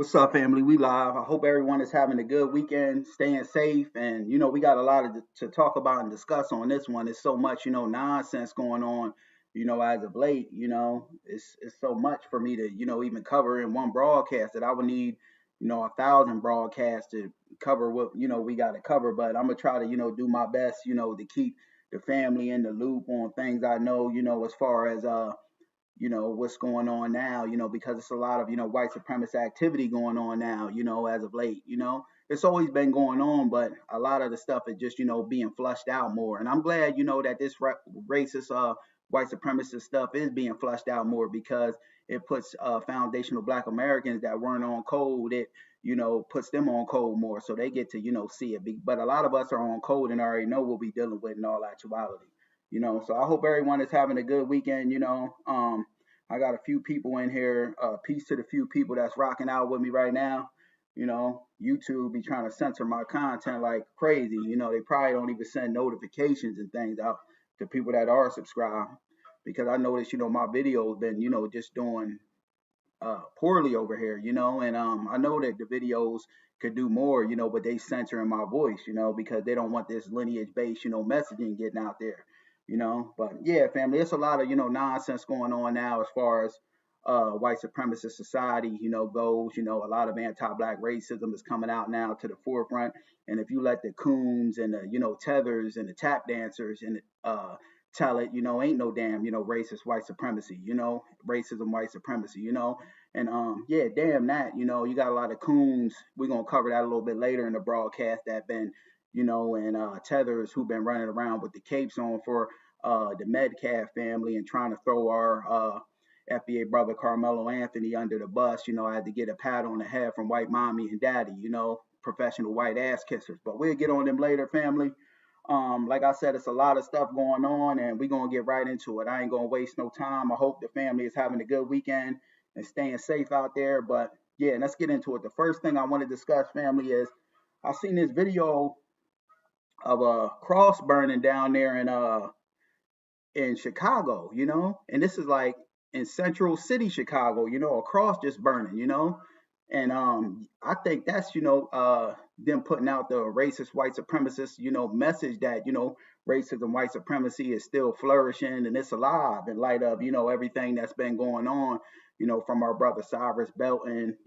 What's up, family? We live. I hope everyone is having a good weekend, staying safe. And, we got a lot to talk about and discuss on this one. There's so much, nonsense going on, as of late. It's so much for me to, even cover in one broadcast that I would need, 1,000 broadcasts to cover what, we got to cover. But I'm going to try to, do my best, to keep the family in the loop on things I know, as far as, what's going on now, because it's a lot of, white supremacist activity going on now, as of late, it's always been going on, but a lot of the stuff is just, being flushed out more. And I'm glad, that this racist, white supremacist stuff is being flushed out more because it puts foundational Black Americans that weren't on code. It, puts them on code more. So they get to, see it. But a lot of us are on code and already know what we're dealing with in all actuality. So I hope everyone is having a good weekend. I got a few people in here. Peace to the few people that's rocking out with me right now. YouTube be trying to censor my content like crazy. They probably don't even send notifications and things out to people that are subscribed, because I noticed, my videos been, just doing poorly over here, and I know that the videos could do more, but they censoring my voice, because they don't want this lineage based, messaging getting out there, but yeah, family, it's a lot of, nonsense going on now as far as white supremacist society, goes, a lot of anti-Black racism is coming out now to the forefront. And if you let the coons and the, tethers and the tap dancers and tell it, ain't no damn, racist white supremacy, racism, white supremacy, and yeah, damn that, you got a lot of coons. We're gonna cover that a little bit later in the broadcast that been, and tethers who've been running around with the capes on for the Metcalf family and trying to throw our FBA brother Carmelo Anthony under the bus. I had to get a pat on the head from white mommy and daddy, professional white ass kissers. But we'll get on them later, family. Like I said, it's a lot of stuff going on, and we're gonna get right into it. I ain't gonna waste no time. I hope the family is having a good weekend and staying safe out there. But yeah, let's get into it. The first thing I want to discuss, family, is I seen this video of a cross burning down there in Chicago, and this is like in Central City, Chicago, a cross just burning, and I think that's them putting out the racist white supremacist message that racism, white supremacy is still flourishing and it's alive in light of everything that's been going on, from our brother Cyrus Belton,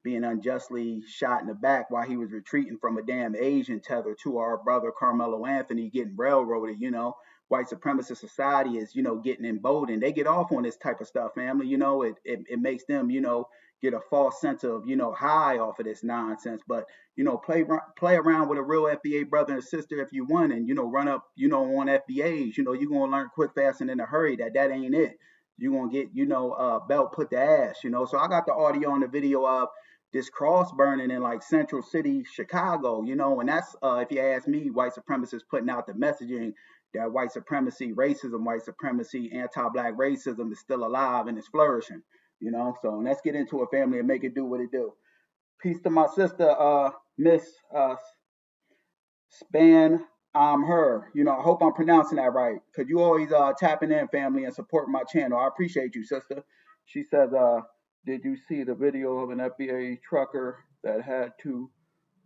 being unjustly shot in the back while he was retreating from a damn Asian tether, to our brother Carmelo Anthony getting railroaded. White supremacist society is, getting emboldened. They get off on this type of stuff, family. It makes them, get a false sense of, high off of this nonsense. But, play around with a real FBA brother and sister if you want, and, run up, on FBAs. You're going to learn quick, fast, and in a hurry that ain't it. You're going to get, belt put to ass, So I got the audio and the video of this cross burning in like Central City, Chicago, and that's, if you ask me, white supremacists putting out the messaging that white supremacy, racism, white supremacy, anti-Black racism is still alive and it's flourishing, So let's get into it, family, and make it do what it do. Peace to my sister, Miss Span. Her. I hope I'm pronouncing that right. Could you always tapping in, family, and supporting my channel? I appreciate you, sister. She says, did you see the video of an FBA trucker that had to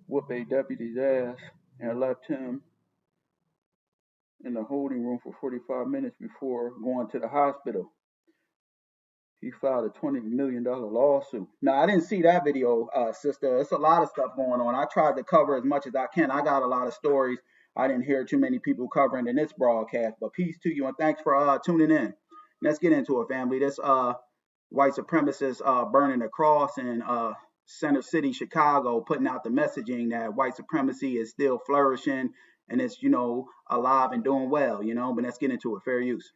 whoop a deputy's ass and left him in the holding room for 45 minutes before going to the hospital? He filed a $20 million lawsuit. Now, I didn't see that video, sister. It's a lot of stuff going on. I tried to cover as much as I can. I got a lot of stories I didn't hear too many people covering in this broadcast. But peace to you, and thanks for tuning in. Let's get into it, family. This white supremacist burning the cross in Center City, Chicago, putting out the messaging that white supremacy is still flourishing and it's, alive and doing well, But let's get into it. Fair use.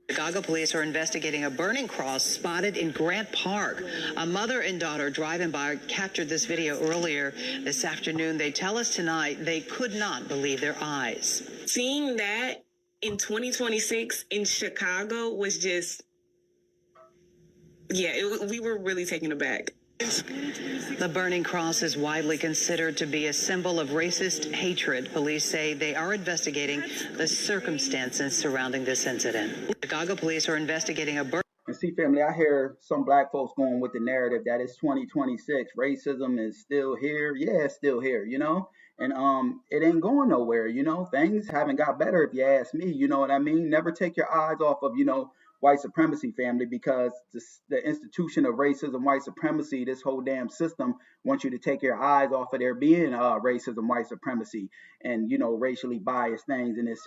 Chicago police are investigating a burning cross spotted in Grant Park. A mother and daughter driving by captured this video earlier this afternoon. They tell us tonight they could not believe their eyes. Seeing that in 2026 in Chicago was just, we were really taken aback. The burning cross is widely considered to be a symbol of racist hatred. Police say they are investigating the circumstances surrounding this incident. Chicago police are investigating a burning. And see, family, I hear some black folks going with the narrative that it's 2026, racism is still here. Yeah, it's still here, and it ain't going nowhere. Things haven't got better if you ask me. You know what I mean? Never take your eyes off of white supremacy, family, because the institution of racism, white supremacy, this whole damn system wants you to take your eyes off of there being racism, white supremacy, and racially biased things in this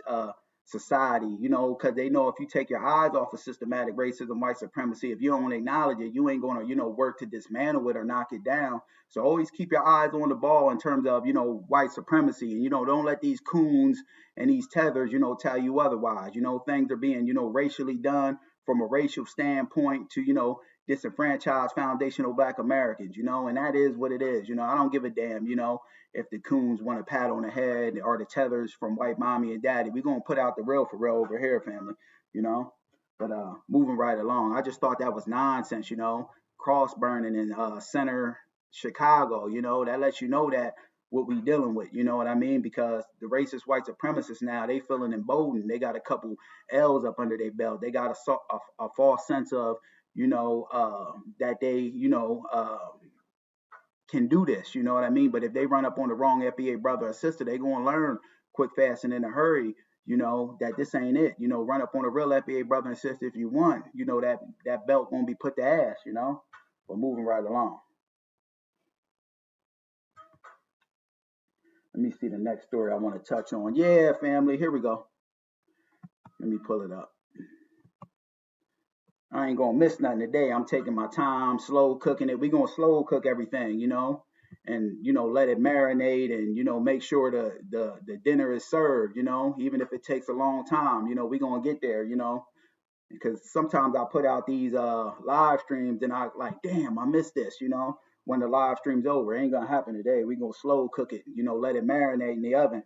society, because they know if you take your eyes off of systematic racism, white supremacy, if you don't acknowledge it, you ain't going to, work to dismantle it or knock it down. So always keep your eyes on the ball in terms of, white supremacy. And, don't let these coons and these tethers, tell you otherwise. Things are being, racially done from a racial standpoint to, disenfranchised foundational black Americans, and that is what it is. I don't give a damn, if the coons want a pat on the head or the tethers from white mommy and daddy. We're going to put out the real for real over here, family, But moving right along, I just thought that was nonsense, cross burning in center Chicago, that lets you know that what we dealing with, you know what I mean? Because the racist white supremacists now, they feeling emboldened. They got a couple L's up under their belt. They got a false sense of, that they, can do this, you know what I mean? But if they run up on the wrong FBA brother or sister, they going to learn quick, fast, and in a hurry, that this ain't it. Run up on a real FBA brother and sister if you want, that belt going to be put to ass, But moving right along. Let me see the next story I want to touch on. Yeah, family, here we go. Let me pull it up. I ain't gonna miss nothing today. I'm taking my time, slow cooking it. We gonna slow cook everything, and let it marinate, and make sure the dinner is served, even if it takes a long time. We gonna get there, because sometimes I put out these live streams and I like, damn, I missed this, when the live stream's over. It ain't gonna happen today. We gonna slow cook it, let it marinate in the oven,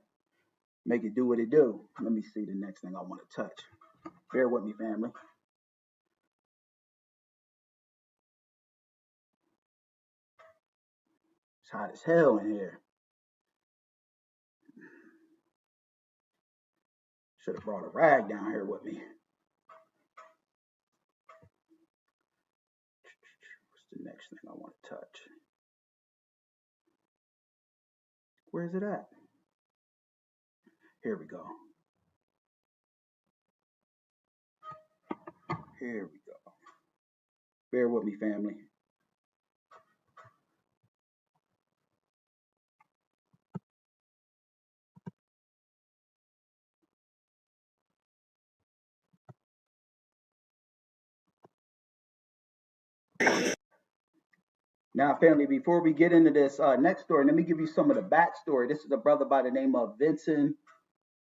make it do what it do. Let me see the next thing I want to touch. Bear with me, family. It's hot as hell in here. Should have brought a rag down here with me. What's the next thing I want to touch? Where is it at? Here we go. Here we go. Bear with me, family. Now, family, before we get into this next story, let me give you some of the backstory. This is a brother by the name of Vincent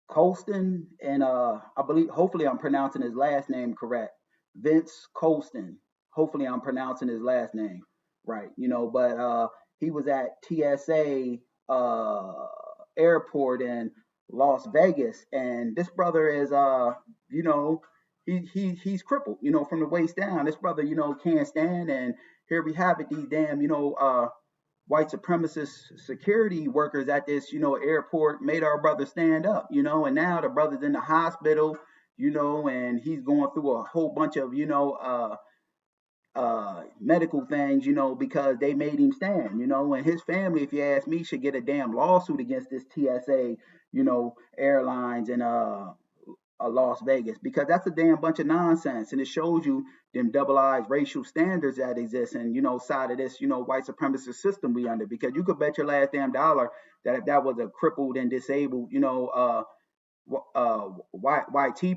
Colston, and I believe, hopefully I'm pronouncing his last name correct. Vince Colston. Hopefully I'm pronouncing his last name right, but he was at TSA airport in Las Vegas, and this brother is he's crippled, from the waist down. This brother, can't stand, and here we have it, these damn, white supremacist security workers at this, airport made our brother stand up, and now the brother's in the hospital, and he's going through a whole bunch of, medical things, because they made him stand, and his family, if you ask me, should get a damn lawsuit against this TSA, airlines and Las Vegas, because that's a damn bunch of nonsense, and it shows you them double-eyed racial standards that exist, and side of this, white supremacist system we under. Because you could bet your last damn dollar that if that was a crippled and disabled, YT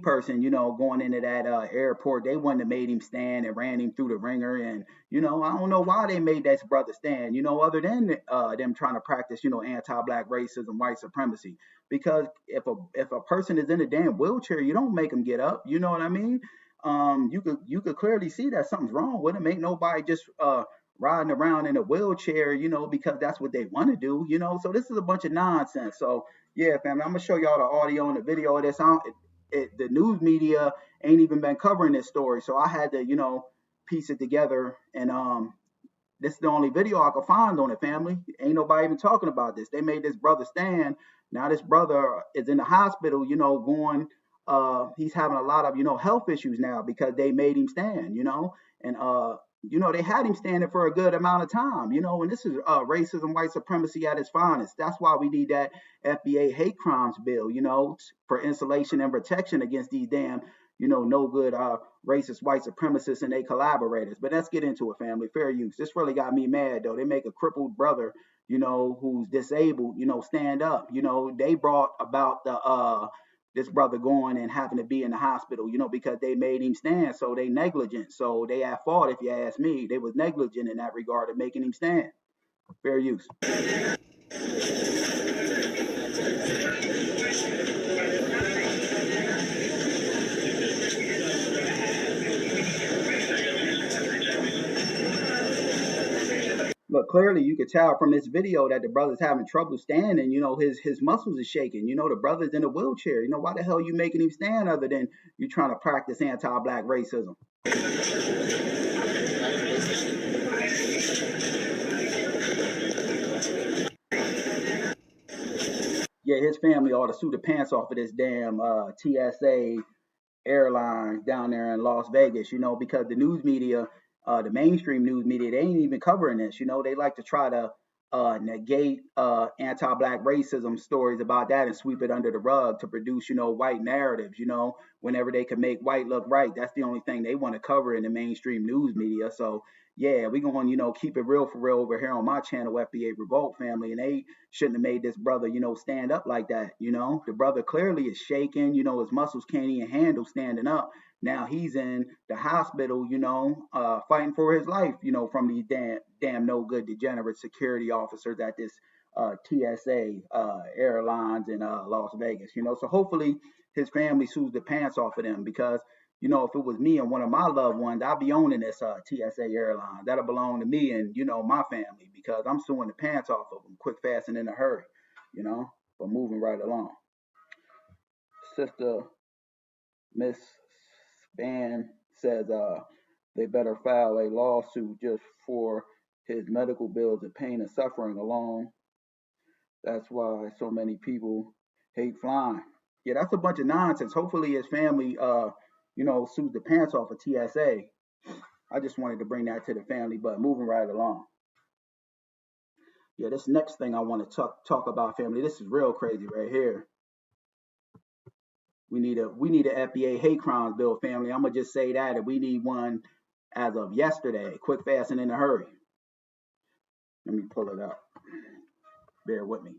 person, going into that airport, they wouldn't have made him stand and ran him through the ringer. And I don't know why they made that brother stand, other than them trying to practice, anti-black racism, white supremacy. Because if a person is in a damn wheelchair, you don't make them get up. You know what I mean? You could clearly see that something's wrong with them. Ain't nobody just riding around in a wheelchair, because that's what they want to do. So this is a bunch of nonsense. So yeah, family, I'm gonna show y'all the audio and the video of this. The news media ain't even been covering this story, so I had to, piece it together. And this is the only video I could find on it, family. Ain't nobody even talking about this. They made this brother stand. Now this brother is in the hospital, going he's having a lot of, health issues now because they made him stand, and they had him standing for a good amount of time, and this is racism, white supremacy at its finest. That's why we need that FBA hate crimes bill, for insulation and protection against these damn, no good racist white supremacists and their collaborators. But let's get into it, family. Fair use. This really got me mad, though. They make a crippled brother, who's disabled, stand up. They brought about the this brother going and having to be in the hospital, because they made him stand. So they negligent. So they at fault, if you ask me. They was negligent in that regard of making him stand. Fair use. Look, clearly you could tell from this video that the brother's having trouble standing. His muscles are shaking. The brother's in a wheelchair. Why the hell are you making him stand other than you trying to practice anti-black racism? Yeah, his family ought to sue the pants off of this damn TSA airlines down there in Las Vegas, because the news media, the mainstream news media, they ain't even covering this. They like to try to negate anti-black racism stories about that and sweep it under the rug to produce, white narratives, whenever they can make white look right. That's the only thing they want to cover in the mainstream news media. So yeah, we going to keep it real for real over here on my channel, FBA Revolt family, and they shouldn't have made this brother, stand up like that. The brother clearly is shaking, his muscles can't even handle standing up. Now he's in the hospital, fighting for his life, from these damn no good degenerate security officers at this TSA airlines in Las Vegas, So hopefully his family sues the pants off of them because, if it was me and one of my loved ones, I'd be owning this TSA airline. That'll belong to me and, my family because I'm suing the pants off of them quick, fast, and in a hurry, but moving right along. Sister Miss Span says they better file a lawsuit just for his medical bills and pain and suffering alone. That's why so many people hate flying. Yeah, that's a bunch of nonsense. Hopefully his family sues the pants off of TSA. I just wanted to bring that to the family, but moving right along. Yeah, this next thing I want to talk about, family, this is real crazy right here. We need a FBA hate crimes bill, family. I'm gonna just say that, and we need one as of yesterday, quick, fast, and in a hurry. Let me pull it up. Bear with me.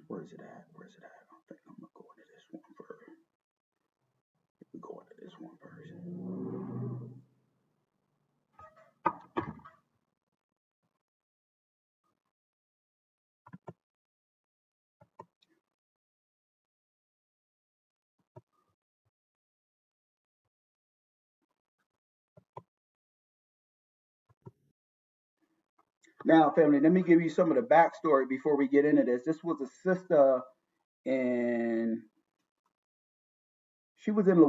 Where's it at? I think I'm gonna go into this one first. We go into this one first. Now, family, let me give you some of the backstory before we get into this. This was a sister in she was in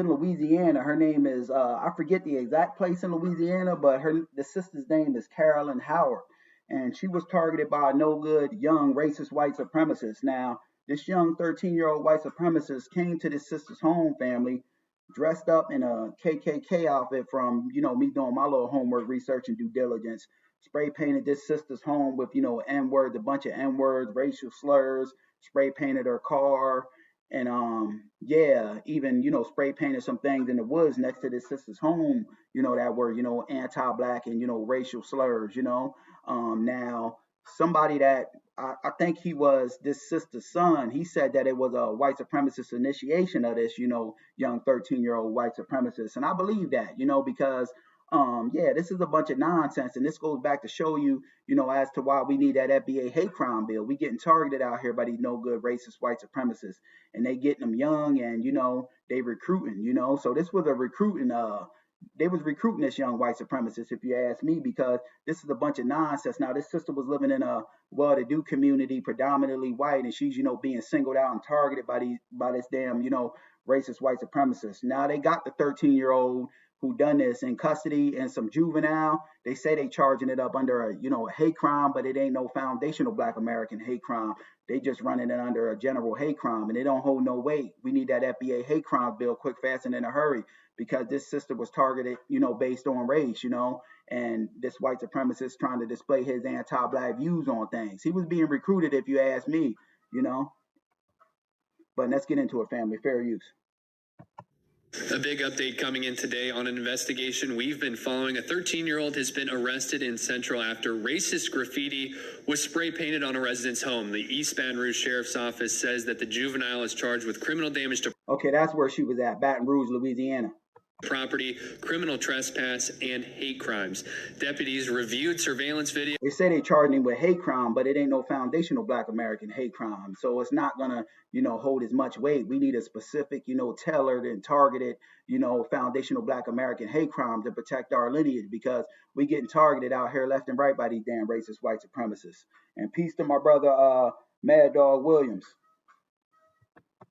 Louisiana. Her name is I forget the exact place in Louisiana, but the sister's name is Carolyn Howard, and she was targeted by a no good young racist white supremacist. Now, this young 13-year-old white supremacist came to this sister's home, family, dressed up in a KKK outfit from me doing my little homework research and due diligence. Spray painted this sister's home with N words, a bunch of N words, racial slurs. Spray painted her car and yeah, even spray painted some things in the woods next to this sister's home, that were anti-black and racial slurs. Now somebody that I think he was this sister's son, he said that it was a white supremacist initiation of this young 13-year-old white supremacist, and I believe that because yeah, this is a bunch of nonsense, and this goes back to show you, as to why we need that FBA hate crime bill. We getting targeted out here by these no good racist white supremacists, and they getting them young, and they recruiting. So this was a recruiting. They was recruiting this young white supremacist, if you ask me, because this is a bunch of nonsense. Now, this sister was living in a well-to-do community, predominantly white, and she's being singled out and targeted by this damn racist white supremacist. Now they got the 13-year-old who done this in custody and some juvenile. They say they charging it up under a hate crime, but it ain't no foundational Black American hate crime. They just running it under a general hate crime, and it don't hold no weight. We need that FBA hate crime bill quick, fast, and in a hurry, because this sister was targeted, based on race, and this white supremacist trying to display his anti-Black views on things. He was being recruited, if you ask me, But let's get into it, family. Fair use. A big update coming in today on an investigation we've been following. A 13-year-old has been arrested in Central after racist graffiti was spray painted on a resident's home. The East Baton Rouge Sheriff's Office says that the juvenile is charged with criminal damage to Okay, that's where she was at, Baton Rouge, Louisiana. Property, criminal trespass, and hate crimes. Deputies reviewed surveillance video. They say they charging him with hate crime, but it ain't no foundational Black American hate crime. So it's not gonna, hold as much weight. We need a specific, tailored and targeted, foundational Black American hate crime to protect our lineage, because we getting targeted out here left and right by these damn racist white supremacists. And peace to my brother, Mad Dog Williams.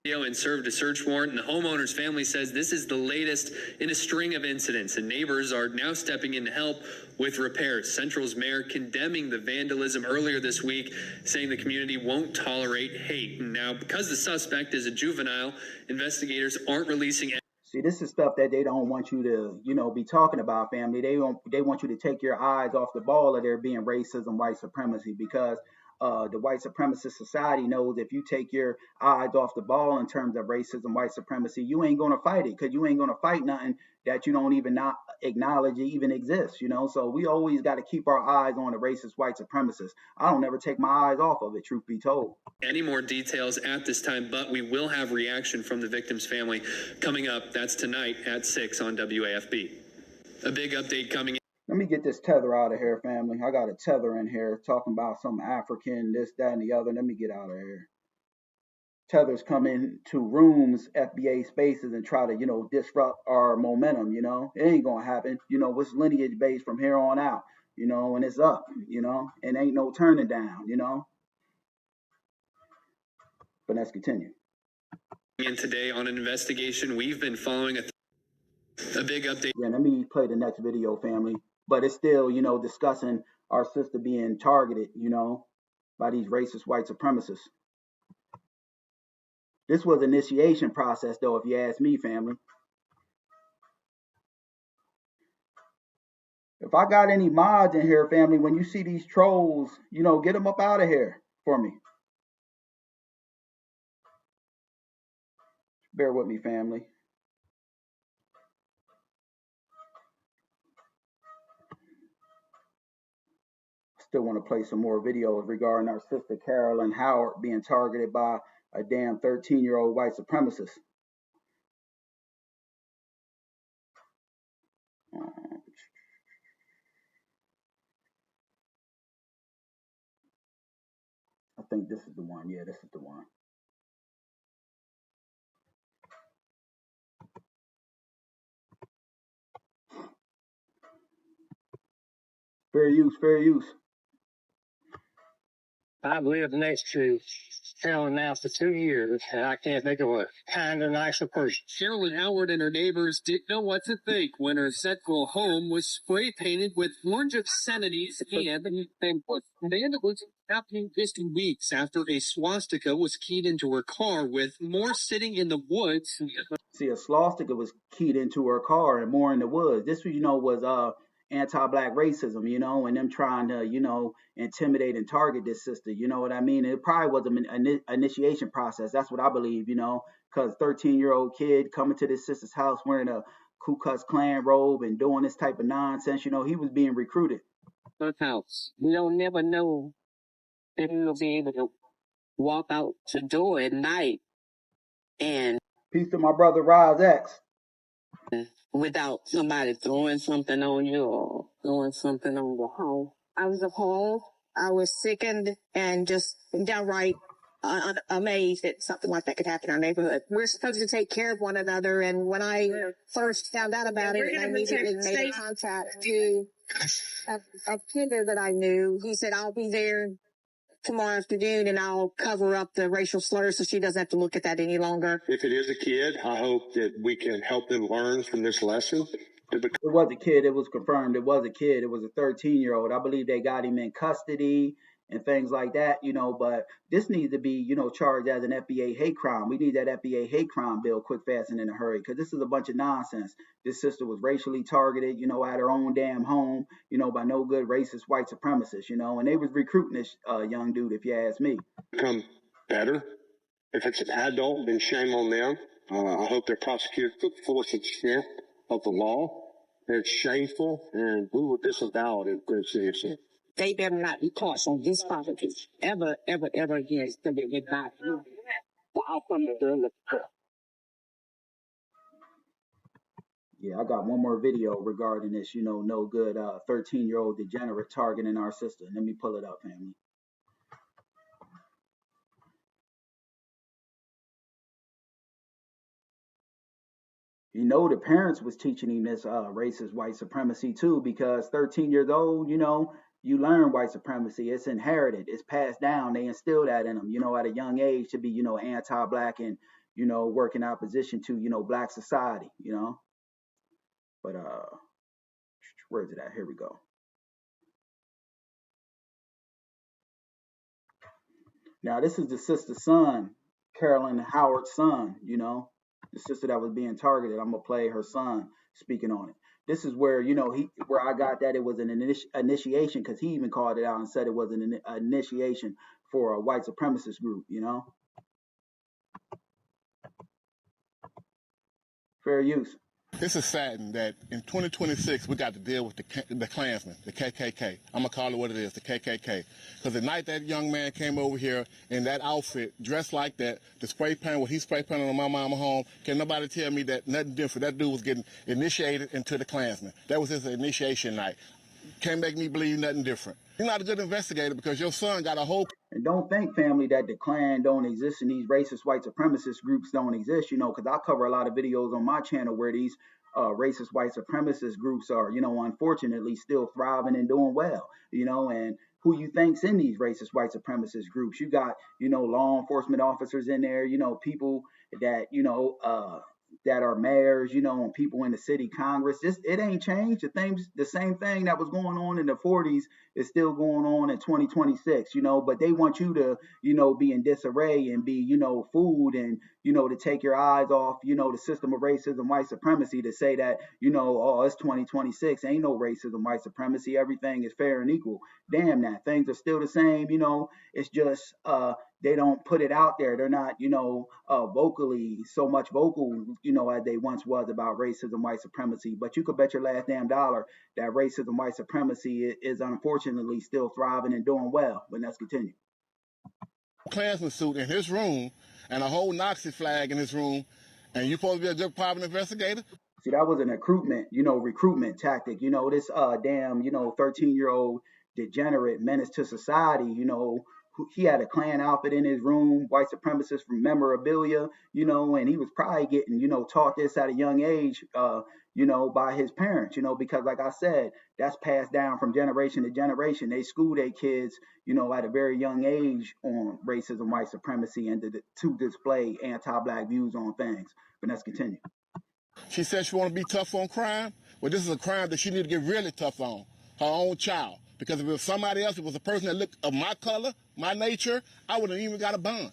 And served a search warrant, and the homeowner's family says this is the latest in a string of incidents, and neighbors are now stepping in to help with repairs. Central's mayor condemning the vandalism earlier this week, saying the community won't tolerate hate. And now, because the suspect is a juvenile, investigators aren't releasing. See, this is stuff that they don't want you to, be talking about, family. They want you to take your eyes off the ball of there being racism, white supremacy, because the white supremacist society knows if you take your eyes off the ball in terms of racism, white supremacy, you ain't going to fight it, because you ain't going to fight nothing that you don't even not acknowledge it even exists, So we always got to keep our eyes on the racist white supremacists. I don't ever take my eyes off of it, truth be told. Any more details at this time, but we will have reaction from the victim's family coming up. That's tonight at 6 on WAFB. A big update coming in. Let me get this tether out of here, family. I got a tether in here talking about some African, this, that, and the other. Let me get out of here. Tethers come into rooms, FBA spaces, and try to, disrupt our momentum, It ain't going to happen. What's lineage based from here on out, and it's up, and ain't no turning down, But let's continue. In today on an investigation we've been following a big update. Yeah, let me play the next video, family. But it's still, discussing our sister being targeted, by these racist white supremacists. This was initiation process, though, if you ask me, family. If I got any mods in here, family, when you see these trolls, get them up out of here for me. Bear with me, family. Still want to play some more videos regarding our sister Carolyn Howard being targeted by a damn 13-year-old white supremacist. I think this is the one. Yeah, this is the one. Fair use, fair use. I've lived next to Carolyn now for 2 years, and I can't think of a kinder, nicer person. Carolyn Howard and her neighbors didn't know what to think when her central home was spray painted with orange obscenities and vandalism happening just weeks after a swastika was keyed into her car, with more sitting in the woods. See, a swastika was keyed into her car and more in the woods. This, was anti-Black racism, and them trying to, intimidate and target this sister. You know what I mean? It probably was an initiation process. That's what I believe, because 13-year-old kid coming to this sister's house wearing a Ku Klux Klan robe and doing this type of nonsense, he was being recruited. House. We don't never know if we will be able to walk out the door at night and Peace to my brother Roz X. without somebody throwing something on you or throwing something on the home. I was appalled. I was sickened and just downright amazed that something like that could happen in our neighborhood. We're supposed to take care of one another, and when I first found out about it, I immediately made a contact to a kidder that I knew. He said, I'll be there tomorrow afternoon and I'll cover up the racial slurs so she doesn't have to look at that any longer. If it is a kid, I hope that we can help them learn from this lesson It was a kid. It was confirmed. It was a kid. It was a 13-year-old. I believe they got him in custody and things like that, but this needs to be, charged as an FBA hate crime. We need that FBA hate crime bill quick, fast, and in a hurry, because this is a bunch of nonsense. This sister was racially targeted, at her own damn home, by no good racist white supremacists, and they was recruiting this young dude, if you ask me. Become better. If it's an adult, then shame on them. I hope they're prosecuted to the fullest extent of the law. It's shameful, and we will disavow it in good citizen. They better not be caught on this property ever, ever, ever again. So they get back. The outcome that they're looking for. Yeah, I got one more video regarding this, no good 13-year-old degenerate targeting our sister. Let me pull it up, family. The parents was teaching him this racist white supremacy too, because 13 years old, you learn white supremacy. It's inherited. It's passed down. They instill that in them, at a young age to be, anti-black and, work in opposition to, black society, But where is it at? Here we go. Now, this is the sister's son, Carolyn Howard's son, the sister that was being targeted. I'm gonna play her son speaking on it. This is where where I got that it was an initiation, because he even called it out and said it was an initiation for a white supremacist group. Fair use. This is saddening that in 2026 we got to deal with the Klansmen, the KKK. I'm gonna call it what it is, the KKK. Because the night that young man came over here in that outfit, dressed like that, the spray paint, what he spray painted on my mama home, can nobody tell me that nothing different? That dude was getting initiated into the Klansmen. That was his initiation night. Can't make me believe nothing different. You're not a good investigator because your son got a whole... And don't think, family, that the Klan don't exist and these racist white supremacist groups don't exist, because I cover a lot of videos on my channel where these racist white supremacist groups are, unfortunately still thriving and doing well, and who you think's in these racist white supremacist groups. You got, law enforcement officers in there, people that, that are mayors, and people in the city Congress. It ain't changed. The same thing that was going on in the 40s is still going on in 2026, but they want you to, be in disarray and be, fooled and, to take your eyes off, the system of racism, white supremacy, to say that, oh, it's 2026. Ain't no racism, white supremacy. Everything is fair and equal. Damn that. Things are still the same, it's just, they don't put it out there. They're not, vocally so much vocal, as they once was about racism, white supremacy. But you could bet your last damn dollar that racism, white supremacy is unfortunately still thriving and doing well. But let's continue. Klansman suit in his room and a whole Nazi flag in his room, and you supposed to be a good private investigator? See, that was an recruitment tactic. This damn, 13-year-old degenerate menace to society, he had a Klan outfit in his room, white supremacist from memorabilia, and he was probably getting, taught this at a young age, by his parents, because like I said, that's passed down from generation to generation. They school their kids, at a very young age on racism, white supremacy, and to display anti-black views on things. But let's continue. She said she want to be tough on crime. Well, this is a crime that she need to get really tough on, her own child. Because if it was somebody else, if it was a person that looked of my color, my nature, I wouldn't even got a bond.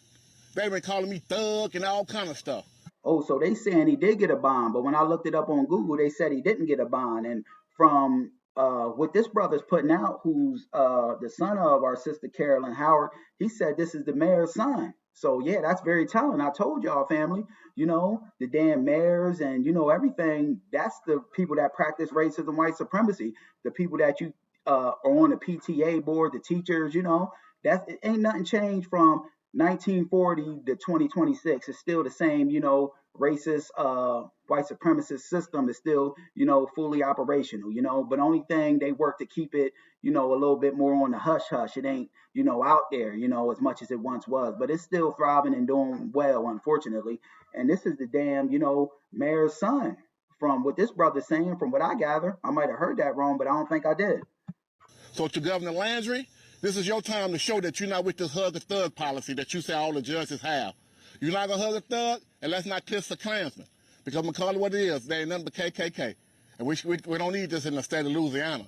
They've been calling me thug and all kind of stuff. Oh, so they saying he did get a bond, but when I looked it up on Google, they said he didn't get a bond. And from what this brother's putting out, who's the son of our sister Carolyn Howard, he said this is the mayor's son. So yeah, that's very telling. I told y'all, family, the damn mayors and everything. That's the people that practice racism, white supremacy. The people that you are on the PTA board, the teachers, that ain't nothing changed from 1940 to 2026. It's still the same, racist, white supremacist system is still, fully operational, but only thing they work to keep it, a little bit more on the hush hush. It ain't, out there, as much as it once was, but it's still thriving and doing well, unfortunately. And this is the damn, mayor's son. From what this brother's saying, from what I gather, I might have heard that wrong, but I don't think I did. So to Governor Landry, this is your time to show that you're not with this hug a thug policy that you say all the judges have. You're not going to hug a thug, and let's not kiss a Klansman. Because I'm going to call it what it is. They ain't nothing but KKK. And we don't need this in the state of Louisiana.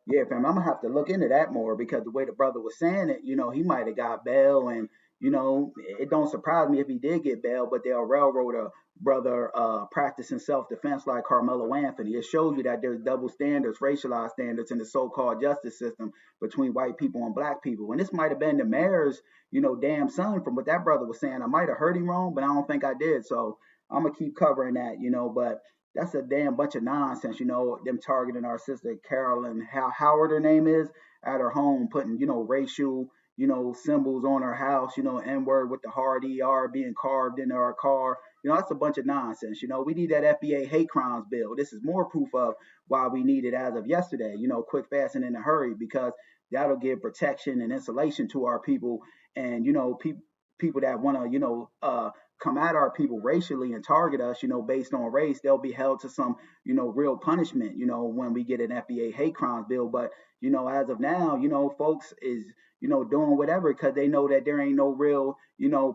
Yeah, fam, I'm gonna have to look into that more because the way the brother was saying it, he might have got bail, and it don't surprise me if he did get bail, but they'll railroad a brother practicing self-defense like Carmelo Anthony. It shows you that there's double standards, racialized standards in the so-called justice system between white people and black people. And this might have been the mayor's, damn son from what that brother was saying. I might have heard him wrong, but I don't think I did. So I'm gonna keep covering that, but that's a damn bunch of nonsense, them targeting our sister Carolyn Howard, her name is, at her home, putting, racial, symbols on her house, N-word with the hard ER being carved into our car. That's a bunch of nonsense. We need that FBA hate crimes bill. This is more proof of why we need it as of yesterday, quick, fast, and in a hurry, because that'll give protection and insulation to our people. And, people that want to, come at our people racially and target us, based on race, they'll be held to some, real punishment, when we get an FBA hate crimes bill. But, as of now, folks is, doing whatever because they know that there ain't no real,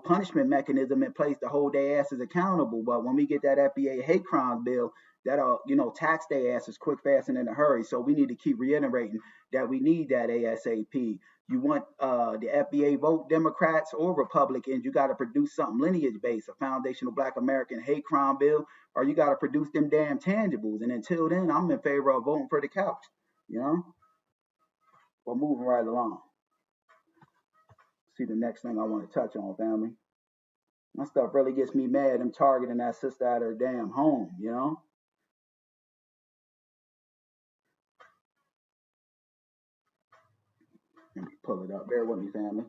punishment mechanism in place to hold their asses accountable. But when we get that FBA hate crimes bill, that'll, tax their asses quick, fast, and in a hurry. So we need to keep reiterating that we need that ASAP. You want the FBA vote, Democrats or Republicans, you got to produce something lineage-based, a foundational Black American hate crime bill, or you got to produce them damn tangibles. And until then, I'm in favor of voting for the couch, We're moving right along. See the next thing I want to touch on, family. My stuff really gets me mad. I'm targeting that sister at her damn home, Let me pull it up. Bear with me, family.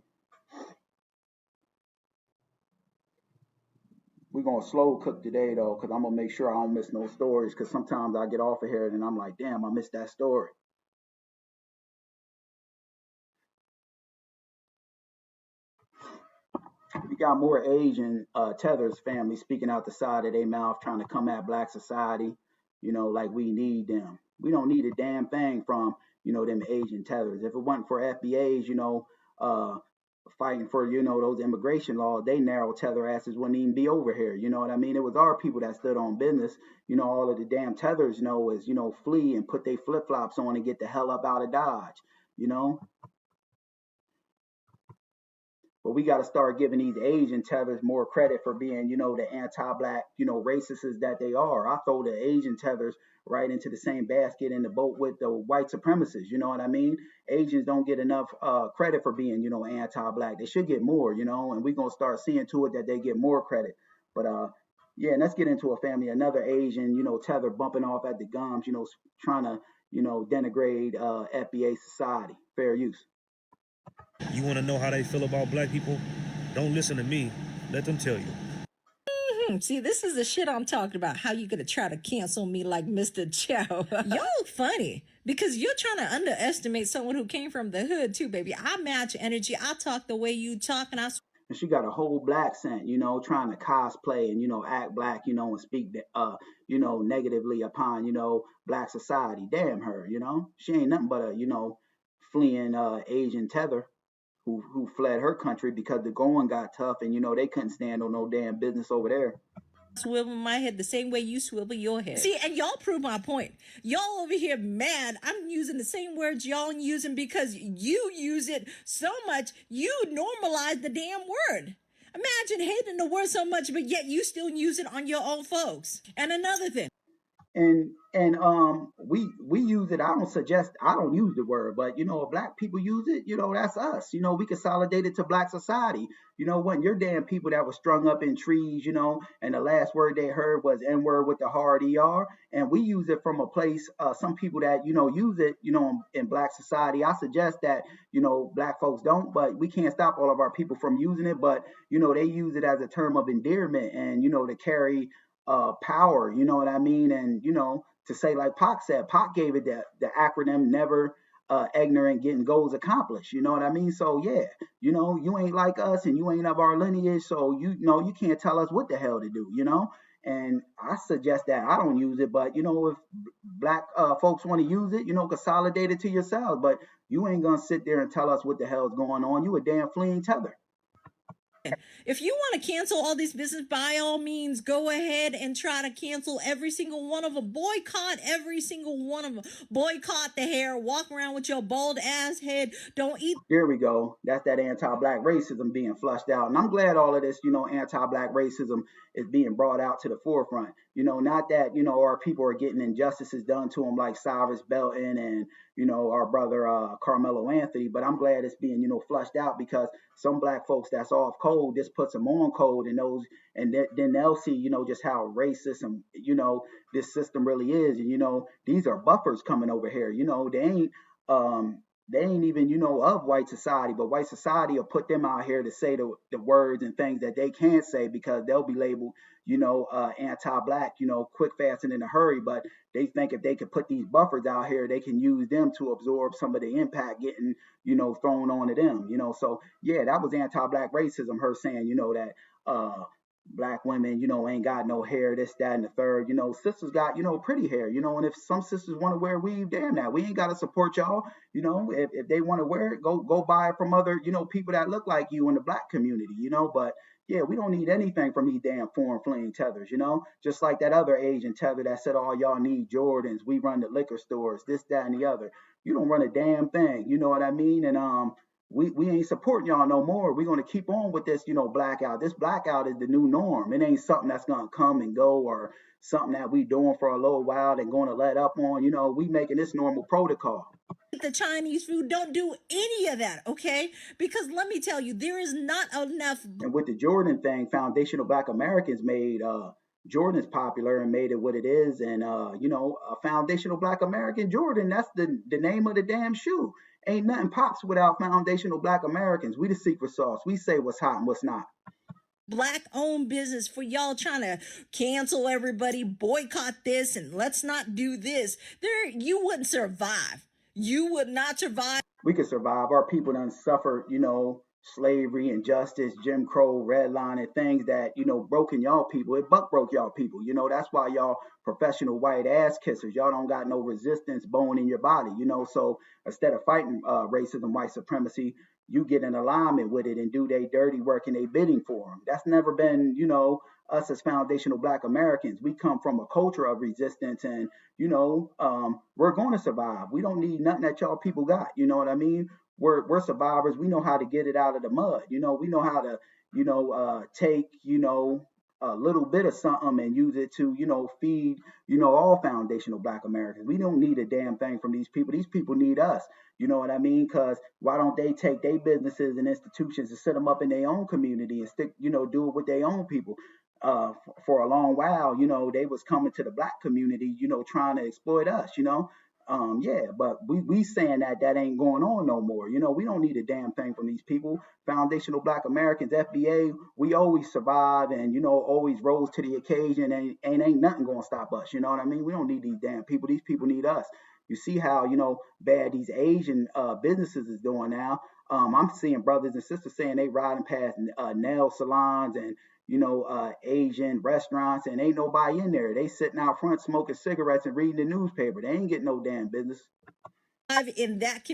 We're going to slow cook today, though, because I'm going to make sure I don't miss no stories, because sometimes I get off of here and I'm like, damn, I missed that story. We got more Asian Tethers family speaking out the side of their mouth, trying to come at Black society, like we need them. We don't need a damn thing from, them Asian Tethers. If it wasn't for FBAs, fighting for, those immigration laws, they narrow tether asses wouldn't even be over here. You know what I mean? It was our people that stood on business. All of the damn tethers, is, flee and put their flip-flops on and get the hell up out of Dodge, But we got to start giving these Asian tethers more credit for being, the anti-Black, racists that they are. I throw the Asian tethers right into the same basket in the boat with the white supremacists. You know what I mean? Asians don't get enough credit for being, anti-Black. They should get more, and we're going to start seeing to it that they get more credit. But, yeah, and let's get into a family. Another Asian, tether bumping off at the gums, trying to, denigrate FBA society. Fair use. You want to know how they feel about Black people? Don't listen to me. Let them tell you. See, this is the shit I'm talking about. How you gonna try to cancel me like Mr. Chow? Y'all funny because you're trying to underestimate someone who came from the hood too, baby. I match energy. I talk the way you talk, and And she got a whole Black scent, trying to cosplay and, act Black, and speak, negatively upon, Black society. Damn her, She ain't nothing but a, fleeing Asian tether who fled her country because the going got tough and, they couldn't stand on no damn business over there. Swivel my head the same way you swivel your head. See, and y'all prove my point. Y'all over here mad. I'm using the same words y'all using because you use it so much, you normalize the damn word. Imagine hating the word so much, but yet you still use it on your own folks. And another thing. And we use it. I don't use the word, but if Black people use it, that's us. We consolidate it to Black society. When your damn people that were strung up in trees, and the last word they heard was N-word with the hard ER, and we use it from a place, some people that, use it, in Black society. I suggest that, Black folks don't, but we can't stop all of our people from using it, but, they use it as a term of endearment and, to carry power, you know what I mean? And, to say like Pac said, Pac gave it the acronym never ignorant getting goals accomplished, you know what I mean? So yeah, you ain't like us and you ain't of our lineage, so you can't tell us what the hell to do, and I suggest that I don't use it, but if Black folks want to use it, consolidate it to yourselves, but you ain't gonna sit there and tell us what the hell's going on. You a damn fleeing tether. If you want to cancel all these business, by all means, go ahead and try to cancel every single one of them. Boycott every single one of them. Boycott the hair. Walk around with your bald ass head. Don't eat. There we go. That's that anti-black racism being flushed out. And I'm glad all of this, anti-black racism is being brought out to the forefront. Not that, our people are getting injustices done to them like Cyrus Belton and, our brother Carmelo Anthony, but I'm glad it's being, flushed out because some black folks that's off code, this puts them on code and then they'll see, just how racist and, this system really is. And, these are buffers coming over here. They ain't even, of white society, but white society will put them out here to say the words and things that they can't say because they'll be labeled, anti-black, quick, fast, and in a hurry. But they think if they could put these buffers out here, they can use them to absorb some of the impact getting, thrown onto them, So yeah, that was anti-black racism, her saying, that black women, ain't got no hair, this, that, and the third. Sisters got, pretty hair, and if some sisters want to wear weave, damn that. We ain't got to support y'all. If they want to wear it, go buy it from other, people that look like you in the black community, but yeah, we don't need anything from these damn foreign fleeing tethers, just like that other Asian tether that said, all y'all need Jordans. We run the liquor stores, this, that, and the other. You don't run a damn thing. You know what I mean? And, we ain't supporting y'all no more. We're going to keep on with this, blackout. This blackout is the new norm. It ain't something that's going to come and go or something that we doing for a little while and going to let up on. We making this normal protocol. The Chinese food, don't do any of that, okay? Because let me tell you, there is not enough. And with the Jordan thing, foundational black Americans made Jordan's popular and made it what it is. And, a foundational black American Jordan, that's the name of the damn shoe. Ain't nothing pops without foundational black Americans. We the secret sauce. We say what's hot and what's not. Black owned business for y'all trying to cancel everybody, boycott this, and let's not do this. You wouldn't survive. You would not survive. We could survive. Our people done suffered, slavery, injustice, Jim Crow, redlining, things that, broken y'all people. It buck broke y'all people. That's why y'all professional white ass kissers. Y'all don't got no resistance bone in your body, So instead of fighting racism, white supremacy, you get in alignment with it and do they dirty work and they bidding for them. That's never been, us as foundational black Americans. We come from a culture of resistance and, we're going to survive. We don't need nothing that y'all people got. You know what I mean? We're survivors. We know how to get it out of the mud. We know how to, take, a little bit of something and use it to, feed, all foundational black Americans. We don't need a damn thing from these people. These people need us. You know what I mean? Because why don't they take their businesses and institutions and set them up in their own community and stick, do it with their own people? For a long while, they was coming to the black community, trying to exploit us, yeah, but we saying that ain't going on no more. We don't need a damn thing from these people. Foundational black Americans, FBA, we always survive and, always rose to the occasion and ain't nothing going to stop us. You know what I mean? We don't need these damn people. These people need us. You see how, bad these Asian businesses is doing now. I'm seeing brothers and sisters saying they riding past nail salons and, Asian restaurants and ain't nobody in there. They sitting out front smoking cigarettes and reading the newspaper. They ain't getting no damn business. In that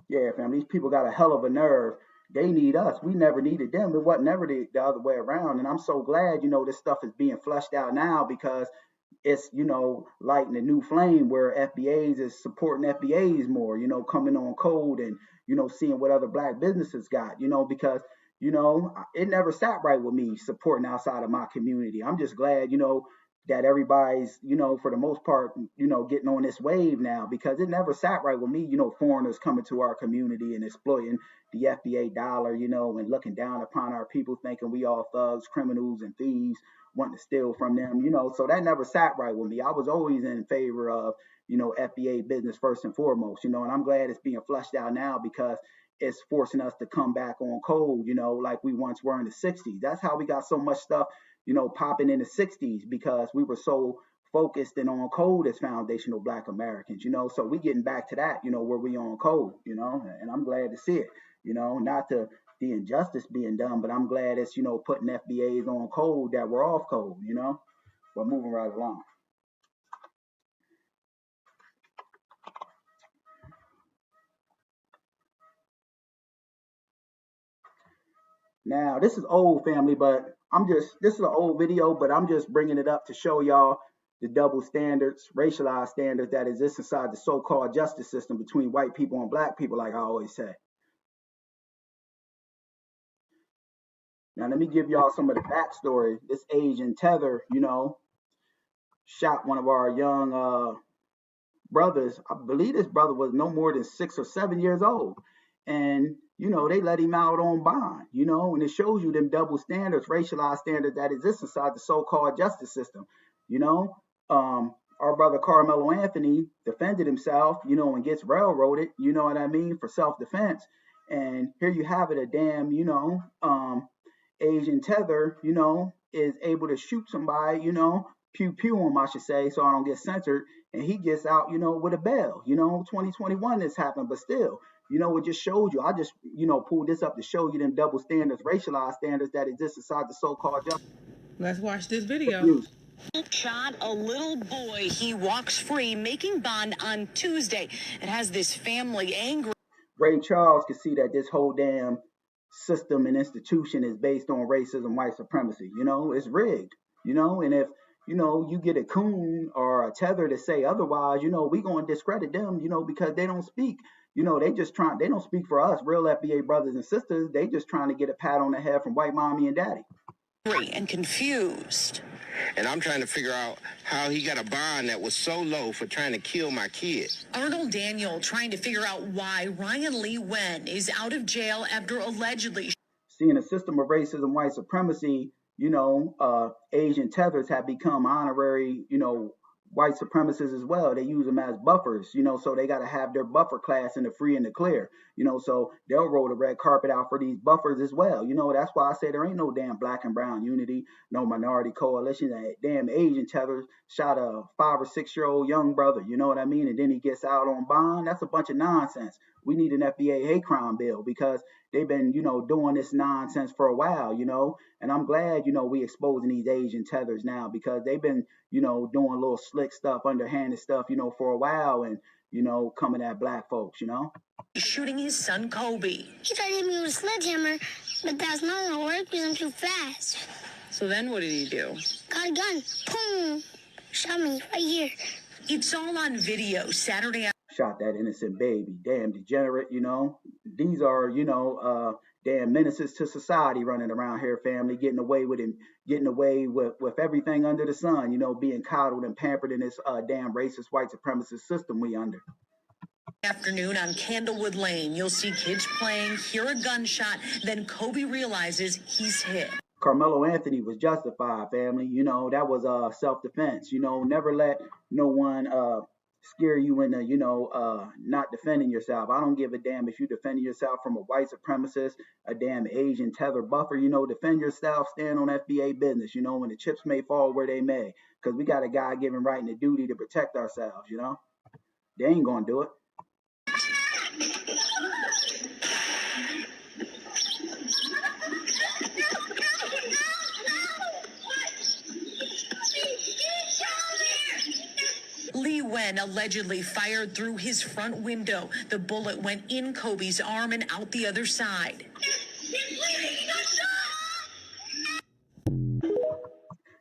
yeah, fam, these people got a hell of a nerve. They need us. We never needed them. It wasn't never the other way around. And I'm so glad, this stuff is being flushed out now because it's, lighting a new flame where FBAs is supporting FBAs more, coming on code and, seeing what other black businesses got, because it never sat right with me supporting outside of my community. I'm just glad, that everybody's, for the most part, getting on this wave now because it never sat right with me, foreigners coming to our community and exploiting the FBA dollar, and looking down upon our people thinking we all thugs, criminals, and thieves wanting to steal from them, so that never sat right with me. I was always in favor of, FBA business first and foremost, and I'm glad it's being flushed out now because it's forcing us to come back on code, like we once were in the 60s. That's how we got so much stuff, popping in the 60s because we were so focused and on code as foundational black Americans, so we getting back to that, where we on code, and I'm glad to see it, not the injustice being done, but I'm glad it's, putting FBAs on code that we're off code, but moving right along. Now, this is old, family, but this is an old video, but I'm just bringing it up to show y'all the double standards, racialized standards that exist inside the so-called justice system between white people and black people, like I always say. Now, let me give y'all some of the backstory. This Asian Tether, shot one of our young brothers. I believe this brother was no more than 6 or 7 years old. And, they let him out on bond, and it shows you them double standards, racialized standards that exist inside the so-called justice system. Our brother Carmelo Anthony defended himself, and gets railroaded, for self-defense. And here you have it, a damn, Asian Tether, is able to shoot somebody, pew pew him, I should say, so I don't get censored, and he gets out, with a bail. 2021 this happened, but still, it just showed you. I just, pulled this up to show you them double standards, racialized standards that exist inside the so-called justice. Let's watch this video. Shot a little boy. He walks free, making bond on Tuesday. It has this family angry. Ray Charles can see that this whole damn system and institution is based on racism, white supremacy. It's rigged. And if you get a coon or a Tether to say otherwise, we gonna discredit them, because they don't speak. They don't speak for us, real FBA brothers and sisters. They just trying to get a pat on the head from white mommy and daddy. And confused. And I'm trying to figure out how he got a bond that was so low for trying to kill my kid. Arnold Daniel trying to figure out why Ryan Lee Wen is out of jail after allegedly seeing a system of racism, white supremacy. Asian Tethers have become honorary, white supremacists as well. They use them as buffers, so they got to have their buffer class in the free and the clear, so they'll roll the red carpet out for these buffers as well. That's why I say there ain't no damn black and brown unity, no minority coalition. That damn Asian Tethers shot a 5 or 6 year old young brother, you know what I mean? And then he gets out on bond. That's a bunch of nonsense. We need an FBA hate crime bill because they've been, doing this nonsense for a while, and I'm glad, we exposing these Asian Tethers now because they've been, doing little slick stuff, underhanded stuff, for a while and, coming at black folks, Shooting his son, Kobe. He tried to hit me with a sledgehammer, but that's not going to work because I'm too fast. So then what did he do? Got a gun. Boom. Shot me right here. It's all on video Saturday. Shot that innocent baby. Damn degenerate, These are, damn menaces to society running around here, family, getting away with everything under the sun, being coddled and pampered in this damn racist white supremacist system we under. Afternoon on Candlewood Lane, you'll see kids playing, hear a gunshot, then Kobe realizes he's hit. Carmelo Anthony was justified, family. That was self-defense. Never let no one scare you into, not defending yourself. I don't give a damn if you defending yourself from a white supremacist, a damn Asian Tether buffer, defend yourself, stand on FBA business, when the chips may fall where they may, because we got a God-given right and a duty to protect ourselves, They ain't gonna do it. Lee Wen allegedly fired through his front window. The bullet went in Kobe's arm and out the other side.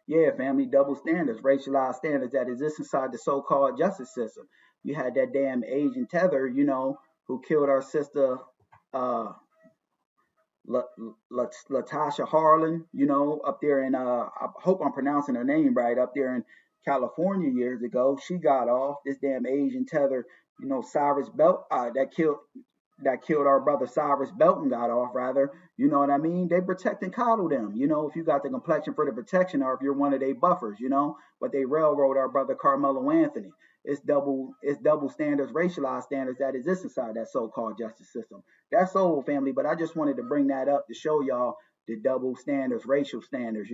Yeah, family, double standards, racialized standards that exist inside the so-called justice system. You had that damn Asian Tether, who killed our sister, Latasha Harlan, up there in, I hope I'm pronouncing her name right, up there in California years ago. She got off. This damn Asian Tether, Cyrus Belt, that killed our brother Cyrus Belton got off, rather. You know what I mean? They protect and coddle them, if you got the complexion for the protection or if you're one of their buffers, but they railroad our brother Carmelo Anthony. It's double standards, racialized standards that exist inside that so-called justice system. That's old, family, but I just wanted to bring that up to show y'all the double standards, racial standards,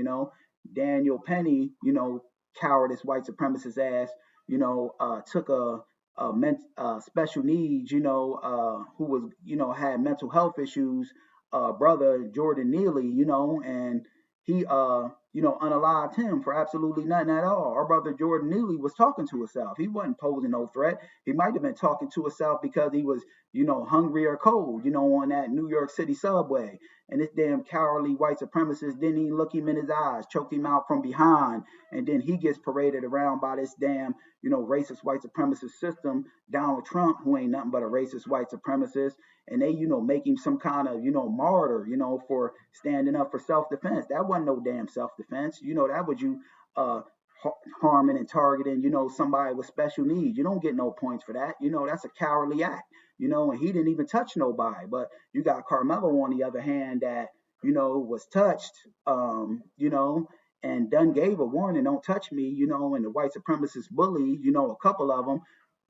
Daniel Penny, cowardice white supremacist ass, took a special needs, who was, had mental health issues, brother Jordan Neely, and he, unalived him for absolutely nothing at all. Our brother Jordan Neely was talking to himself. He wasn't posing no threat. He might have been talking to himself because he was, hungry or cold, on that New York City subway. And this damn cowardly white supremacist didn't even look him in his eyes, choked him out from behind. And then he gets paraded around by this damn, racist white supremacist system, Donald Trump, who ain't nothing but a racist white supremacist. And they, make him some kind of, martyr, for standing up for self-defense. That wasn't no damn self-defense. That was you harming and targeting, somebody with special needs. You don't get no points for that. That's a cowardly act, and he didn't even touch nobody. But you got Carmelo on the other hand that, was touched, and done gave a warning, don't touch me, and the white supremacist bully, a couple of them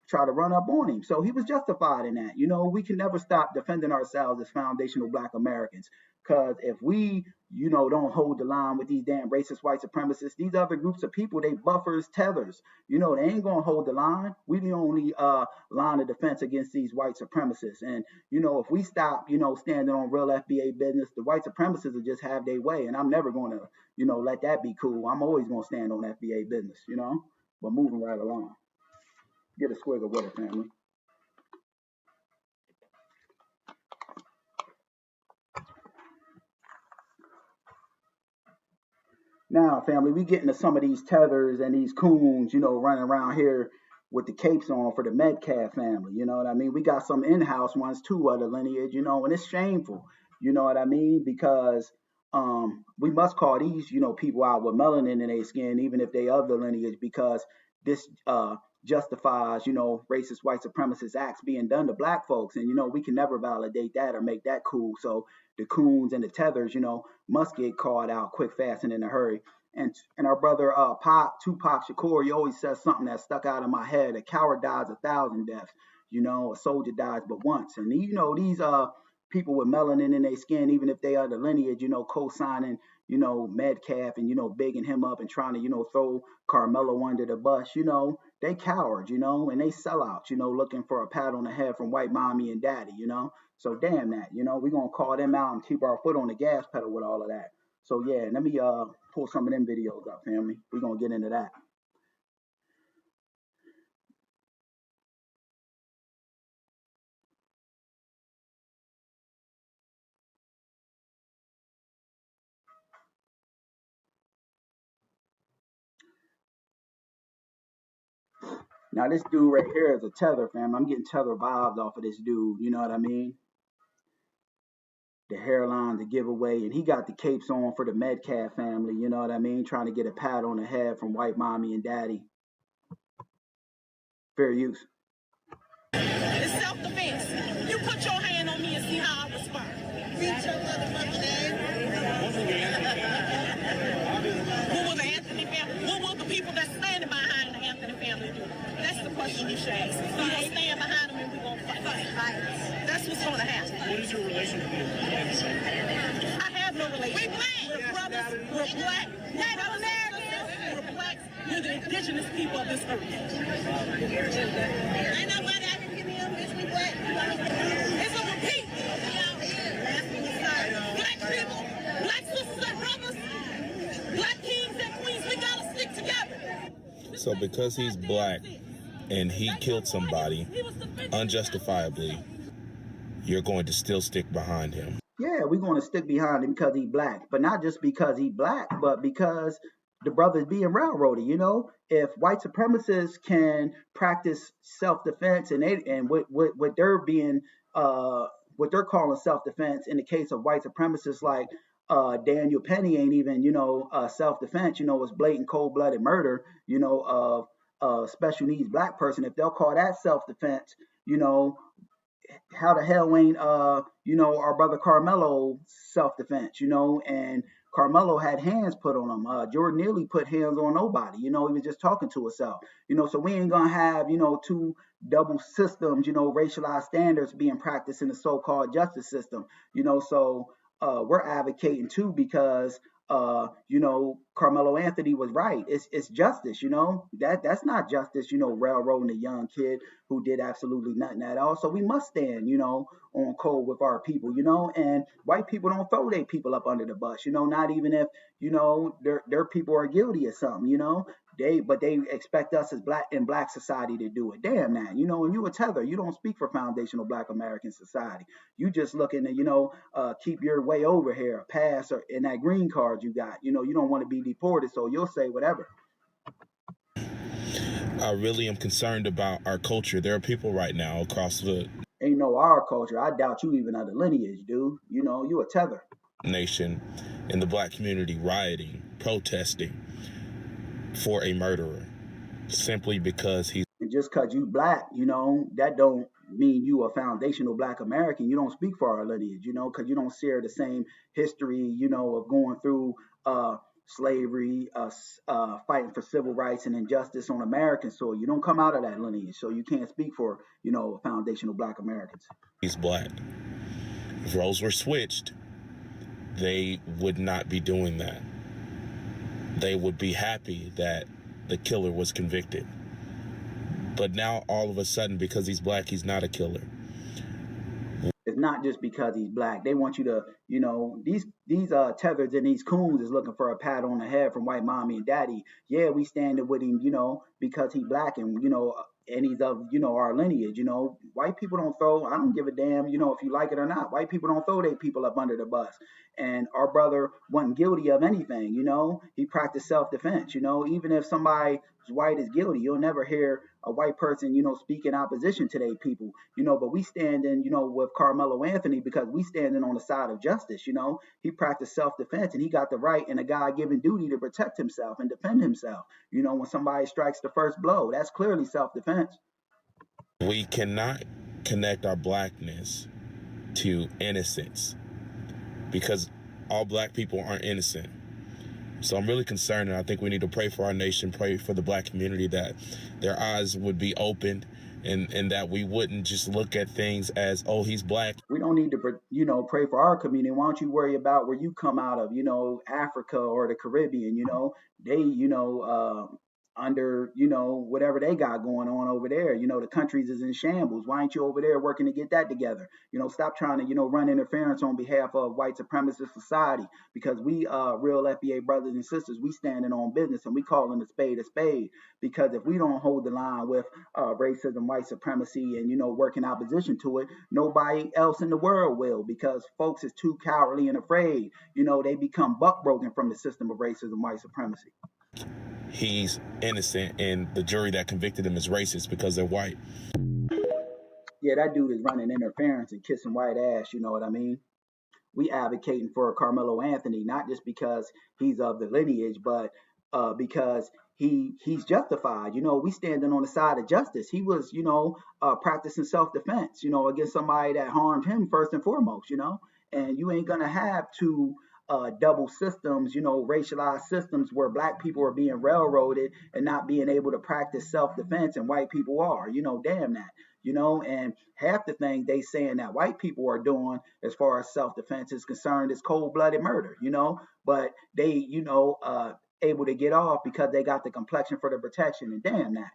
try to run up on him. So he was justified in that. We can never stop defending ourselves as foundational Black Americans. Because if we, don't hold the line with these damn racist white supremacists, these other groups of people, they buffers, tethers, they ain't going to hold the line. We the only line of defense against these white supremacists. And, if we stop, standing on real FBA business, the white supremacists will just have their way. And I'm never going to, let that be cool. I'm always going to stand on FBA business, but moving right along. Get a squiggle with it, family. Now, family, we get into some of these tethers and these coons, running around here with the capes on for the Metcalf family. You know what I mean? We got some in-house ones too of the lineage, and it's shameful. You know what I mean? Because we must call these, people out with melanin in their skin, even if they of the lineage, because this justifies, racist white supremacist acts being done to Black folks. And, we can never validate that or make that cool. So the coons and the tethers, must get called out quick, fast, and in a hurry. And our brother Tupac Shakur, he always says something that stuck out in my head: a coward dies 1,000 deaths, a soldier dies but once. And these people with melanin in their skin, even if they are the lineage, co-signing, Metcalf and, bigging him up and trying to, throw Carmelo under the bus, they cowards, and they sellouts, looking for a pat on the head from white mommy and daddy, So damn that, we're going to call them out and keep our foot on the gas pedal with all of that. So yeah, let me pull some of them videos up, family. We're going to get into that. Now this dude right here is a tether, fam. I'm getting tether vibes off of this dude. You know what I mean? The hairline, the giveaway, and he got the capes on for the Metcalf family. You know what I mean? Trying to get a pat on the head from white mommy and daddy. Fair use. It's self-defense. You put your hand on me and see how I respond. Beat your motherfucking ass. What will the Anthony family? What will the people that's standing behind the Anthony family do? That's the question you should ask. So they stand behind them and we're going to fight. That's what's going to happen. What is your relationship with them? I have no relationship. We're Black. We're brothers. We're Black. Native Americans. We're Blacks. We're the indigenous people of this earth. Ain't nobody I can give me a bitch. We Black. It's a repeat. Black people, Black sisters and brothers, Black kings and queens, we gotta stick together. So because he's Black and he killed somebody unjustifiably, you're going to still stick behind him. Yeah, we're going to stick behind him because he's Black, but not just because he's Black, but because the brother's being railroaded. If white supremacists can practice self-defense and what they're being what they're calling self-defense in the case of white supremacists like Daniel Penny ain't even self-defense, it's blatant cold-blooded murder, of a special needs Black person. If they'll call that self-defense, how the hell ain't our brother Carmelo self-defense, and Carmelo had hands put on him. Jordan Neely put hands on nobody, he was just talking to himself, so we ain't gonna have two double systems, racialized standards being practiced in the so-called justice system, so we're advocating too because Carmelo Anthony was right. It's justice, that's not justice, railroading a young kid who did absolutely nothing at all. So we must stand, on code with our people, and white people don't throw their people up under the bus, not even if, their people are guilty of something, but they expect us as black society to do it. Damn that, and you a tether. You don't speak for foundational Black American society. You just looking to, keep your way over here, pass or in that green card you got. You don't want to be deported, so you'll say whatever. I really am concerned about our culture. There are people right now across the Ain't no our culture. I doubt you even of the lineage, dude. You a tether. Nation in the Black community rioting, protesting for a murderer simply because he's. And just because you Black, that don't mean you a foundational Black American. You don't speak for our lineage, because you don't share the same history, of going through slavery, fighting for civil rights and injustice on American soil. You don't come out of that lineage, so you can't speak for, foundational Black Americans. He's Black. If roles were switched, they would not be doing that. They would be happy that the killer was convicted. But now, all of a sudden, because he's Black, he's not a killer. It's not just because he's Black. They want you to, these tethers and these coons is looking for a pat on the head from white mommy and daddy. Yeah, we standing with him, because he's Black and, and he's of, our lineage. White people don't throw, I don't give a damn, if you like it or not. White people don't throw their people up under the bus. And our brother wasn't guilty of anything, he practiced self-defense, even if somebody white is guilty, you'll never hear a white person, speak in opposition to their people, but we stand in, with Carmelo Anthony because we standing on the side of justice, he practiced self-defense and he got the right and a God-given duty to protect himself and defend himself. When somebody strikes the first blow, that's clearly self-defense. We cannot connect our Blackness to innocence because all Black people aren't innocent. So I'm really concerned, and I think we need to pray for our nation, pray for the Black community, that their eyes would be opened and that we wouldn't just look at things as, oh, he's Black. We don't need to, pray for our community. Why don't you worry about where you come out of, Africa or the Caribbean, they, under, whatever they got going on over there, the countries is in shambles. Why ain't you over there working to get that together? Stop trying to, run interference on behalf of white supremacist society, because we, real FBA brothers and sisters, we standing on business and we calling a spade, because if we don't hold the line with racism, white supremacy, and, working opposition to it, nobody else in the world will, because folks is too cowardly and afraid. They become buck broken from the system of racism, white supremacy. He's innocent and the jury that convicted him is racist because they're white. Yeah, that dude is running interference and kissing white ass, you know what I mean? We advocating for Carmelo Anthony, not just because he's of the lineage, but because he's justified. We standing on the side of justice. He was, practicing self-defense, against somebody that harmed him first and foremost, and you ain't gonna have two double systems, racialized systems where Black people are being railroaded and not being able to practice self-defense and white people are, damn that, and half the things they saying that white people are doing as far as self-defense is concerned is cold-blooded murder, but they, able to get off because they got the complexion for the protection, and damn that,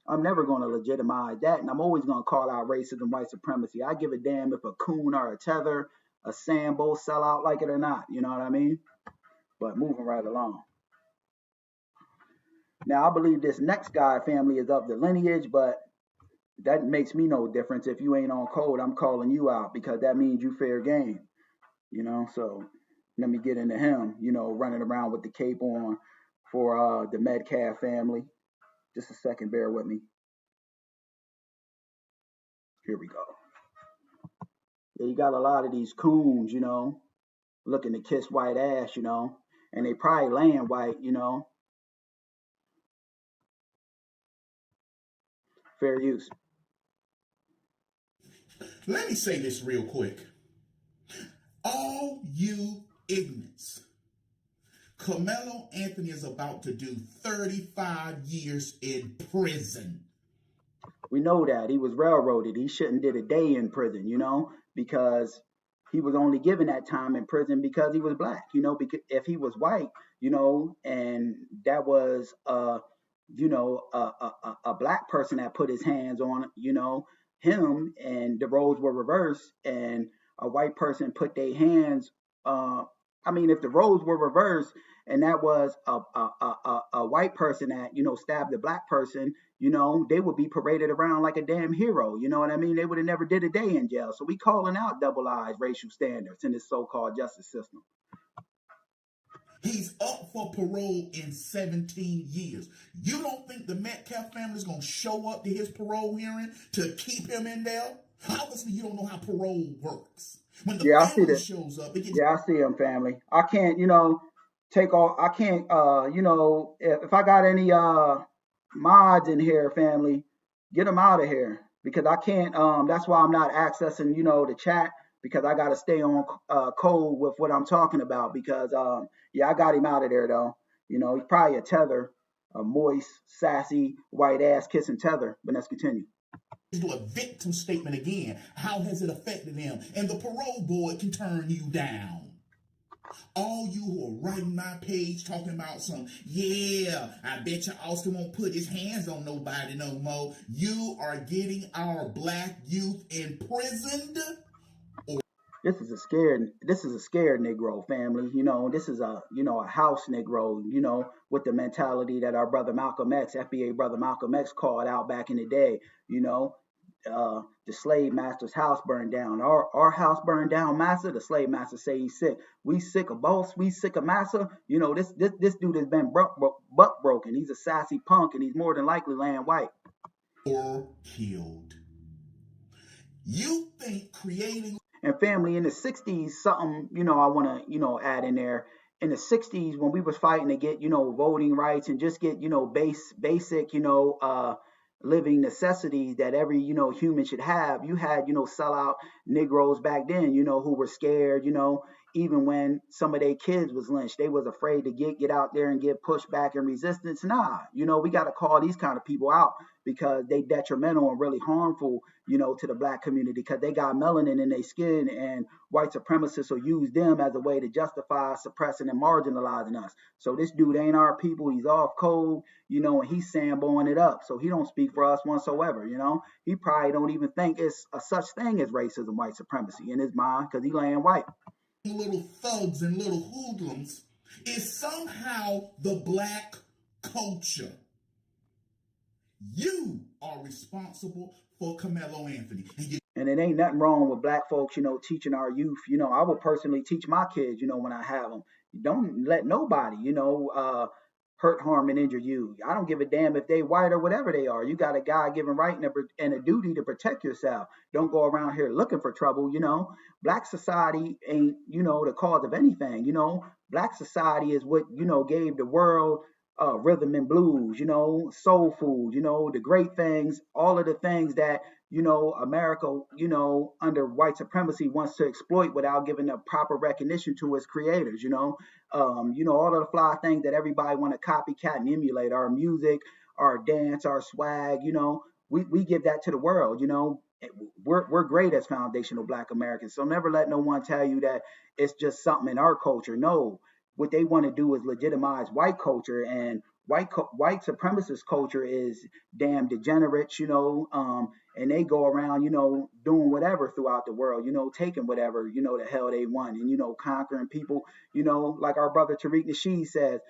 I'm never going to legitimize that, and I'm always going to call out racism, white supremacy. I give a damn if a coon or a tether, a Sambo, sell out like it or not, you know what I mean? But moving right along. Now, I believe this next guy family is of the lineage, but that makes me no difference. If you ain't on code, I'm calling you out because that means you fair game, so let me get into him, running around with the cape on for the Metcalf family. Just a second, bear with me. Here we go. Yeah, you got a lot of these coons, looking to kiss white ass, and they probably laying white, Fair use. Let me say this real quick. All you ignorants, Carmelo Anthony is about to do 35 years in prison. We know that. He was railroaded. He shouldn't did a day in prison, because he was only given that time in prison because he was black. Because if he was white, and that was a black person that put his hands on him, and the roles were reversed, and a white person put their hands. I mean, if the roles were reversed, and that was a white person that stabbed a black person, they would be paraded around like a damn hero. You know what I mean? They would have never did a day in jail. So we calling out double eyes racial standards in this so-called justice system. He's up for parole in 17 years. You don't think the Metcalf family is going to show up to his parole hearing to keep him in there? Obviously, you don't know how parole works. When the family shows up, I see him, family. I can't, take off. I can't, if I got any mods in here, family, get them out of here, because I can't. That's why I'm not accessing, the chat, because I got to stay on code with what I'm talking about. Because I got him out of there though. He's probably a tether, a moist, sassy, white ass kissing tether. But let's continue. Do a victim statement again. How has it affected them? And the parole board can turn you down. All you who are writing my page talking about I bet you Austin won't put his hands on nobody no more. You are getting our black youth imprisoned. This is a scared Negro, family. This is a house Negro, with the mentality that our brother Malcolm X, FBA brother Malcolm X, called out back in the day. The slave master's house burned down. Our house burned down, master. The slave master say he's sick. We sick of boss. We sick of master. This dude has been butt broken. He's a sassy punk, and he's more than likely laying white. Or killed. You think creating... And family, in the 60s, something, I want to, add in there. In the 60s, when we was fighting to get, voting rights and just get, basic, living necessities that every, human should have, you had, sellout Negroes back then, who were scared, even when some of their kids was lynched, they was afraid to get out there and get pushback and resistance. Nah, we got to call these kind of people out, because they detrimental and really harmful, to the black community, because they got melanin in their skin, and white supremacists will use them as a way to justify suppressing and marginalizing us. So this dude ain't our people. He's off code, and he's samboing it up. So he don't speak for us whatsoever, He probably don't even think it's a such thing as racism, white supremacy in his mind, because he laying white. Little thugs and little hoodlums is somehow the black culture. You are responsible for Carmelo Anthony. And it ain't nothing wrong with black folks, teaching our youth. I will personally teach my kids, when I have them. Don't let nobody, hurt, harm, and injure you. I don't give a damn if they white or whatever they are. You got a God-given right and a duty to protect yourself. Don't go around here looking for trouble, Black society ain't, the cause of anything, Black society is what, gave the world rhythm and blues, soul food, the great things, all of the things that, America, under white supremacy wants to exploit without giving the proper recognition to its creators, all of the fly things that everybody want to copycat and emulate, our music, our dance, our swag, we give that to the world, We're great as foundational Black Americans. So never let no one tell you that it's just something in our culture. No, what they want to do is legitimize white culture, and white supremacist culture is damn degenerate, and they go around, doing whatever throughout the world, taking whatever, the hell they want, and, conquering people, like our brother Tariq Nasheed says,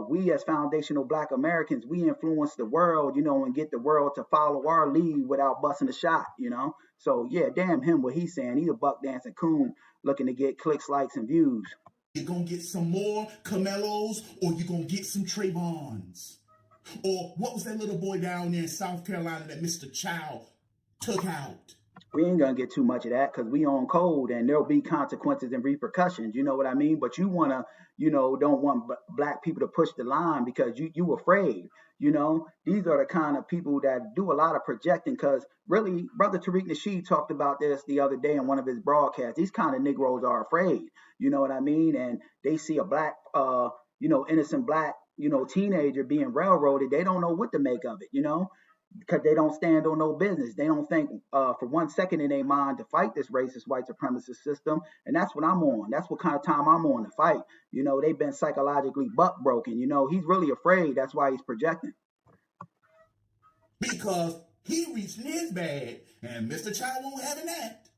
we as foundational Black Americans, we influence the world, and get the world to follow our lead without busting a shot, So yeah, damn him, what he's saying. He's a buck dancing coon looking to get clicks, likes, and views. You're going to get some more Carmelos, or you're going to get some Trayvons. Or what was that little boy down there in South Carolina that Mr. Child took out? We ain't going to get too much of that, because we on code, and there'll be consequences and repercussions. You know what I mean? But you want to, don't want Black people to push the line because you afraid. These are the kind of people that do a lot of projecting, because really, Brother Tariq Nasheed talked about this the other day in one of his broadcasts. These kind of Negroes are afraid, you know what I mean? And they see a Black, innocent Black, teenager being railroaded. They don't know what to make of it, because they don't stand on no business. They don't think for 1 second in their mind to fight this racist white supremacist system. And that's what I'm on. That's what kind of time I'm on to fight. You know, they've been psychologically buck broken. You know, he's really afraid. That's why he's projecting. Because he reached in his bag and Mr. Child won't have that.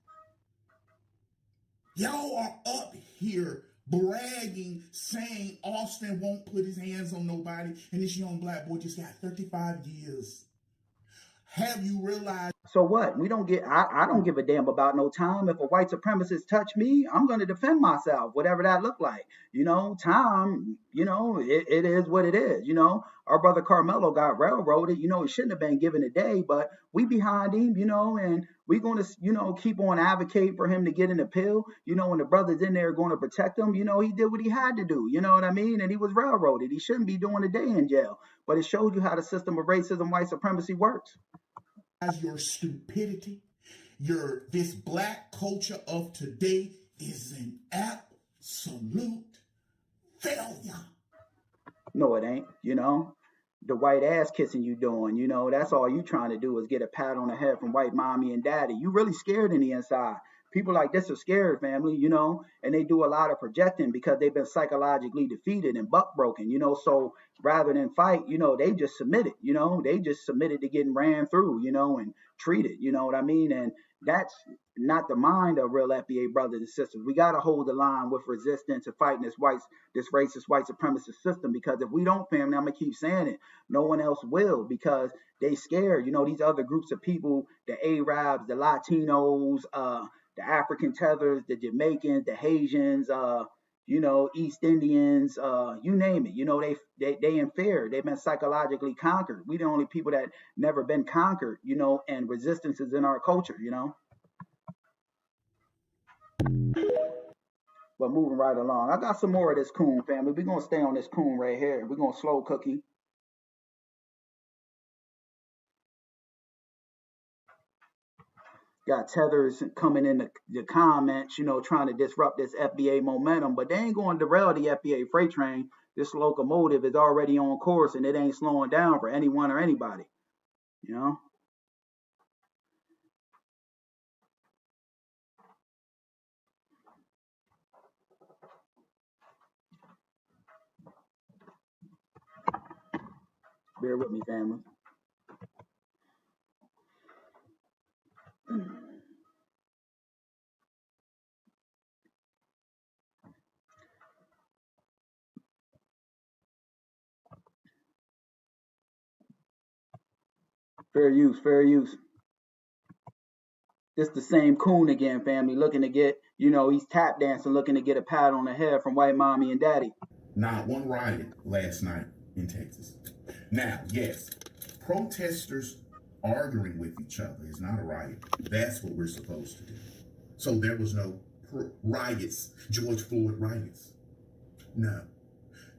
Y'all are up here bragging, saying Austin won't put his hands on nobody, and this young black boy just got 35 years. Have you realized? So what? We don't get. I don't give a damn about no time. If a white supremacist touch me, I'm going to defend myself, whatever that look like. You know, time. You know, it is what it is. You know, our brother Carmelo got railroaded. You know, he shouldn't have been given a day, but we behind him. You know, and we're going to, you know, keep on advocate for him to get an appeal. You know, when the brothers in there are going to protect him, you know, he did what he had to do. You know what I mean? And he was railroaded. He shouldn't be doing a day in jail. But it showed you how the system of racism, white supremacy works. Your stupidity, this black culture of today is an absolute failure. No, it ain't. You know, the white ass kissing you doing, you know, that's all you trying to do is get a pat on the head from white mommy and daddy. You really scared in the inside. People like this are scared, family, you know, and they do a lot of projecting because they've been psychologically defeated and buck broken, you know. So rather than fight, you know, they just submitted, you know, they just submitted to getting ran through, you know, and treated, you know what I mean? And that's not the mind of real FBA brothers and sisters. We got to hold the line with resistance and fighting this racist white supremacist system, because if we don't, family, I'm going to keep saying it, no one else will, because they scared, you know, these other groups of people, the Arabs, the Latinos, the African Tethers, the Jamaicans, the Haitians, you know, East Indians, you name it. You know, they in fear. They've been psychologically conquered. We the only people that never been conquered, you know, and resistance is in our culture, you know. But moving right along, I got some more of this coon, family. We're going to stay on this coon right here. We're going to slow cookie. Got Tethers coming in the comments, you know, trying to disrupt this FBA momentum, but they ain't going to derail the FBA freight train. This locomotive is already on course, and it ain't slowing down for anyone or anybody, you know. Bear with me, family. Fair use, fair use. It's the same coon again, family, looking to get, you know, he's tap dancing, looking to get a pat on the head from white mommy and daddy. Not one riot last night in Texas. Now, yes, protesters arguing with each other is not a riot. That's what we're supposed to do. So there was no riots, George Floyd riots. No.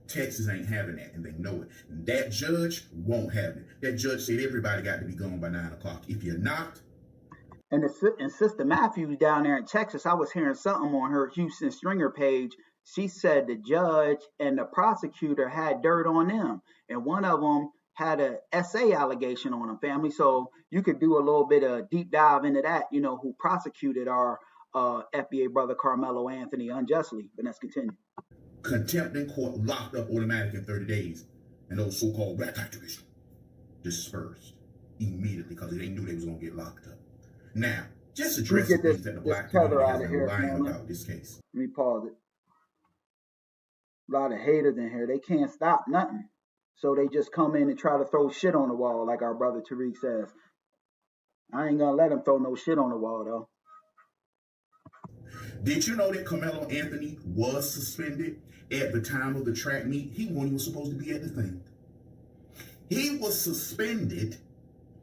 Texas ain't having that, and they know it. And that judge won't have it. That judge said everybody got to be gone by 9 o'clock. If you're not. And Sister Matthews down there in Texas, I was hearing something on her Houston Stringer page. She said the judge and the prosecutor had dirt on them, and one of them had a SA allegation on them, family. So you could do a little bit of deep dive into that, you know, who prosecuted our FBA brother Carmelo Anthony unjustly. But let's continue. Contempt in court, locked up automatic in 30 days. And those so-called black activists dispersed immediately because they knew they was going to get locked up. Now, just address the things that the black community has been lying about this case. Let me pause it. A lot of haters in here. They can't stop nothing. So they just come in and try to throw shit on the wall, like our brother Tariq says. I ain't going to let him throw no shit on the wall, though. Did you know that Carmelo Anthony was suspended at the time of the track meet? He wasn't even supposed to be at the thing. He was suspended,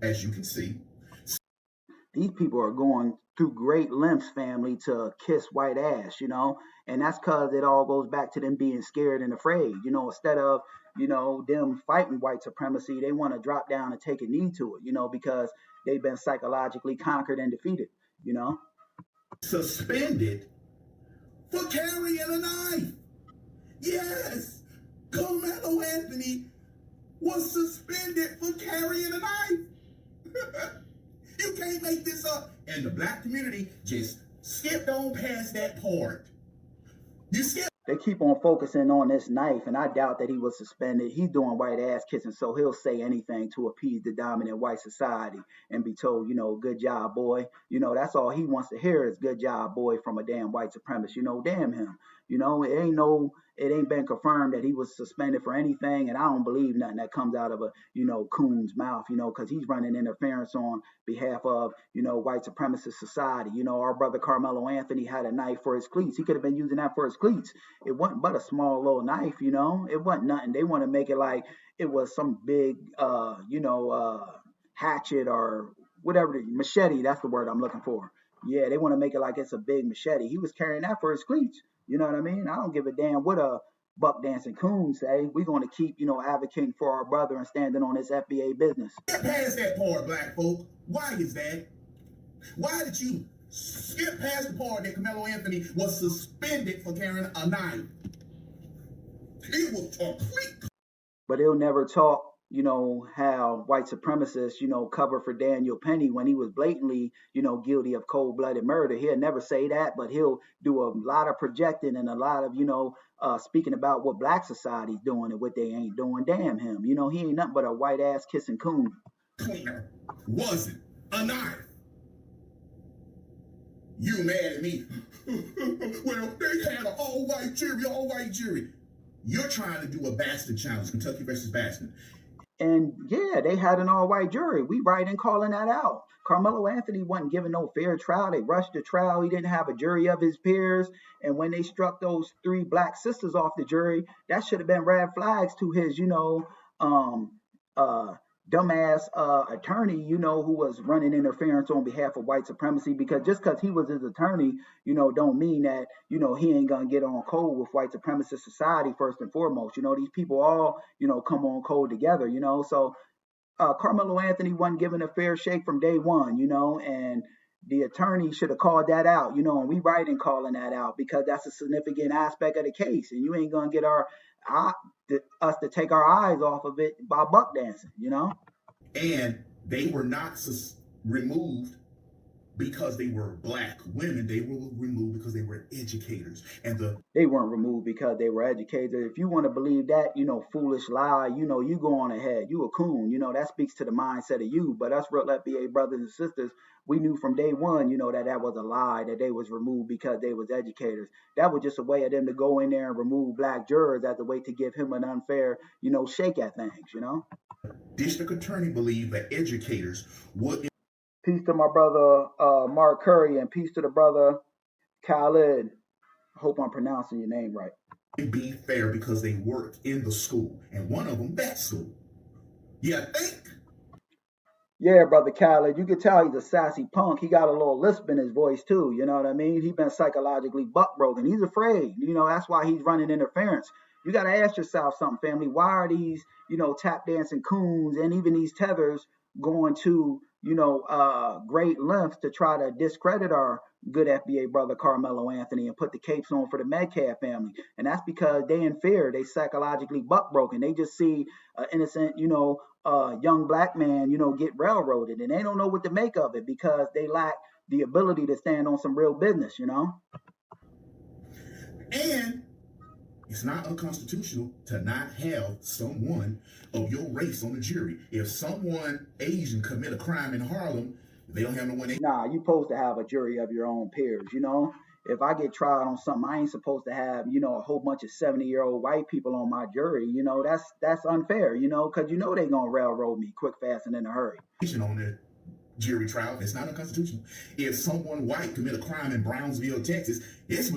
as you can see. These people are going through great lengths, family, to kiss white ass, you know, and that's because it all goes back to them being scared and afraid, you know, instead of, you know, them fighting white supremacy, they want to drop down and take a knee to it, you know, because they've been psychologically conquered and defeated, you know. Suspended for carrying a knife. Yes, Carmelo Anthony was suspended for carrying a knife. You can't make this up. And the black community just skipped on past that part. You skip. They keep on focusing on this knife, and I doubt that he was suspended. He's doing white ass kissing, so he'll say anything to appease the dominant white society and be told, good job, boy. That's all he wants to hear is good job, boy, from a damn white supremacist. Damn him. It ain't been confirmed that he was suspended for anything, and I don't believe nothing that comes out of a, coon's mouth, because he's running interference on behalf of, white supremacist society. Our brother Carmelo Anthony had a knife for his cleats. He could have been using that for his cleats. It wasn't but a small little knife, It wasn't nothing. They want to make it like it was some big, hatchet or whatever, machete. That's the word I'm looking for. Yeah, they want to make it like it's a big machete. He was carrying that for his cleats. You know what I mean? I don't give a damn what a buck dancing coon say. We're going to keep, advocating for our brother and standing on this FBA business. Skip past that part, black folk. Why is that? Why did you skip past the part that Carmelo Anthony was suspended for carrying a knife? It was complete. But he'll never talk, how white supremacists, cover for Daniel Penny when he was blatantly, guilty of cold-blooded murder. He'll never say that, but he'll do a lot of projecting and a lot of, speaking about what black society's doing and what they ain't doing. Damn him. He ain't nothing but a white-ass kissing coon. Cleaner wasn't a knife. You mad at me? Well, they had an all-white jury. You're trying to do a Bastard challenge, Kentucky versus Bastard. And yeah, they had an all-white jury. We right in calling that out. Carmelo Anthony wasn't given no fair trial. They rushed the trial. He didn't have a jury of his peers. And when they struck those 3 black sisters off the jury, that should have been red flags to his, dumbass attorney, who was running interference on behalf of white supremacy. Because just because he was his attorney, don't mean that, he ain't gonna get on code with white supremacist society first and foremost. These people all, come on code together, So Carmelo Anthony wasn't given a fair shake from day one, and the attorney should have called that out, and we right in calling that out because that's a significant aspect of the case. And you ain't gonna get us to take our eyes off of it by buck dancing, And they were not removed because they were black women. They were removed because they were educators. They weren't removed because they were educated. If you want to believe that, foolish lie, you go on ahead. You a coon, that speaks to the mindset of you. But us real FBA brothers and sisters, we knew from day one, that was a lie, that they was removed because they was educators. That was just a way of them to go in there and remove black jurors as a way to give him an unfair, shake at things, District attorney believed that educators would. Peace to my brother Mark Curry and peace to the brother Khalid. I hope I'm pronouncing your name right. Be fair because they work in the school, and one of them that school. You think? Yeah, brother Khaled, you can tell he's a sassy punk. He got a little lisp in his voice too, you know what I mean? He's been psychologically buck broken. He's afraid, that's why he's running interference. You got to ask yourself something, family. Why are these, tap dancing coons and even these tethers going to, great lengths to try to discredit our good FBA brother Carmelo Anthony and put the capes on for the Metcalf family? And that's because they in fear. They psychologically buck broken. They just see an innocent, young black man, get railroaded, and they don't know what to make of it because they lack the ability to stand on some real business, And it's not unconstitutional to not have someone of your race on the jury. If someone Asian commit a crime in Harlem, they don't have no one. Nah, you supposed to have a jury of your own peers, If I get tried on something, I ain't supposed to have, a whole bunch of 70-year-old white people on my jury. That's unfair, because they gonna railroad me quick, fast, and in a hurry. On their jury trial, it's not unconstitutional. If someone white commit a crime in Brownsville, Texas, it's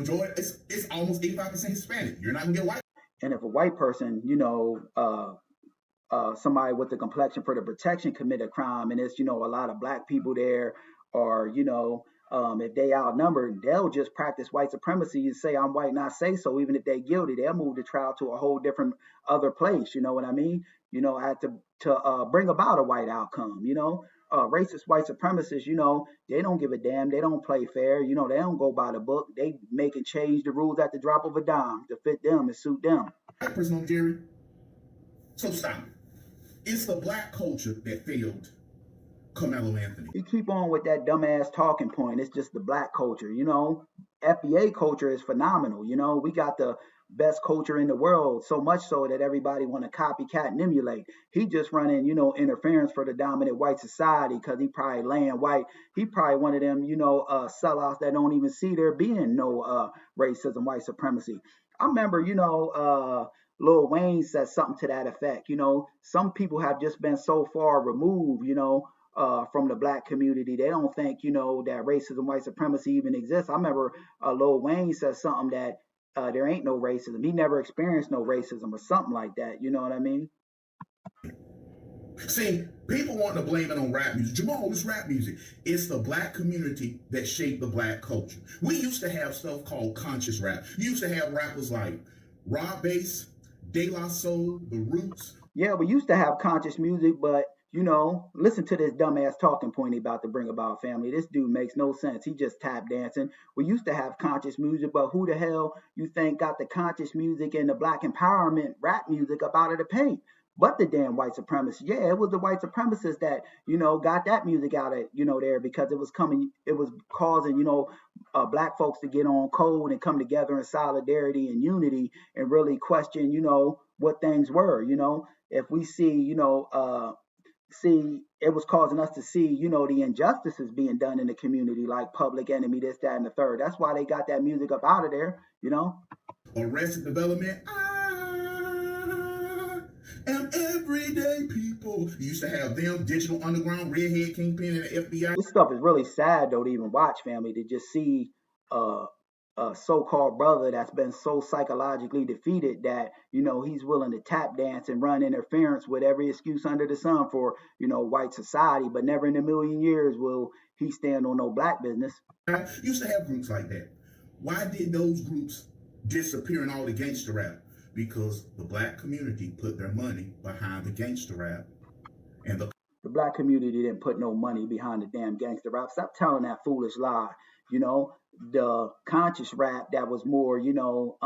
almost 85% Hispanic. You're not gonna get white. And if a white person, somebody with the complexion for the protection commit a crime, and it's, a lot of black people there, or, if they outnumbered, they'll just practice white supremacy and say, I'm white, not say so. Even if they're guilty, they'll move the trial to a whole different other place. You know what I mean? I had to bring about a white outcome, racist white supremacists, they don't give a damn. They don't play fair. They don't go by the book. They make and change the rules at the drop of a dime to fit them and suit them. Black person on jury. So stop. It's the black culture that failed Carmelo Anthony. He keep on with that dumbass talking point. It's just the black culture, you know. FBA culture is phenomenal. You know, we got the best culture in the world, so much so that everybody want to copycat and emulate. He just running, you know, interference for the dominant white society because he probably laying white. He probably one of them, you know, sellouts that don't even see there being no racism, white supremacy. I remember, you know, Lil Wayne said something to that effect. You know, some people have just been so far removed, you know, from the black community. They don't think, you know, that racism, white supremacy even exists. I remember Lil Wayne said something that there ain't no racism. He never experienced no racism or something like that. You know what I mean? See, people want to blame it on rap music. Jamal, it's rap music. It's the black community that shaped the black culture. We used to have stuff called conscious rap. You used to have rappers like BlaccBase, De La Soul, The Roots. Yeah, we used to have conscious music, but you know, listen to this dumbass talking point he about to bring about, family. This dude makes no sense. He just tap dancing. We used to have conscious music, but who the hell you think got the conscious music and the black empowerment rap music up out of the paint? But the damn white supremacists. Yeah, it was the white supremacists that, you know, got that music out of, you know, there because it was causing, you know, black folks to get on code and come together in solidarity and unity and really question, you know, what things were, you know. If we see, you know, it was causing us to see, you know, the injustices being done in the community, like Public Enemy, this, that, and the third. That's why they got that music up out of there, you know. Arrested Development. And everyday people. You used to have them, Digital Underground, Redhead Kingpin, and the FBI. This stuff is really sad, though, to even watch, family, to just see a so-called brother that's been so psychologically defeated that, you know, he's willing to tap dance and run interference with every excuse under the sun for, you know, white society, but never in a million years will he stand on no black business. Used to have groups like that. Why did those groups disappear in all the gangster rap? Because the black community put their money behind the gangster rap, and the black community didn't put no money behind the damn gangster rap. Stop telling that foolish lie. You know, the conscious rap that was more, you know,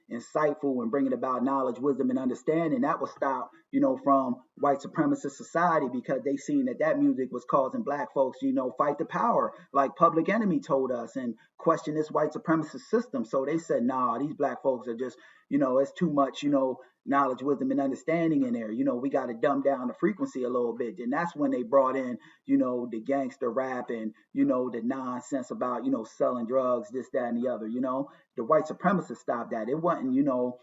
insightful and bringing about knowledge, wisdom, and understanding, that was stopped, you know, from white supremacist society because they seen that music was causing black folks, you know, fight the power, like Public Enemy told us, and question this white supremacist system. So they said, nah, these black folks are just, you know, it's too much, you know, knowledge, wisdom, and understanding in there. You know, we got to dumb down the frequency a little bit. And that's when they brought in, you know, the gangster rap and, you know, the nonsense about, you know, selling drugs, this, that, and the other. You know, the white supremacists stopped that. It wasn't, you know,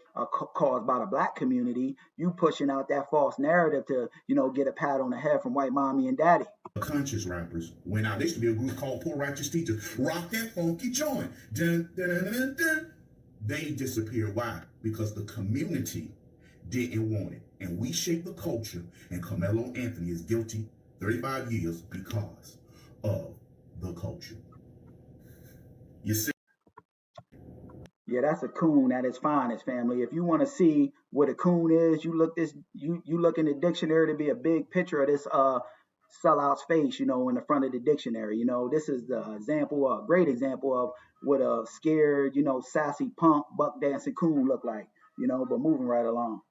caused by the black community. You pushing out that false narrative to, you know, get a pat on the head from white mommy and daddy. Conscious rappers went out. There used to be a group called Poor Righteous Teachers. Rock that funky joint. Dun, dun, dun, dun, dun. They disappeared. Why? Because the community didn't want it. And we shaped the culture, and Carmelo Anthony is guilty 35 years because of the culture. You see? Yeah, that's a coon at its finest, family. If you want to see what a coon is, you look in the dictionary to be a big picture of this sellout's face, you know, in the front of the dictionary. You know, this is the example, a great example of what a scared, you know, sassy punk, buck dancing coon look like, you know, but moving right along.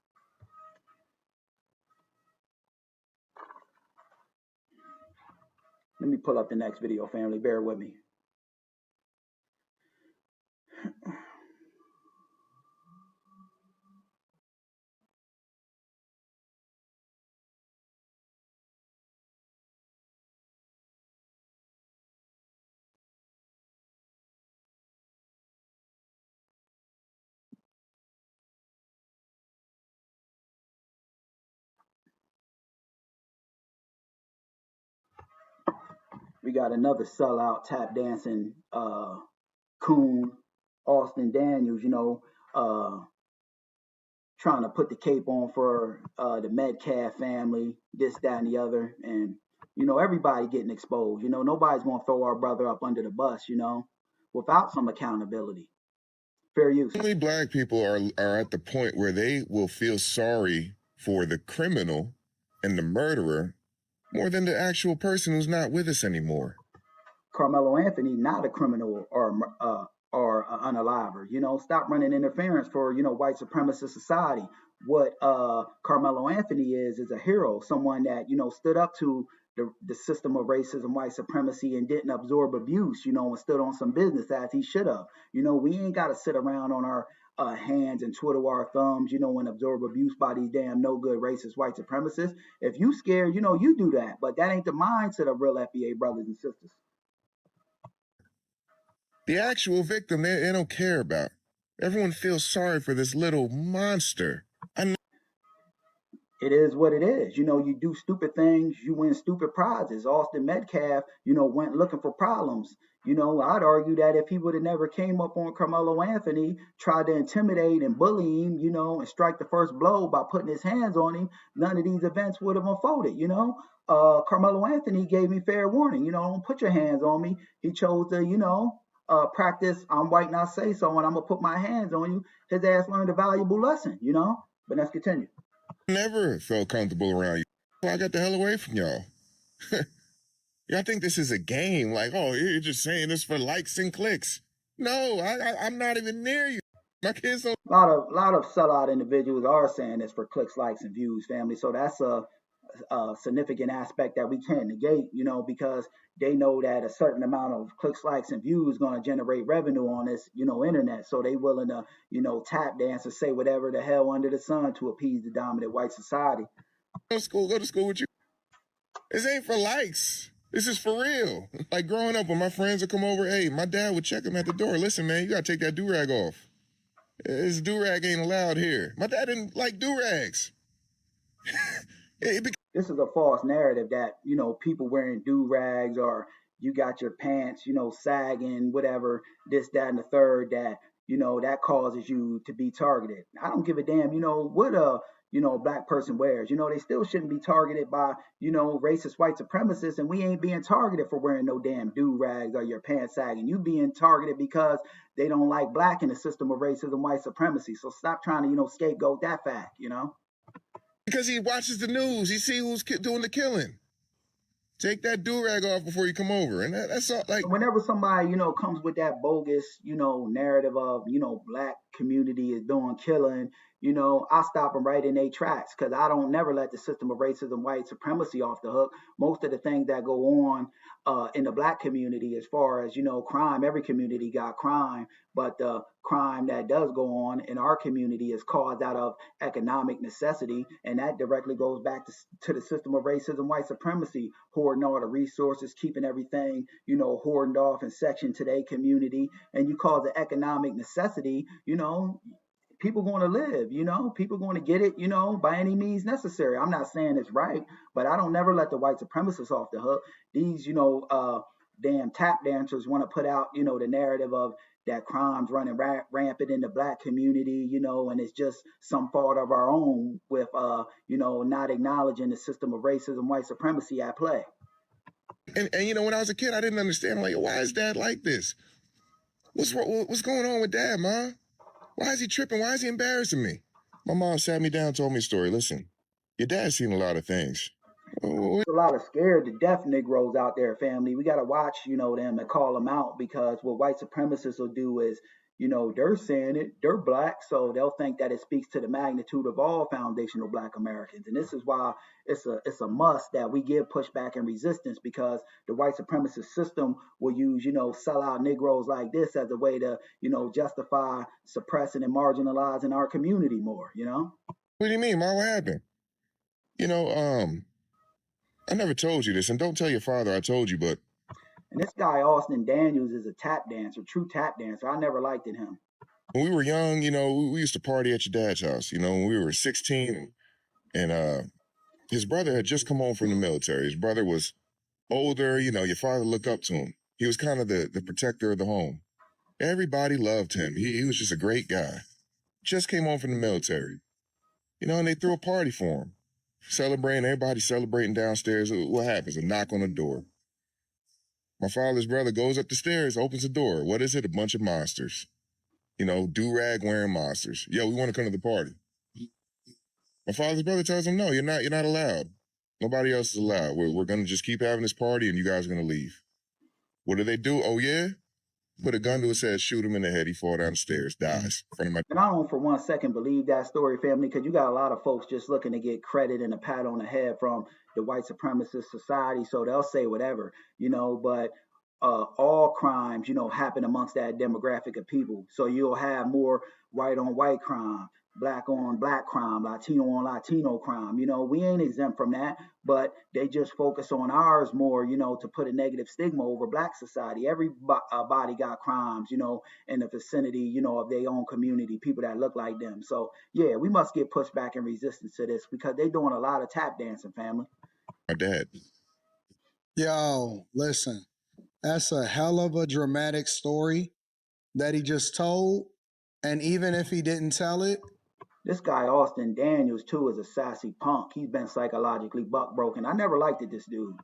Let me pull up the next video, family. Bear with me. We got another sellout tap dancing coon, Austin Daniels, you know, trying to put the cape on for the Metcalf family, this, that, and the other. And, you know, everybody getting exposed. You know, nobody's going to throw our brother up under the bus, you know, without some accountability. Fair use. Only black people are at the point where they will feel sorry for the criminal and the murderer more than the actual person who's not with us anymore. Carmelo Anthony, not a criminal or an unaliver. You know, stop running interference for, you know, white supremacist society. What Carmelo Anthony is a hero, someone that, you know, stood up to the system of racism, white supremacy, and didn't absorb abuse, and stood on some business as he should have. We ain't got to sit around on our hands and twiddle our thumbs, and absorb abuse by these damn no good racist white supremacists. If you scared, you do that, but that ain't the mindset of real FBA brothers and sisters. The actual victim, they don't care about. Everyone feels sorry for this little monster. It is what it is. You do stupid things, you win stupid prizes. Austin Metcalf, went looking for problems. I'd argue that if he would have never came up on Carmelo Anthony, tried to intimidate and bully him, and strike the first blow by putting his hands on him, none of these events would have unfolded, Carmelo Anthony gave me fair warning, don't put your hands on me. He chose to, practice, I'm white, not say so, and I'm going to put my hands on you. His ass learned a valuable lesson, but let's continue. Never felt comfortable around you. I got the hell away from y'all. Y'all think this is a game, like, oh, you're just saying this for likes and clicks. No, I'm not even near you. My kids don't. A lot of sellout individuals are saying this for clicks, likes, and views, family. So that's a significant aspect that we can't negate, because they know that a certain amount of clicks, likes, and views is going to generate revenue on this, internet. So they willing to, tap dance and say whatever the hell under the sun to appease the dominant white society. Go to school with you. This ain't for likes. This is for real. Like growing up, when my friends would come over, hey, my dad would check them at the door. Listen, man, you got to take that do-rag off. This do-rag ain't allowed here. My dad didn't like do-rags. This is a false narrative that, people wearing do-rags or you got your pants, sagging, whatever, this, that, and the third, that, that causes you to be targeted. I don't give a damn, what a black person wears. They still shouldn't be targeted by, racist white supremacists, and we ain't being targeted for wearing no damn do-rags or your pants sagging. You being targeted because they don't like black in the system of racism, white supremacy. So stop trying to, scapegoat that fact, Because he watches the news. He see who's doing the killing. Take that do-rag off before you come over. And that's all. Like, whenever somebody, comes with that bogus, narrative of, black community is doing killing, I stop them right in their tracks, because I don't never let the system of racism, white supremacy off the hook. Most of the things that go on in the black community, as far as, crime, every community got crime, but the crime that does go on in our community is caused out of economic necessity, and that directly goes back to the system of racism, white supremacy, hoarding all the resources, keeping everything, hoarded off and sectioned to their community, and you cause it economic necessity, people going to live, people going to get it, by any means necessary. I'm not saying it's right, but I don't never let the white supremacists off the hook. These, damn tap dancers want to put out, the narrative of that crime's running rampant in the black community, and it's just some fault of our own with, not acknowledging the system of racism, white supremacy at play. And when I was a kid, I didn't understand. I'm like, why is dad like this? What's going on with dad, Mom? Why is he tripping? Why is he embarrassing me? My mom sat me down, told me a story. Listen, your dad's seen a lot of things. There's a lot of scared to death Negroes out there, family. We got to watch, them and call them out, because what white supremacists will do is, they're saying it, they're black, so they'll think that it speaks to the magnitude of all foundational black Americans. And this is why it's a must that we give pushback and resistance, because the white supremacist system will use, sellout Negroes like this as a way to, justify suppressing and marginalizing our community more, What do you mean, Ma? What happened? I never told you this, and don't tell your father I told you, but... And this guy, Austin Daniels, is a tap dancer, true tap dancer. I never liked him. When we were young, we used to party at your dad's house, when we were 16. And his brother had just come home from the military. His brother was older, your father looked up to him. He was kind of the protector of the home. Everybody loved him. He was just a great guy. Just came home from the military. And they threw a party for him. Celebrating, everybody celebrating downstairs. What happens? A knock on the door. My father's brother goes up the stairs, opens the door. What is it? A bunch of monsters. Do-rag wearing monsters. Yo, we want to come to the party. My father's brother tells him, no, you're not allowed. Nobody else is allowed. We're going to just keep having this party, and you guys are going to leave. What do? Oh, yeah? put a gun to his head, shoot him in the head. He fall down the stairs, dies in front of my. And I don't for one second believe that story, family, because you got a lot of folks just looking to get credit and a pat on the head from the white supremacist society. So they'll say whatever, but all crimes, happen amongst that demographic of people. So you'll have more white on white crime, black on black crime, Latino on Latino crime. We ain't exempt from that, but they just focus on ours more, to put a negative stigma over black society. Everybody got crimes, in the vicinity, of their own community, people that look like them. So yeah, we must get pushed back in resistance to this because they doing a lot of tap dancing, family. My dad. Yo, listen, that's a hell of a dramatic story that he just told. And even if he didn't tell it, this guy Austin Daniels too is a sassy punk. He's been psychologically buck broken. I never liked this dude.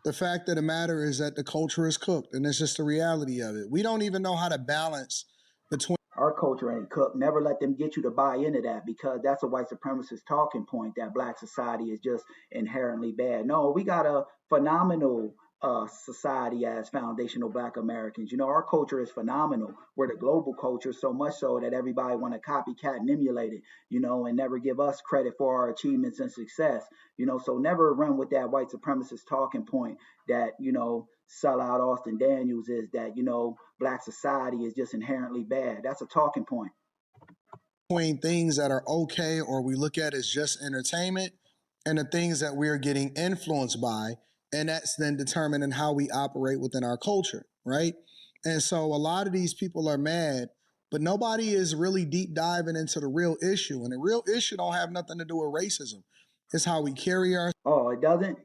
The fact of the matter is that the culture is cooked, and it's just the reality of it. We don't even know how to balance between. Our culture ain't cooked. Never let them get you to buy into that because that's a white supremacist talking point that black society is just inherently bad. No, we got a phenomenal society as foundational black Americans. Our culture is phenomenal. We're the global culture, so much so that everybody want to copycat and emulate it, and never give us credit for our achievements and success. So never run with that white supremacist talking point that, sellout Austin Daniels is that, black society is just inherently bad. That's a talking point. Between things that are okay or we look at as just entertainment and the things that we're getting influenced by, and that's then determining how we operate within our culture, right? And so a lot of these people are mad, but nobody is really deep diving into the real issue. And the real issue don't have nothing to do with racism. It's how we carry our. Oh, it doesn't?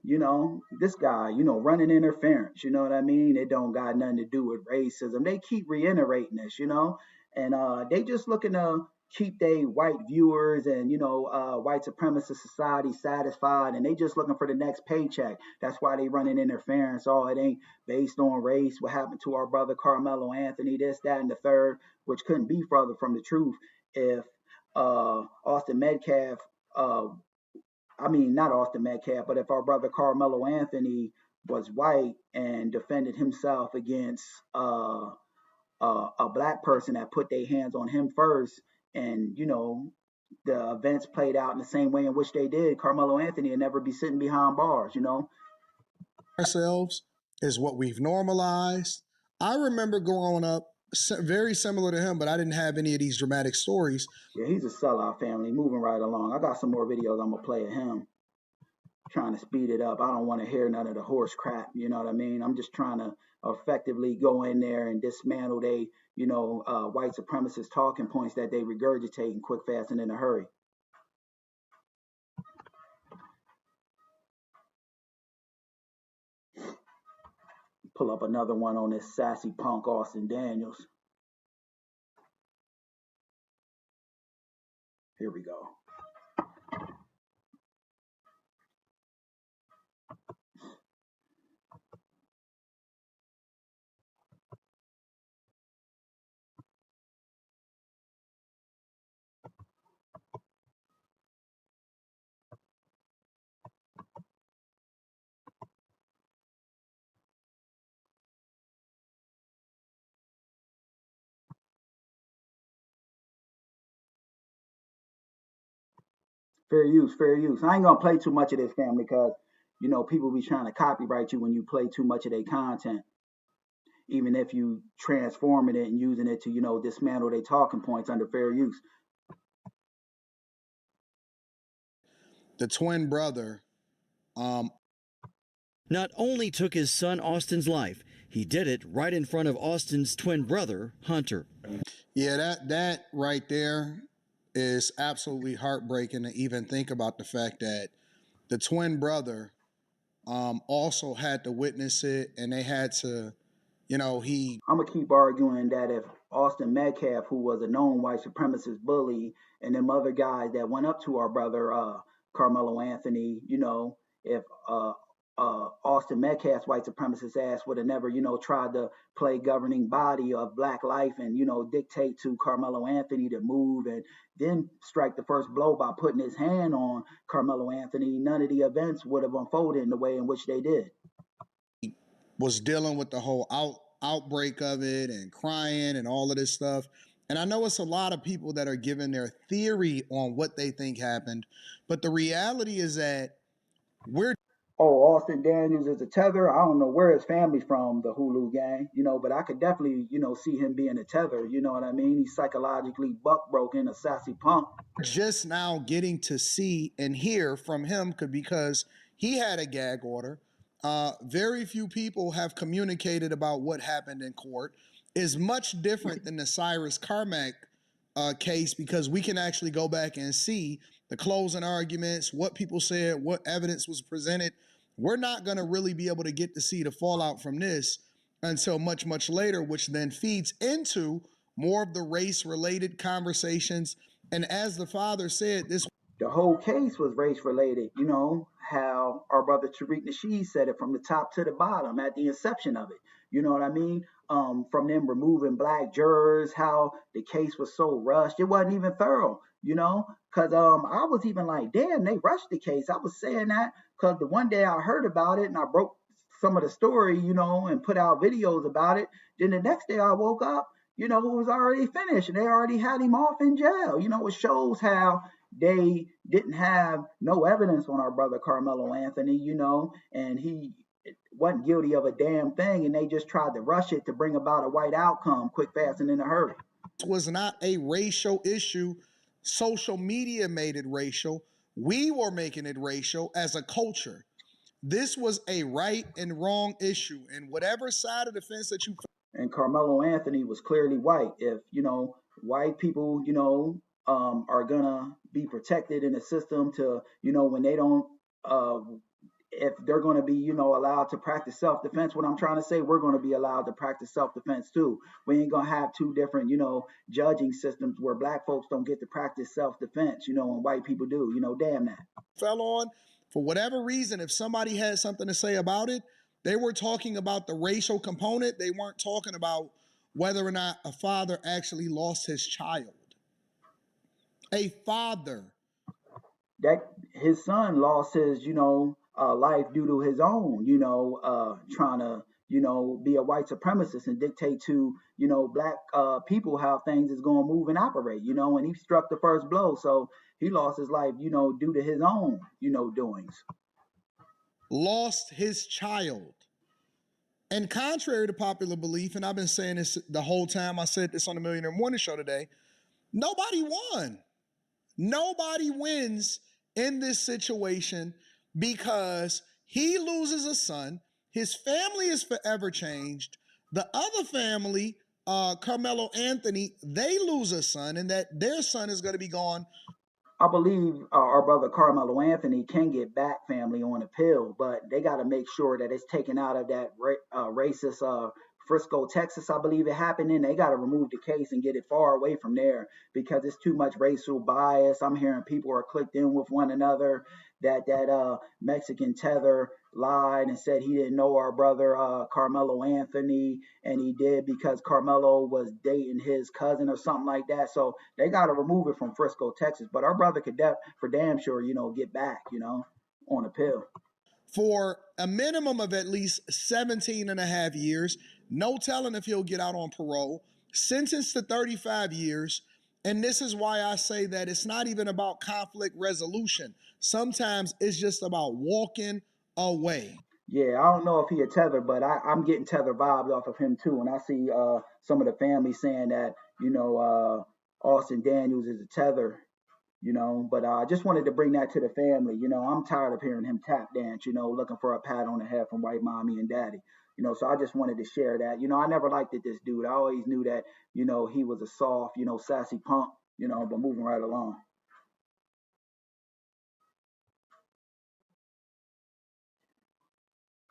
This guy, running interference, you know what I mean? It don't got nothing to do with racism. They keep reiterating this, and they just looking to keep their white viewers and, white supremacist society satisfied, and they just looking for the next paycheck. That's why they running interference. Oh, it ain't based on race. What happened to our brother Carmelo Anthony, this, that, and the third, which couldn't be further from the truth if Austin Metcalf, not Austin Metcalf, but if our brother Carmelo Anthony was white and defended himself against a black person that put their hands on him first, and the events played out in the same way in which they did, Carmelo Anthony would never be sitting behind bars. Ourselves is what we've normalized. I remember growing up very similar to him, but I didn't have any of these dramatic stories. Yeah, he's a sellout, family. Moving right along. I got some more videos I'm gonna play of him. Trying to speed it up. I don't want to hear none of the horse crap. You know what I mean? I'm just trying to effectively go in there and dismantle they, white supremacist talking points that they regurgitate in quick, fast, and in a hurry. Pull up another one on this sassy punk Austin Daniels. Here we go. Fair use, fair use. I ain't gonna play too much of this, family, because people be trying to copyright you when you play too much of their content. Even if you transforming it and using it to, dismantle their talking points under fair use. The twin brother, not only took his son Austin's life, he did it right in front of Austin's twin brother, Hunter. Yeah, that right there is absolutely heartbreaking to even think about the fact that the twin brother also had to witness it, and they had to, I'm gonna keep arguing that if Austin Metcalf, who was a known white supremacist bully, and them other guys that went up to our brother Carmelo Anthony, if Austin Metcalf's white supremacist ass would have never, tried to play governing body of black life and, dictate to Carmelo Anthony to move and then strike the first blow by putting his hand on Carmelo Anthony, none of the events would have unfolded in the way in which they did. Was dealing with the whole outbreak of it and crying and all of this stuff. And I know it's a lot of people that are giving their theory on what they think happened, but the reality is that we're Oh, Austin Daniels is a tether. I don't know where his family's from, the Hulu gang, but I could definitely, see him being a tether. You know what I mean? He's psychologically buck broken, a sassy punk. just now getting to see and hear from him because he had a gag order. Very few people have communicated about what happened in court. Is much different than the Cyrus Carmack case because we can actually go back and see the closing arguments, what people said, what evidence was presented. We're not going to really be able to get to see the fallout from this until much, much later, which then feeds into more of the race-related conversations. And as the father said, the whole case was race related. How our brother Tariq Nasheed said it from the top to the bottom at the inception of it. You know what I mean? From them removing black jurors, how the case was so rushed. It wasn't even thorough, because I was even like, damn, they rushed the case. I was saying that because the one day I heard about it and I broke some of the story, and put out videos about it. Then the next day I woke up, it was already finished and they already had him off in jail. It shows how they didn't have no evidence on our brother Carmelo Anthony, and he wasn't guilty of a damn thing, and they just tried to rush it to bring about a white outcome quick, fast, and in a hurry. This was not a racial issue. Social media made it racial. We were making it racial as a culture. This was a right and wrong issue, and whatever side of the fence that you... And Carmelo Anthony was clearly white. If, white people, are gonna be protected in the system to, when they don't, if they're going to be, allowed to practice self-defense, what I'm trying to say, we're going to be allowed to practice self-defense too. We ain't going to have two different, judging systems where black folks don't get to practice self-defense, and white people do, damn that. Fell on, for whatever reason, if somebody had something to say about it, they were talking about the racial component. They weren't talking about whether or not a father actually lost his child. A father. That his son lost his, life due to his own, trying to, be a white supremacist and dictate to, black people how things is going to move and operate, and he struck the first blow. So he lost his life, due to his own, doings. Lost his child. And contrary to popular belief, and I've been saying this the whole time, I said this on the Millionaire Morning Show today, nobody won. Nobody wins in this situation because he loses a son. His family is forever changed. The other family, Carmelo Anthony, they lose a son, and that their son is going to be gone. I believe our brother Carmelo Anthony can get back family on appeal, but they got to make sure that it's taken out of that racist Frisco, Texas, I believe it happened in. They got to remove the case and get it far away from there because it's too much racial bias. I'm hearing people are clicked in with one another. That Mexican tether lied and said he didn't know our brother Carmelo Anthony, and he did because Carmelo was dating his cousin or something like that. So they got to remove it from Frisco, Texas. But our brother could for damn sure, get back, on appeal. For a minimum of at least 17 and a half years, no telling if he'll get out on parole, sentenced to 35 years. And this is why I say that it's not even about conflict resolution. Sometimes it's just about walking away. Yeah, I don't know if he a tether, but I'm getting tether vibes off of him too. And I see some of the family saying that, Austin Daniels is a tether, but I just wanted to bring that to the family. I'm tired of hearing him tap dance, looking for a pat on the head from white mommy and daddy. So I just wanted to share that. I never liked it, this dude. I always knew that, he was a soft, sassy punk, but moving right along.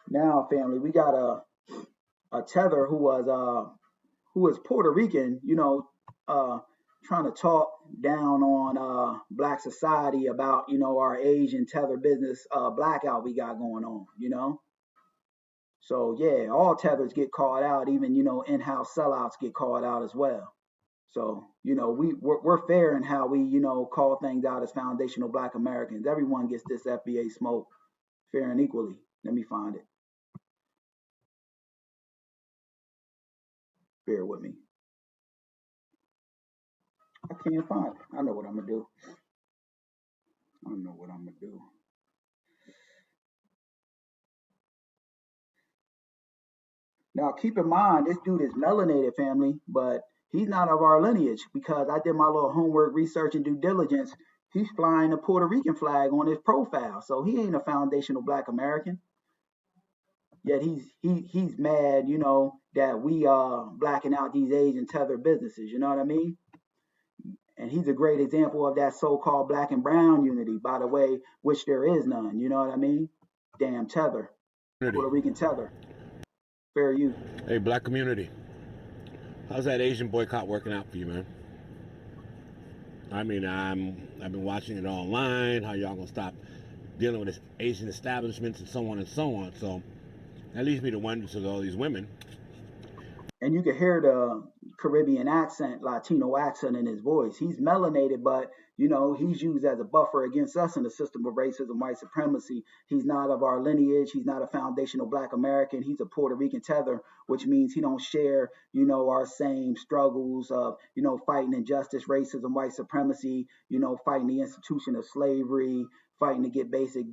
Now, family, we got a tether who was Puerto Rican, trying to talk down on black society about, our Asian tether business blackout we got going on, So yeah, all tethers get called out, even in-house sellouts get called out as well. So we're fair in how we call things out as foundational Black Americans. Everyone gets this FBA smoke, fair and equally. Let me find it. Bear with me. I can't find it. I know what I'm gonna do. Now, keep in mind, this dude is melanated, family, but he's not of our lineage because I did my little homework, research, and due diligence. He's flying a Puerto Rican flag on his profile, so he ain't a foundational Black American. Yet he's mad, that we blacking out these Asian tether businesses. You know what I mean? And he's a great example of that so-called Black and brown unity, by the way, which there is none. You know what I mean? Damn tether, Puerto Rican tether. Fair use. Hey, Black community, how's that Asian boycott working out for you, man? I mean, I've been watching it online. How y'all gonna stop dealing with this Asian establishments and so on and so on? So that leads me to wonder to all these women. And you can hear the Caribbean accent, Latino accent in his voice. He's melanated, but he's used as a buffer against us in the system of racism, white supremacy. He's not of our lineage. He's not a foundational Black American. He's a Puerto Rican tether, which means he don't share, our same struggles of, fighting injustice, racism, white supremacy, fighting the institution of slavery, fighting to get basic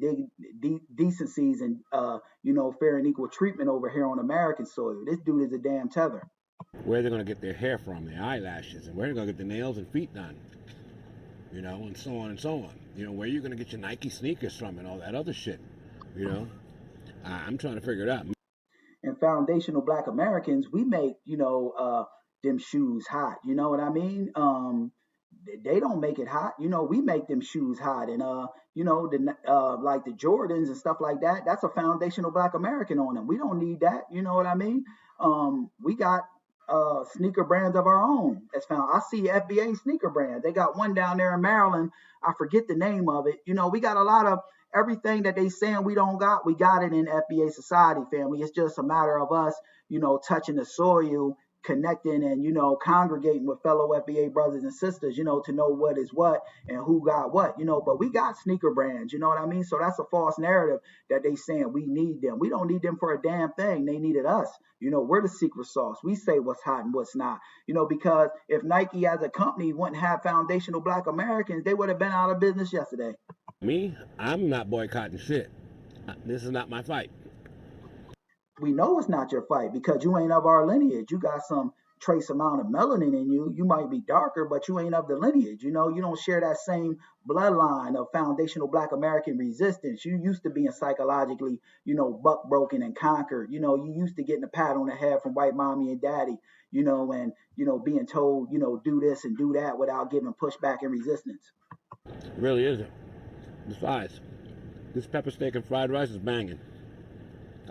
decencies and, fair and equal treatment over here on American soil. This dude is a damn tether. Where they're going to get their hair from, their eyelashes, and where they're going to get their nails and feet done, and so on and so on. Where you're going to get your Nike sneakers from and all that other shit, I'm trying to figure it out. And foundational Black Americans, we make, them shoes hot. You know what I mean? They don't make it hot. We make them shoes hot. And, like the Jordans and stuff like that, that's a foundational Black American on them. We don't need that. You know what I mean? We got sneaker brands of our own. That's found. I see FBA sneaker brand. They got one down there in Maryland. I forget the name of it. We got a lot of everything that they saying we don't got. We got it in FBA society, family. It's just a matter of us, touching the soil, connecting and, congregating with fellow FBA brothers and sisters, to know what is what and who got what, but we got sneaker brands, you know what I mean? So that's a false narrative that they saying we need them. We don't need them for a damn thing. They needed us. We're the secret sauce. We say what's hot and what's not, because if Nike as a company wouldn't have foundational Black Americans, they would have been out of business yesterday. Me, I'm not boycotting shit. This is not my fight. We know it's not your fight because you ain't of our lineage. You got some trace amount of melanin in you. You might be darker, but you ain't of the lineage. You don't share that same bloodline of foundational Black American resistance. You used to being psychologically, buck broken and conquered. You used to getting a pat on the head from white mommy and daddy, and, being told, do this and do that without giving pushback and resistance. It really isn't. Besides, this pepper steak and fried rice is banging.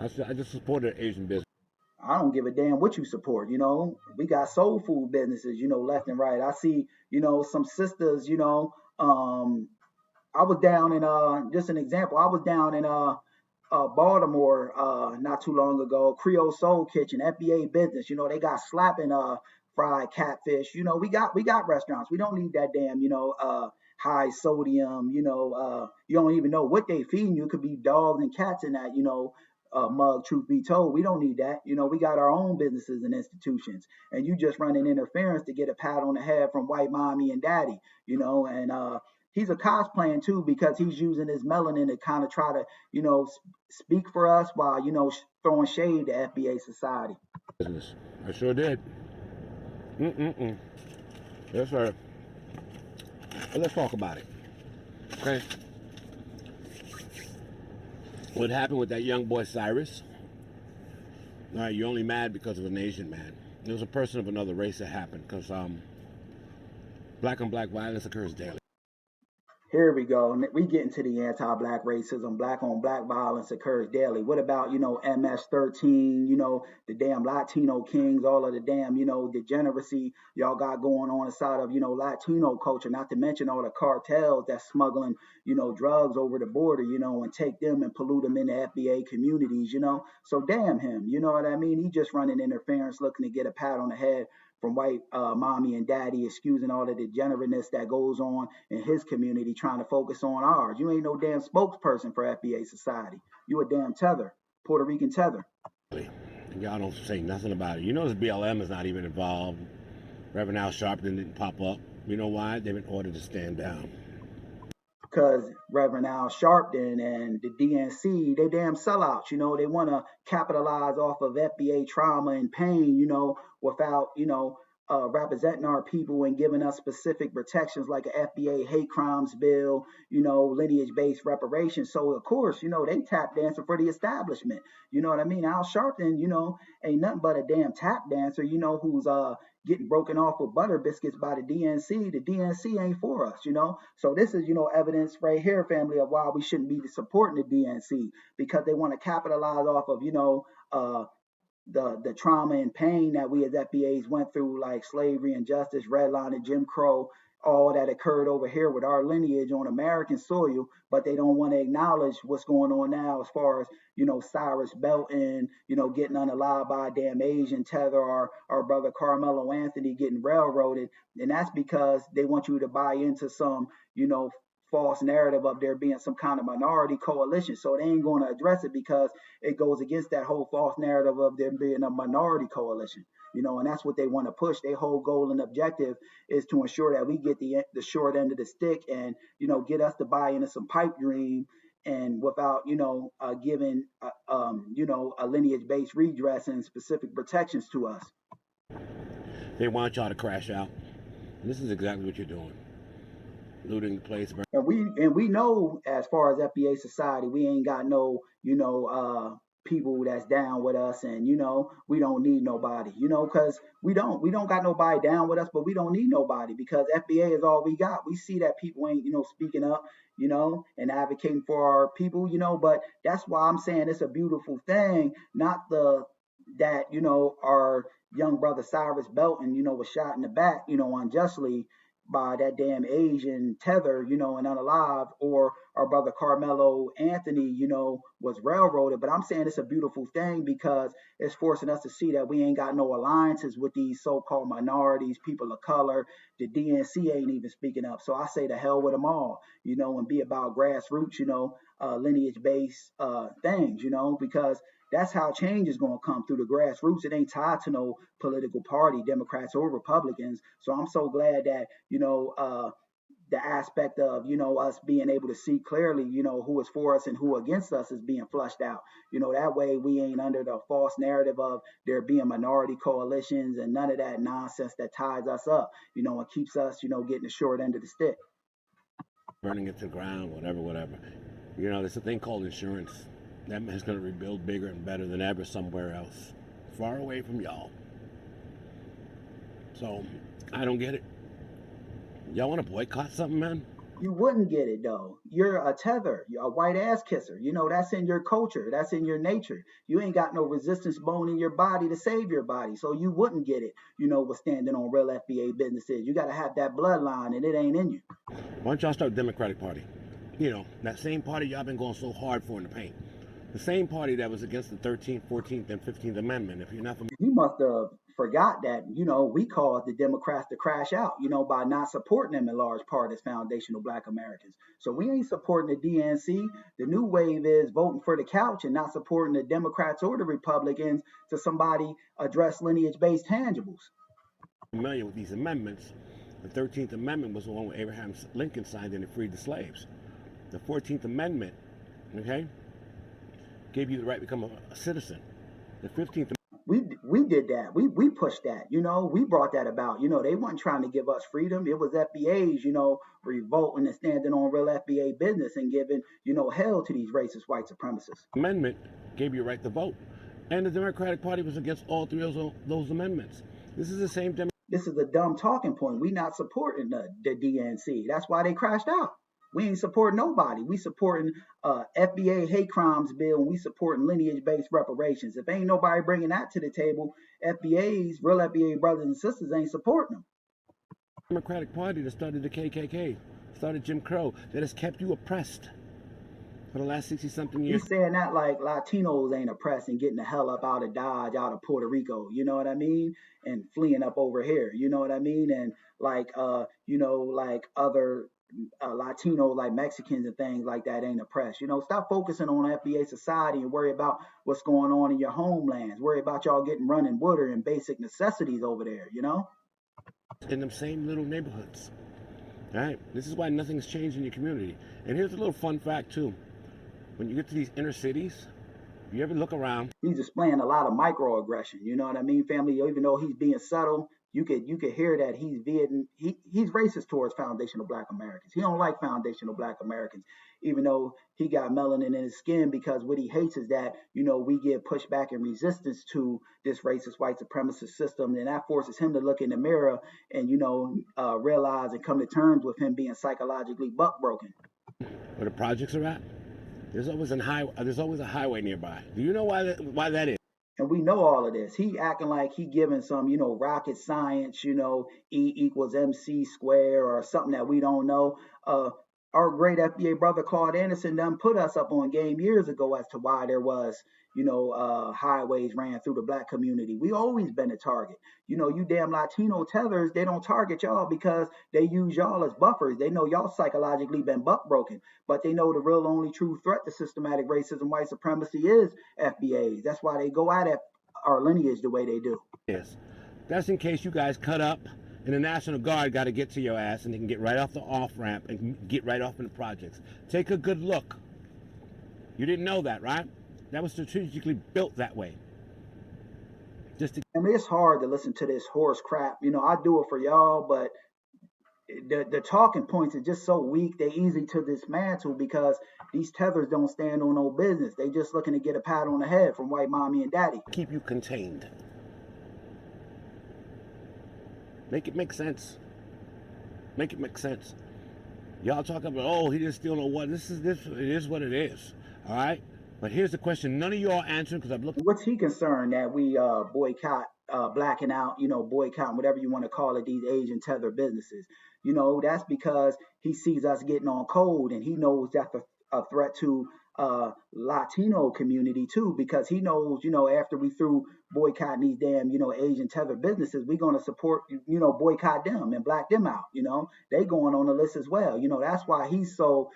I just supported Asian business. I don't give a damn what you support. We got soul food businesses, left and right. I see, some sisters, I was down in, just an example, I was down in Baltimore not too long ago, Creole Soul Kitchen, FBA business. They got slapping fried catfish. We got restaurants. We don't need that damn, high sodium, you don't even know what they feeding you. It could be dogs and cats in that, mug, truth be told. We don't need that. We got our own businesses and institutions, and you just running interference to get a pat on the head from white mommy and daddy, and he's a cosplaying too because he's using his melanin to kind of try to, speak for us while, throwing shade to FBA society. Business. I sure did. Yes, sir. Well, let's talk about it. Okay. What happened with that young boy Cyrus? All right, you're only mad because of an Asian man. It was a person of another race that happened because Black on Black violence occurs daily. Here we go. We get into the anti-Black racism. Black on Black violence occurs daily. What about, MS-13, the damn Latino kings, all of the damn, degeneracy y'all got going on inside of, Latino culture, not to mention all the cartels that's smuggling, drugs over the border, and take them and pollute them in the FBA communities, So damn him, you know what I mean? He just running interference, looking to get a pat on the head from white mommy and daddy, excusing all the degenerateness that goes on in his community, trying to focus on ours. You ain't no damn spokesperson for FBA society. You a damn tether, Puerto Rican tether. Y'all don't say nothing about it. You notice BLM is not even involved. Reverend Al Sharpton didn't pop up. You know why? They've been ordered to stand down. Because Reverend Al Sharpton and the DNC, they damn sellouts. They want to capitalize off of FBA trauma and pain, without, representing our people and giving us specific protections like a FBA hate crimes bill, lineage-based reparations. So, of course, they tap dancing for the establishment. You know what I mean? Al Sharpton, ain't nothing but a damn tap dancer, who's getting broken off with butter biscuits by the DNC. The DNC ain't for us, So this is, evidence right here, family, of why we shouldn't be supporting the DNC, because they want to capitalize off of, the trauma and pain that we as FBAs went through, like slavery, injustice, redlining, Jim Crow, all that occurred over here with our lineage on American soil, but they don't want to acknowledge what's going on now as far as, Cyrus Belton, getting unalived by a damn Asian Tether, or our brother Carmelo Anthony getting railroaded. And that's because they want you to buy into some, false narrative of there being some kind of minority coalition. So they ain't going to address it because it goes against that whole false narrative of there being a minority coalition. And that's what they want to push. Their whole goal and objective is to ensure that we get the short end of the stick and, get us to buy into some pipe dream, and without, giving, a lineage-based redress and specific protections to us. They want y'all to crash out. And this is exactly what you're doing. Looting the place. And we know, as far as FBA society, we ain't got no, people that's down with us, and we don't need nobody, because we don't got nobody down with us, but we don't need nobody because FBA is all we got. We see that people ain't speaking up, and advocating for our people, but that's why I'm saying it's a beautiful thing, not that our young brother Cyrus Belton was shot in the back unjustly by that damn Asian Tether, and unalive, or our brother Carmelo Anthony, was railroaded. But I'm saying it's a beautiful thing because it's forcing us to see that we ain't got no alliances with these so-called minorities, people of color. The DNC ain't even speaking up. So I say the hell with them all, and be about grassroots, lineage-based things, because that's how change is going to come, through the grassroots. It ain't tied to no political party, Democrats or Republicans. So I'm so glad that, the aspect of, us being able to see clearly, who is for us and who against us is being flushed out. That way we ain't under the false narrative of there being minority coalitions and none of that nonsense that ties us up, and keeps us, getting the short end of the stick. Burning it to the ground, whatever. There's a thing called insurance. That man's going to rebuild bigger and better than ever somewhere else, far away from y'all. So, I don't get it. Y'all want to boycott something, man? You wouldn't get it, though. You're a tether. You're a white ass kisser. That's in your culture. That's in your nature. You ain't got no resistance bone in your body to save your body. So you wouldn't get it, with standing on real FBA businesses. You got to have that bloodline, and it ain't in you. Why don't y'all start Democratic Party? That same party y'all been going so hard for in the paint. The same party that was against the 13th, 14th, and 15th Amendment. If you're not familiar, you must have forgot that, we caused the Democrats to crash out, by not supporting them in large part as foundational Black Americans. So we ain't supporting the DNC. The new wave is voting for the couch and not supporting the Democrats or the Republicans to somebody address lineage-based tangibles. Familiar with these amendments. The 13th Amendment was the one where Abraham Lincoln signed and it freed the slaves. The 14th Amendment, gave you the right to become a citizen. The 15th. We did that. We pushed that. We brought that about. They weren't trying to give us freedom. It was FBAs, revolting and standing on real FBA business and giving, hell to these racist white supremacists. Amendment gave you a right to vote, and the Democratic Party was against all three of those amendments. This is the same. This is a dumb talking point. We not supporting the DNC. That's why they crashed out. We ain't supporting nobody. We supporting FBA hate crimes bill, and we supporting lineage-based reparations. If ain't nobody bringing that to the table, FBAs, real FBA brothers and sisters, ain't supporting them. Democratic Party that started the KKK, started Jim Crow, that has kept you oppressed for the last 60-something years. You saying that like Latinos ain't oppressed and getting the hell up out of Dodge, out of Puerto Rico, you know what I mean? And fleeing up over here, you know what I mean? And like, like other Latinos like Mexicans and things like that ain't oppressed. Stop focusing on FBA society and worry about what's going on in your homelands. Worry about y'all getting running water and basic necessities over there. In them same little neighborhoods. All right? This is why nothing's changed in your community. And here's a little fun fact, too. When you get to these inner cities, if you ever look around, He's displaying a lot of microaggression. You know what I mean, family? Even though he's being subtle, you could hear that he's racist towards foundational Black Americans. He don't like foundational Black Americans, even though he got melanin in his skin, because what he hates is that we give pushback and resistance to this racist white supremacist system, and that forces him to look in the mirror and realize and come to terms with him being psychologically buck broken. where the projects are at, there's always a highway nearby. Do you know why that is? And we know all of this. He acting like he giving some, rocket science, E equals MC square or something that we don't know. Our great FBA brother Claude Anderson done put us up on game years ago as to why there was, highways ran through the Black community. We always been a target. You damn Latino tethers, they don't target y'all because they use y'all as buffers. They know y'all psychologically been buck broken, but they know the real only true threat to systematic racism, white supremacy is FBAs. That's why they go at our lineage the way they do. Yes. That's in case you guys cut up and the National Guard got to get to your ass and they can get right off the off-ramp and get right off in the projects. Take a good look. You didn't know that, right? That was strategically built that way. I mean, it's hard to listen to this horse crap. I do it for y'all, but the talking points are just so weak. They're easy to dismantle because these tethers don't stand on no business. They just looking to get a pat on the head from white mommy and daddy. Keep you contained. Make it make sense. Make it make sense. Y'all talk about, oh, he just still know what. It is what it is. All right? But here's the question. None of y'all answering because I've looked. What's he concerned that we boycott, blacking out, boycott, whatever you want to call it, these Asian tether businesses? That's because he sees us getting on code, and he knows that's a threat to Latino community too, because he knows, after we through boycotting these damn, Asian tether businesses, we're going to support, boycott them and black them out. They going on the list as well. That's why he's so,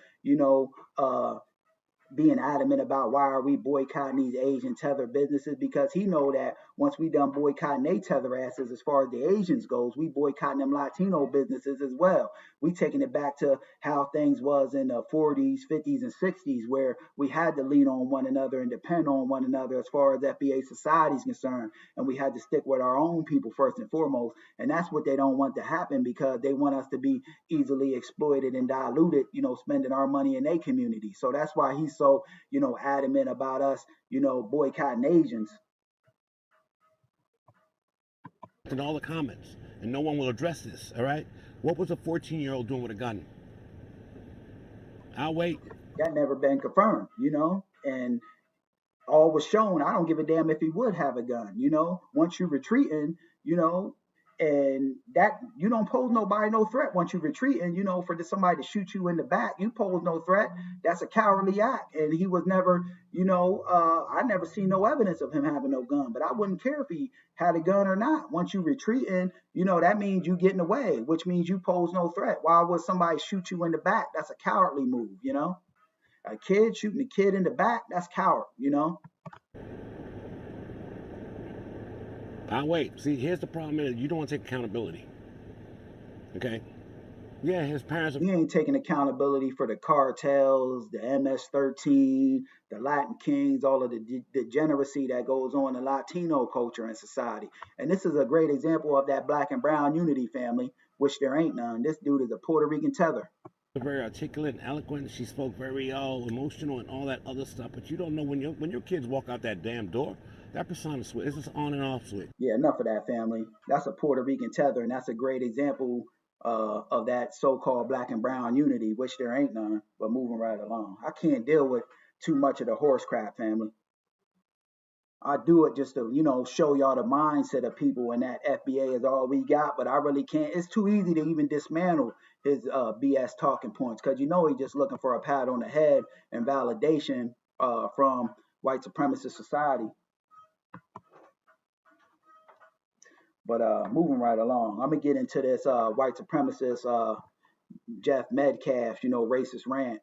being adamant about why are we boycotting these Asian tether businesses, because he know that once we done boycotting they tether asses as far as the Asians goes, we boycotting them Latino businesses as well. We taking it back to how things was in the 40s, 50s, and 60s, where we had to lean on one another and depend on one another as far as FBA society is concerned, and we had to stick with our own people first and foremost. And that's what they don't want to happen, because they want us to be easily exploited and diluted, spending our money in their community. So that's why he's so, adamant about us, boycotting Asians. In all the comments, and no one will address this, all right? What was a 14-year-old doing with a gun? I'll wait. That never been confirmed, and all was shown. I don't give a damn if he would have a gun, once you're retreating, and that you don't pose nobody no threat once you retreat, and for somebody to shoot you in the back, you pose no threat. That's a cowardly act, and he was never, I never seen no evidence of him having no gun, but I wouldn't care if he had a gun or not. Once you retreating, that means you getting away, which means you pose no threat. Why would somebody shoot you in the back? That's a cowardly move, A kid shooting a kid in the back, that's coward, I'll wait. See, here's the problem is you don't want to take accountability. Okay? Yeah, his parents. He ain't taking accountability for the cartels, the MS-13, the Latin Kings, all of the degeneracy that goes on in Latino culture and society. And this is a great example of that black and brown unity, family, which there ain't none. This dude is a Puerto Rican tether. Very articulate and eloquent. She spoke very emotional and all that other stuff. But you don't know when your kids walk out that damn door, that persona switch. It's just on and off switch. Yeah, enough of that, family. That's a Puerto Rican tether, and that's a great example of that so-called black and brown unity, which there ain't none. But moving right along, I can't deal with too much of the horse crap, family. I do it just to, show y'all the mindset of people, and that FBA is all we got, but I really can't. It's too easy to even dismantle his BS talking points, because he's just looking for a pat on the head and validation from white supremacist society. But moving right along, I'm going to get into this white supremacist Jeff Metcalf, racist rant.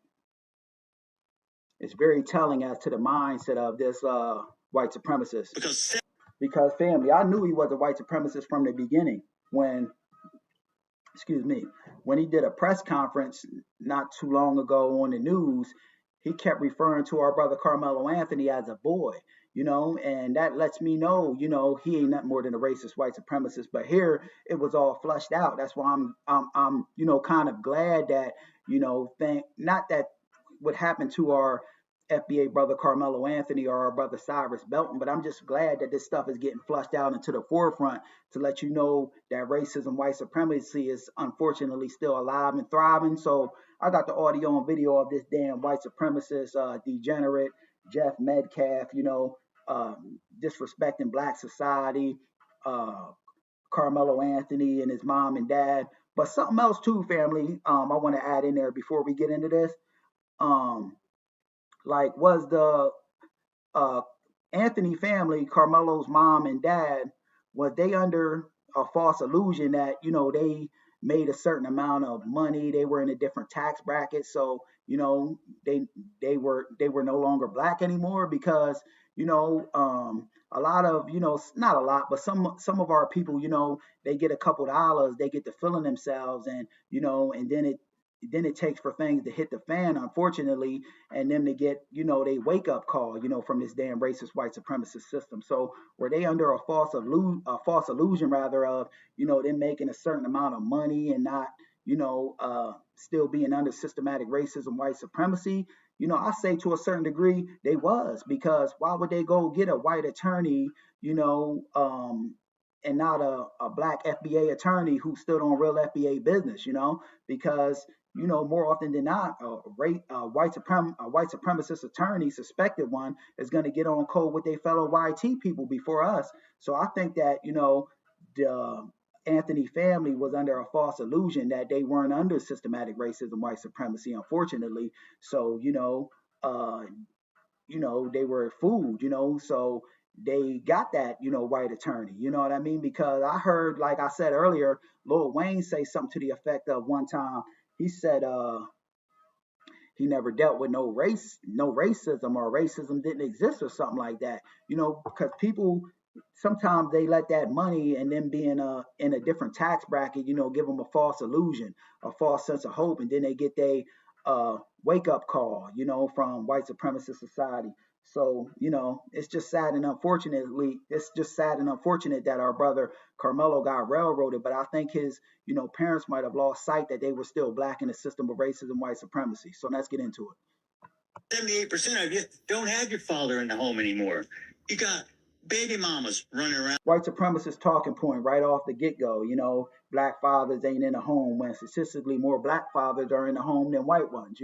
It's very telling as to the mindset of this white supremacist. Because family, I knew he was a white supremacist from the beginning when he did a press conference not too long ago on the news. He kept referring to our brother Carmelo Anthony as a boy, and that lets me know, he ain't nothing more than a racist white supremacist. But here it was all flushed out. That's why I'm kind of glad that, not that what happened to our FBA brother Carmelo Anthony or our brother Cyrus Belton, but I'm just glad that this stuff is getting flushed out into the forefront to let you know that racism, white supremacy is unfortunately still alive and thriving. So I got the audio and video of this damn white supremacist, degenerate Jeff Metcalf, disrespecting black society, Carmelo Anthony and his mom and dad. But something else too, family, I want to add in there before we get into this. Was the Anthony family, Carmelo's mom and dad, was they under a false illusion that, they made a certain amount of money, they were in a different tax bracket, so, they were no longer black anymore? Because, a lot of, not a lot, but some of our people, they get a couple dollars, they get to feeling themselves, and, and then it takes for things to hit the fan, unfortunately, and then to get, they wake up call, from this damn racist white supremacist system. So were they under a false illusion rather of, them making a certain amount of money and not, still being under systematic racism, white supremacy? I say to a certain degree they was, because why would they go get a white attorney, and not a black FBA attorney who stood on real FBA business, because more often than not, a white supremacist attorney, suspected one, is going to get on code with their fellow YT people before us. So I think that, the Anthony family was under a false illusion that they weren't under systematic racism, white supremacy, unfortunately. So, they were fooled, so they got that, white attorney, you know what I mean? Because I heard, like I said earlier, Lil Wayne say something to the effect of one time, he said he never dealt with no racism, or racism didn't exist or something like that, because people sometimes they let that money and then be in a different tax bracket, give them a false illusion, a false sense of hope, and then they get their wake up call, from white supremacist society. So, it's just sad and unfortunate that our brother Carmelo got railroaded, but I think his, parents might have lost sight that they were still black in a system of racism, white supremacy. So let's get into it. 78% of you don't have your father in the home anymore. You got baby mamas running around. White supremacist talking point right off the get-go, black fathers ain't in the home, when statistically more black fathers are in the home than white ones,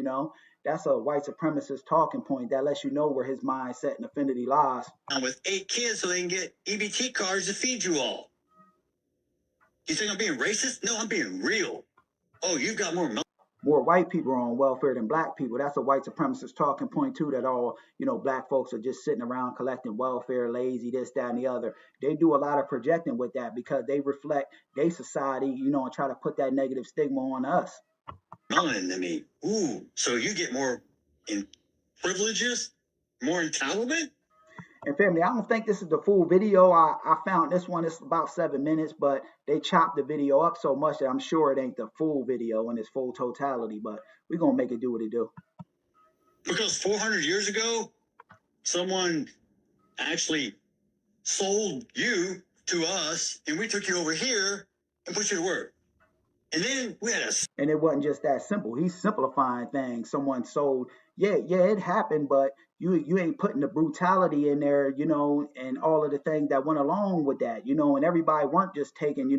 That's a white supremacist talking point that lets you know where his mindset and affinity lies. With 8 kids so they can get EBT cards to feed you all. You think I'm being racist? No, I'm being real. Oh, you've got more money. More white people are on welfare than black people. That's a white supremacist talking point too, that all, black folks are just sitting around collecting welfare, lazy, this, that, and the other. They do a lot of projecting with that because they reflect their society, and try to put that negative stigma on us. Melanin than me. Ooh, so you get more privileges, more entitlement? And family, I don't think this is the full video. I found this one, it's about 7 minutes, but they chopped the video up so much that I'm sure it ain't the full video in its full totality, but we're going to make it do what it do. Because 400 years ago, someone actually sold you to us, and we took you over here and put you to work. And then we had And it wasn't just that simple. He's simplifying things. Someone sold, yeah, it happened, but you ain't putting the brutality in there, and all of the things that went along with that, and everybody weren't just taken,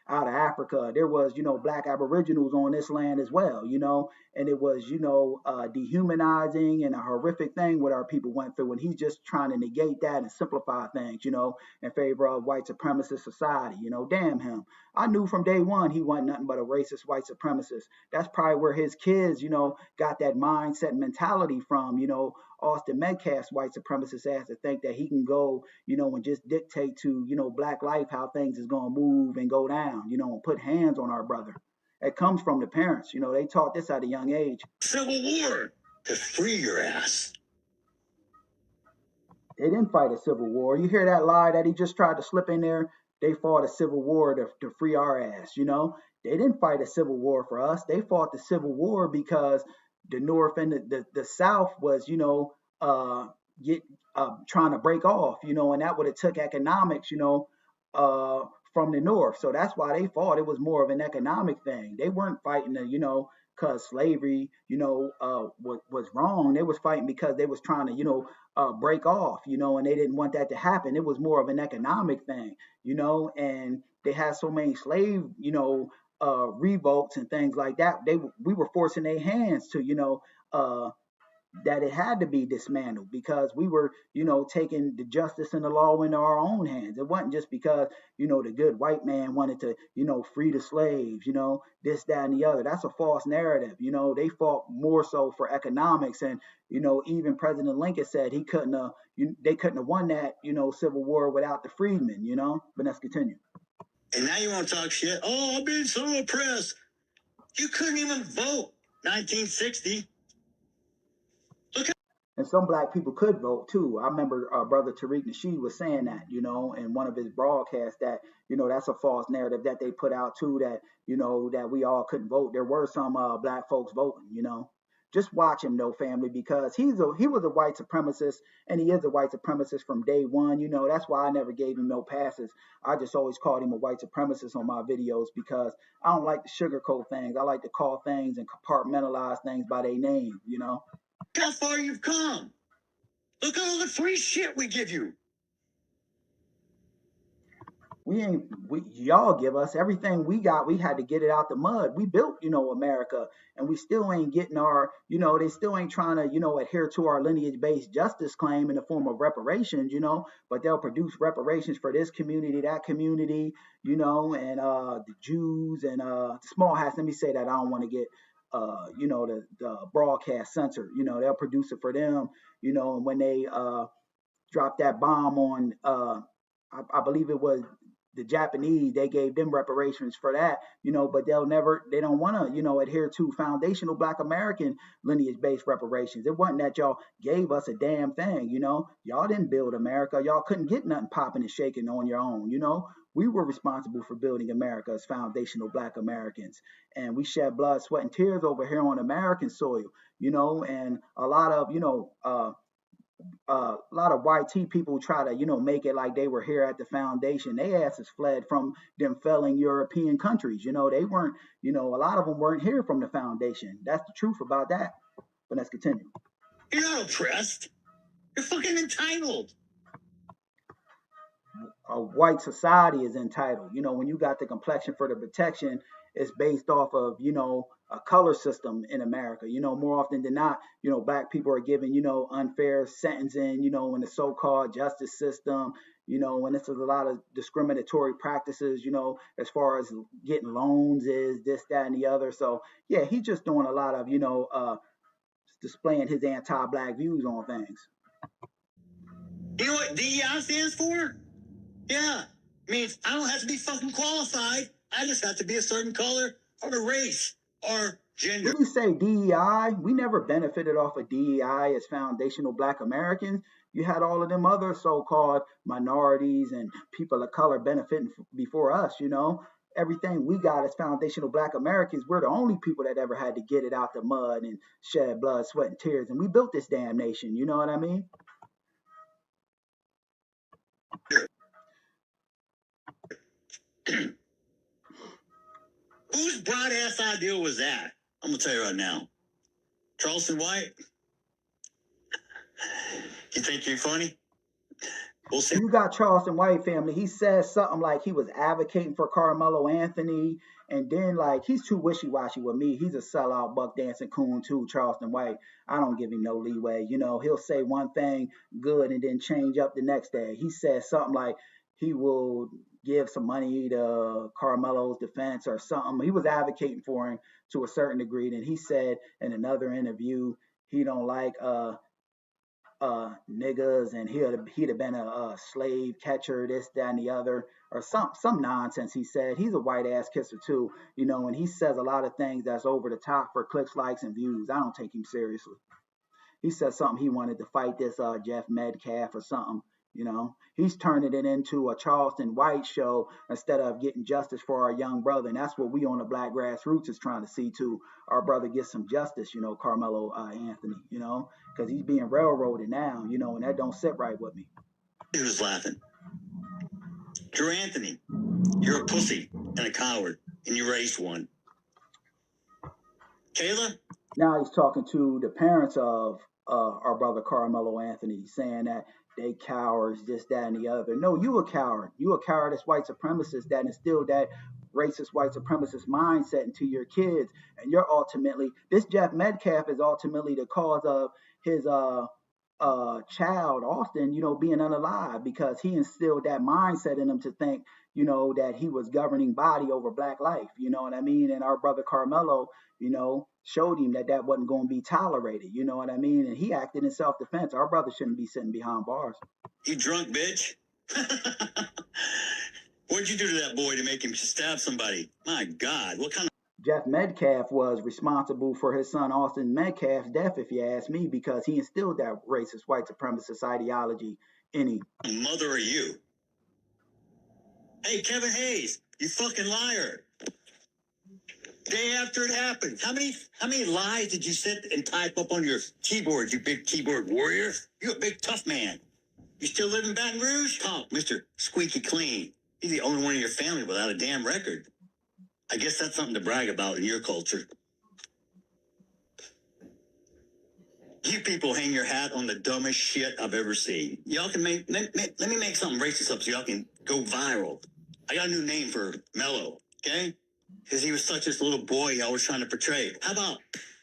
out of Africa. There was, black aboriginals on this land as well, and it was, dehumanizing and a horrific thing what our people went through. And he's just trying to negate that and simplify things, in favor of white supremacist society, damn him. I knew from day one he wasn't nothing but a racist white supremacist. That's probably where his kids, got that mindset and mentality from, Austin Metcalf's white supremacist ass, to think that he can go, and just dictate to, black life how things is going to move and go down, and put hands on our brother. It comes from the parents. They taught this at a young age. Civil War to free your ass. They didn't fight a civil war. You hear that lie that he just tried to slip in there? They fought a civil war to free our ass. They didn't fight a civil war for us. They fought the civil war because the North and the South was, get trying to break off, and that would have took economics, from the North. So that's why they fought. It was more of an economic thing. They weren't fighting to, because slavery, was wrong. They was fighting because they was trying to, break off, and they didn't want that to happen. It was more of an economic thing, and they had so many slave, revolts and things like that. We were forcing their hands to, that it had to be dismantled because we were, taking the justice and the law into our own hands. It wasn't just because, the good white man wanted to, free the slaves, this, that, and the other. That's a false narrative. They fought more so for economics. And, even President Lincoln said they couldn't have won that, Civil War without the freedmen, but let's continue. And now you want to talk shit? Oh, I've been so oppressed. You couldn't even vote 1960. And some black people could vote too. I remember Brother Tariq Nasheed was saying that, in one of his broadcasts that, that's a false narrative that they put out too, that, that we all couldn't vote. There were some black folks voting, Just watch him though, family, because he was a white supremacist, and he is a white supremacist from day one. That's why I never gave him no passes. I just always called him a white supremacist on my videos because I don't like to sugarcoat things. I like to call things and compartmentalize things by their name, Look how far you've come. Look at all the free shit we give you. Y'all give us everything we got. We had to get it out the mud. We built, America, and we still ain't getting our, they still ain't trying to, adhere to our lineage-based justice claim in the form of reparations, but they'll produce reparations for this community, that community, and the Jews and small hats. Let me say that I don't want to get the broadcast censored. They'll produce it for them, and when they dropped that bomb on I believe it was the Japanese, they gave them reparations for that, but they don't want to, adhere to foundational Black American lineage-based reparations. It wasn't that y'all gave us a damn thing, y'all didn't build America. Y'all couldn't get nothing popping and shaking on your own, We were responsible for building America as foundational Black Americans, and we shed blood, sweat, and tears over here on American soil, and a lot of, a lot of YT people try to, make it like they were here at the foundation. They asses fled from them failing European countries. They weren't, a lot of them weren't here from the foundation. That's the truth about that. But let's continue. You're not oppressed. You're fucking entitled. A white society is entitled. When you got the complexion for the protection, it's based off of, a color system in America. More often than not, Black people are given, unfair sentencing, in the so-called justice system, and this is a lot of discriminatory practices, as far as getting loans is this, that, and the other. So yeah, he's just doing a lot of, displaying his anti-Black views on things. You know what DEI stands for? Yeah, means I don't have to be fucking qualified. I just have to be a certain color or a race or gender. When you say DEI, we never benefited off of DEI as foundational Black Americans. You had all of them other so-called minorities and people of color benefiting before us, Everything we got as foundational Black Americans, we're the only people that ever had to get it out the mud and shed blood, sweat, and tears. And we built this damn nation, you know what I mean? Whose bright ass idea was that? I'm gonna tell you right now. Charleston White? You think you're funny? We'll see. You got Charleston White, family. He says something like he was advocating for Carmelo Anthony, and then like he's too wishy-washy with me. He's a sellout, buck dancing coon too, Charleston White. I don't give him no leeway. He'll say one thing good and then change up the next day. He says something like he will give some money to Carmelo's defense or something. He was advocating for him to a certain degree. And he said in another interview, he don't like niggas, and he'd have been a slave catcher, this, that, and the other, or some nonsense he said. He's a white ass kisser too, and he says a lot of things that's over the top for clicks, likes, and views. I don't take him seriously. He said something he wanted to fight this Jeff Metcalf or something. He's turning it into a Charleston White show instead of getting justice for our young brother. And that's what we on the Black Grassroots is trying to see too. Our brother gets some justice, Carmelo Anthony, because he's being railroaded now, and that don't sit right with me. He was laughing. Drew Anthony, you're a pussy and a coward, and you raised one. Kayla? Now he's talking to the parents of our brother Carmelo Anthony, saying that they cowards, this, that, and the other. No, you a coward. You a cowardist white supremacist that instilled that racist white supremacist mindset into your kids. And you're ultimately, this Jeff Metcalf is ultimately the cause of his child, Austin, being unalive, because he instilled that mindset in him to think, that he was governing body over black life. You know what I mean? And our brother Carmelo, showed him that wasn't going to be tolerated. You know what I mean? And he acted in self-defense. Our brother shouldn't be sitting behind bars. You drunk bitch. What'd you do to that boy to make him stab somebody? My God, what kind of... Jeff Metcalf was responsible for his son Austin Metcalf's death, if you ask me, because he instilled that racist white supremacist ideology in him. Mother are you? Hey, Kevin Hayes, you fucking liar. Day after it happened. How many lies did you sit and type up on your keyboard, you big keyboard warrior? You're a big tough man. You still live in Baton Rouge? Talk, Mr. Squeaky Clean. You're the only one in your family without a damn record. I guess that's something to brag about in your culture. You people hang your hat on the dumbest shit I've ever seen. Y'all can let me make something racist up so y'all can go viral. I got a new name for Mello, okay? Because he was such this little boy I was trying to portray. How about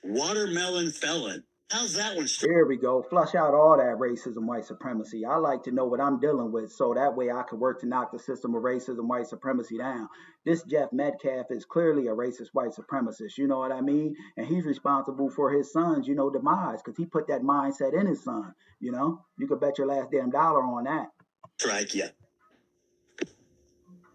Watermelon Felon? How's that one? There we go. Flush out all that racism, white supremacy. I like to know what I'm dealing with, so that way I can work to knock the system of racism, white supremacy down. This Jeff Metcalf is clearly a racist white supremacist, you know what I mean? And he's responsible for his son's, demise, because he put that mindset in his son, You could bet your last damn dollar on that. Strike ya.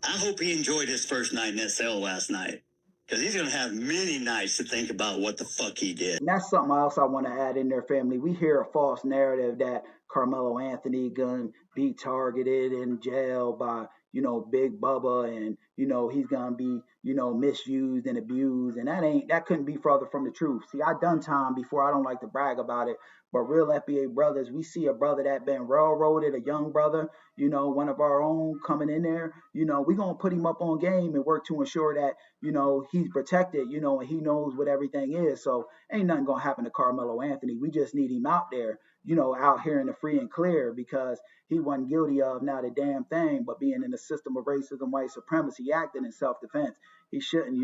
I hope he enjoyed his first night in that cell last night. Because he's going to have many nights to think about what the fuck he did. And that's something else I want to add in there, family. We hear a false narrative that Carmelo Anthony going to be targeted in jail by, Big Bubba, and, he's going to be, misused and abused. And that couldn't be further from the truth. See, I done time before. I don't like to brag about it. But real FBA brothers, we see a brother that been railroaded, a young brother, one of our own coming in there, we're going to put him up on game and work to ensure that, he's protected, and he knows what everything is. So ain't nothing going to happen to Carmelo Anthony. We just need him out there, out here in the free and clear, because he wasn't guilty of not a damn thing, but being in the system of racism, white supremacy, acting in self-defense. He shouldn't,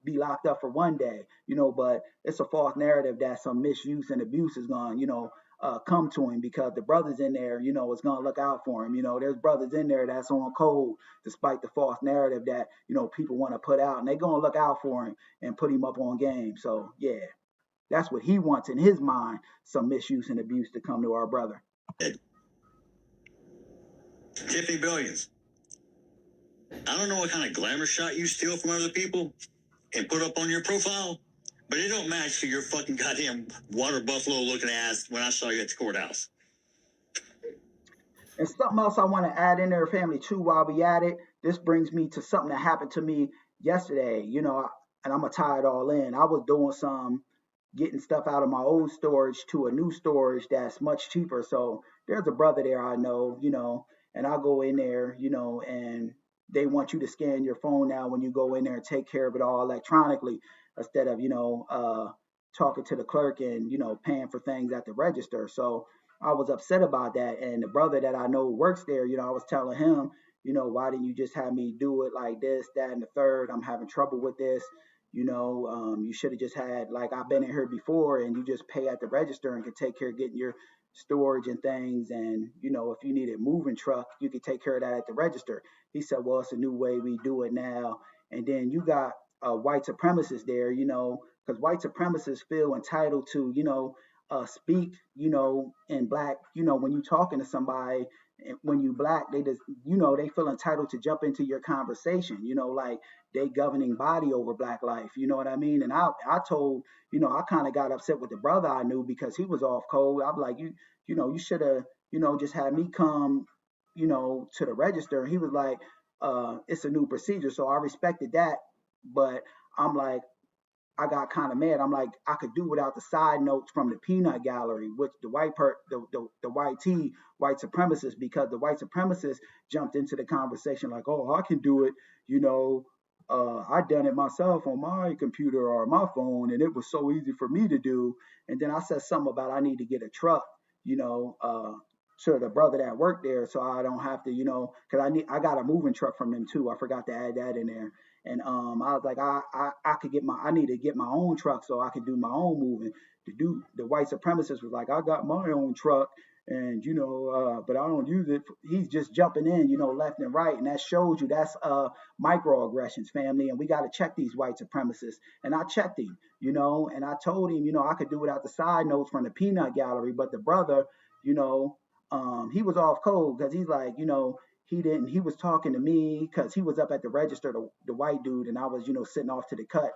be locked up for one day, but it's a false narrative that some misuse and abuse is going, come to him, because the brothers in there, is going to look out for him. There's brothers in there that's on code, despite the false narrative that, people want to put out, and they're going to look out for him and put him up on game. So, yeah, that's what he wants in his mind, some misuse and abuse to come to our brother. Tiffany Billions. I don't know what kind of glamour shot you steal from other people and put up on your profile, but it don't match to your fucking goddamn water buffalo looking ass when I saw you at the courthouse. And something else I want to add in there, family, too, while we at it. This brings me to something that happened to me yesterday, and I'm going to tie it all in. I was doing some getting stuff out of my old storage to a new storage that's much cheaper. So there's a brother there I know, and I'll go in there, and they want you to scan your phone now when you go in there and take care of it all electronically, instead of, talking to the clerk and, paying for things at the register. So I was upset about that. And the brother that I know works there, I was telling him, why didn't you just have me do it like this, that, and the third? I'm having trouble with this. You should have just had, like, I've been in here before, and you just pay at the register and can take care of getting your storage and things. And, if you need a moving truck, you can take care of that at the register. He said, well, it's a new way we do it now. And then you got white supremacists there, because white supremacists feel entitled to, speak, in black, when you talking to somebody, when you black, they just, they feel entitled to jump into your conversation, like they governing body over black life, you know what I mean? And I told, I kind of got upset with the brother I knew because he was off code. I'm like, you should have, just had me come, to the register. And he was like, it's a new procedure. So I respected that. But I'm like, I got kind of mad. I'm like, I could do without the side notes from the peanut gallery, which the white supremacists, because the white supremacists jumped into the conversation like, oh, I can do it, I done it myself on my computer or my phone, and it was so easy for me to do. And then I said something about I need to get a truck, to the brother that worked there, so I don't have to, because I got a moving truck from them too. I forgot to add that in there. And I was like, I could get I need to get my own truck so I can do my own moving. The white supremacist was like, I got my own truck, and but I don't use it. He's just jumping in, left and right, and that shows you that's microaggressions, family. And we got to check these white supremacists. And I checked him, and I told him, I could do without the side notes from the peanut gallery, but the brother, he was off code because he's like, he was talking to me because he was up at the register, the white dude, and I was, sitting off to the cut,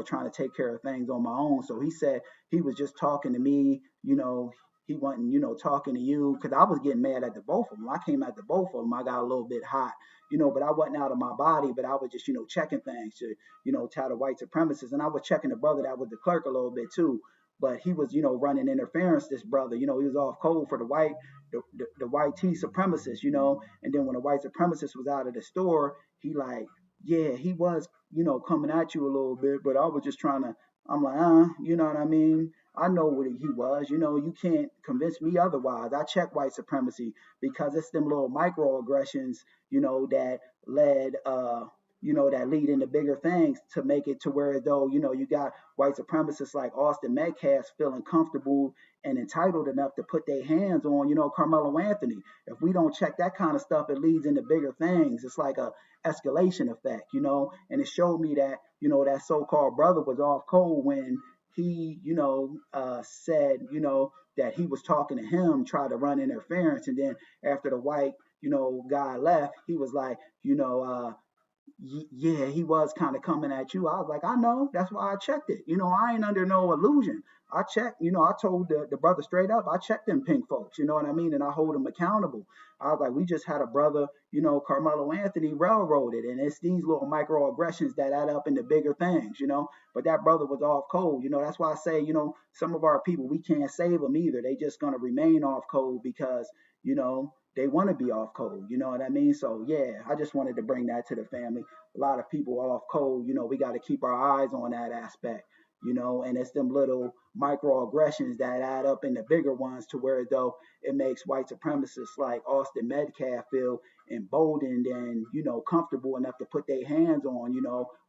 trying to take care of things on my own. So he said he was just talking to me, he wasn't, talking to you, because I was getting mad at the both of them. I came at the both of them. I got a little bit hot, but I wasn't out of my body, but I was just, checking things to, tell the white supremacists. And I was checking the brother that was the clerk a little bit too. But he was, running interference, this brother, he was off code for the white T supremacist, and then when the white supremacist was out of the store, he like, yeah, he was, coming at you a little bit, but I was just trying to, I'm like, you know what I mean? I know what he was, you can't convince me otherwise. I check white supremacy because it's them little microaggressions, that led, that lead into bigger things to make it to where, though, you got white supremacists like Austin Metcalf feeling comfortable and entitled enough to put their hands on, Carmelo Anthony. If we don't check that kind of stuff, it leads into bigger things. It's like a escalation effect, and it showed me that, that so-called brother was off code when he, said, that he was talking to him, tried to run interference. And then after the white, guy left, he was like, yeah, he was kind of coming at you. I was like, I know. That's why I checked it. I ain't under no illusion. I checked, I told the brother straight up, I checked them pink folks, you know what I mean? And I hold them accountable. I was like, we just had a brother, Carmelo Anthony railroaded. And it's these little microaggressions that add up into bigger things, But that brother was off code. That's why I say, some of our people, we can't save them either. They just going to remain off code because, they want to be off code, you know what I mean? So yeah, I just wanted to bring that to the family. A lot of people off code, we got to keep our eyes on that aspect, and it's them little microaggressions that add up into bigger ones to where, though, it makes white supremacists like Austin Metcalf feel emboldened and, comfortable enough to put their hands on,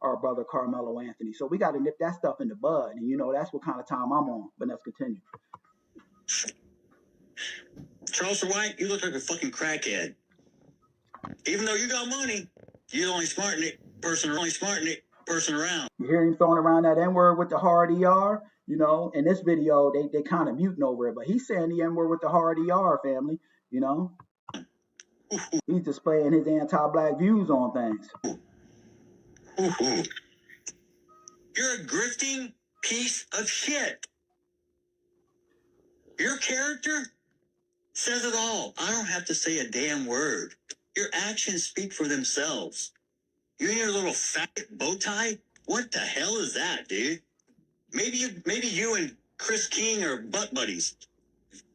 our brother Carmelo Anthony. So we got to nip that stuff in the bud. And, that's what kind of time I'm on. But let's continue. Charleston White, you look like a fucking crackhead. Even though you got money, you're the only smart person around. You hear him throwing around that N-word with the hard ER? In this video, they kind of muting over it, but he's saying the N-word with the hard ER, family, He's displaying his anti-black views on things. You're a grifting piece of shit. Your character says it all. I don't have to say a damn word. Your actions speak for themselves. You and your little fat bow tie? What the hell is that, dude? Maybe you and Chris King are butt buddies.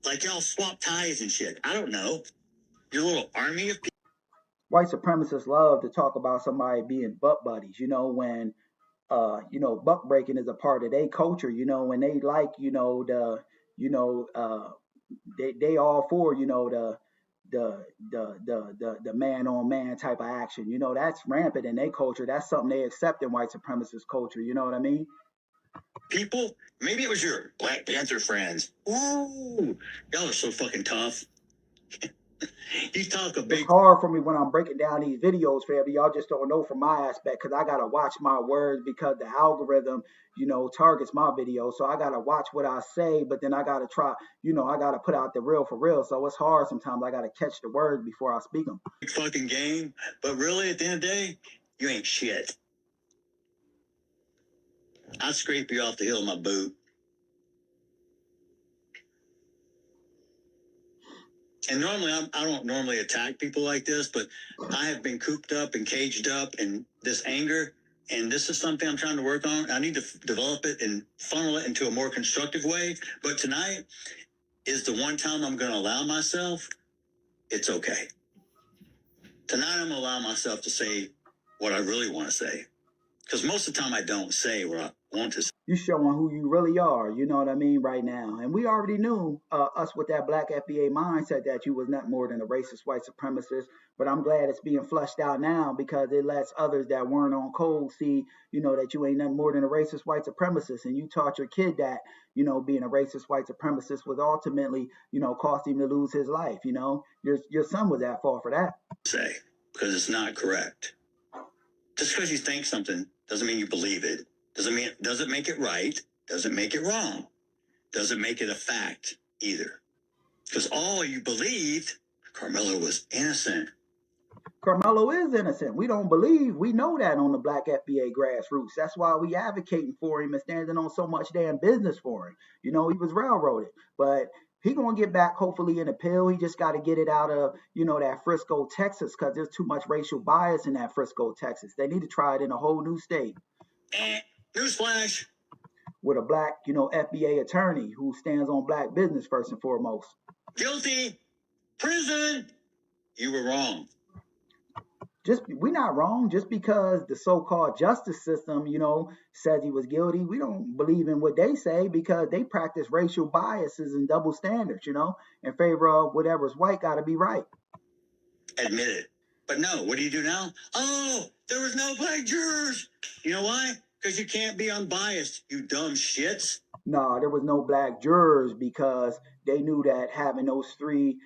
Like y'all swap ties and shit. I don't know. Your little army of people. White supremacists love to talk about somebody being butt buddies, when buck breaking is a part of their culture, when they like, they all for, the man on man type of action. That's rampant in their culture. That's something they accept in white supremacist culture. You know what I mean? People, maybe it was your Black Panther friends. Ooh, y'all are so fucking tough. You talk a It's big. hard for me when I'm breaking down these videos, family. Y'all just don't know from my aspect because I gotta watch my words because the algorithm, targets my videos. So I gotta watch what I say, but then I gotta try, I gotta put out the real for real. So it's hard sometimes. I gotta catch the words before I speak them. Fucking game, but really at the end of the day, you ain't shit. I'd scrape you off the heel of my boot. And normally, I don't normally attack people like this, but I have been cooped up and caged up in this anger, and this is something I'm trying to work on. I need to develop it and funnel it into a more constructive way. But tonight is the one time I'm going to allow myself, it's okay. Tonight, I'm going to allow myself to say what I really want to say. Because most of the time, I don't say what I want to say. You showing who you really are, you know what I mean, right now. And we already knew us with that black FBA mindset that you was not more than a racist white supremacist. But I'm glad it's being flushed out now because it lets others that weren't on code see, that you ain't nothing more than a racist white supremacist. And you taught your kid that, being a racist white supremacist was ultimately, cost him to lose his life. Your son was at fault for that. Say, because it's not correct. Just because you think something doesn't mean you believe it. Doesn't make it right. Doesn't make it wrong. Doesn't make it a fact either. Because all you believed, Carmelo was innocent. Carmelo is innocent. We don't believe. We know that on the black FBA grassroots. That's why we advocating for him and standing on so much damn business for him. He was railroaded. But he going to get back hopefully in appeal. He just got to get it out of, that Frisco, Texas, because there's too much racial bias in that Frisco, Texas. They need to try it in a whole new state. Newsflash. With a black, FBA attorney who stands on black business first and foremost. Guilty. Prison. You were wrong. We're not wrong. Just because the so-called justice system, says he was guilty, we don't believe in what they say because they practice racial biases and double standards, in favor of whatever's white got to be right. Admit it. But no, what do you do now? Oh, there was no black jurors. You know why? Because you can't be unbiased, you dumb shits. No, there was no black jurors because they knew that having those three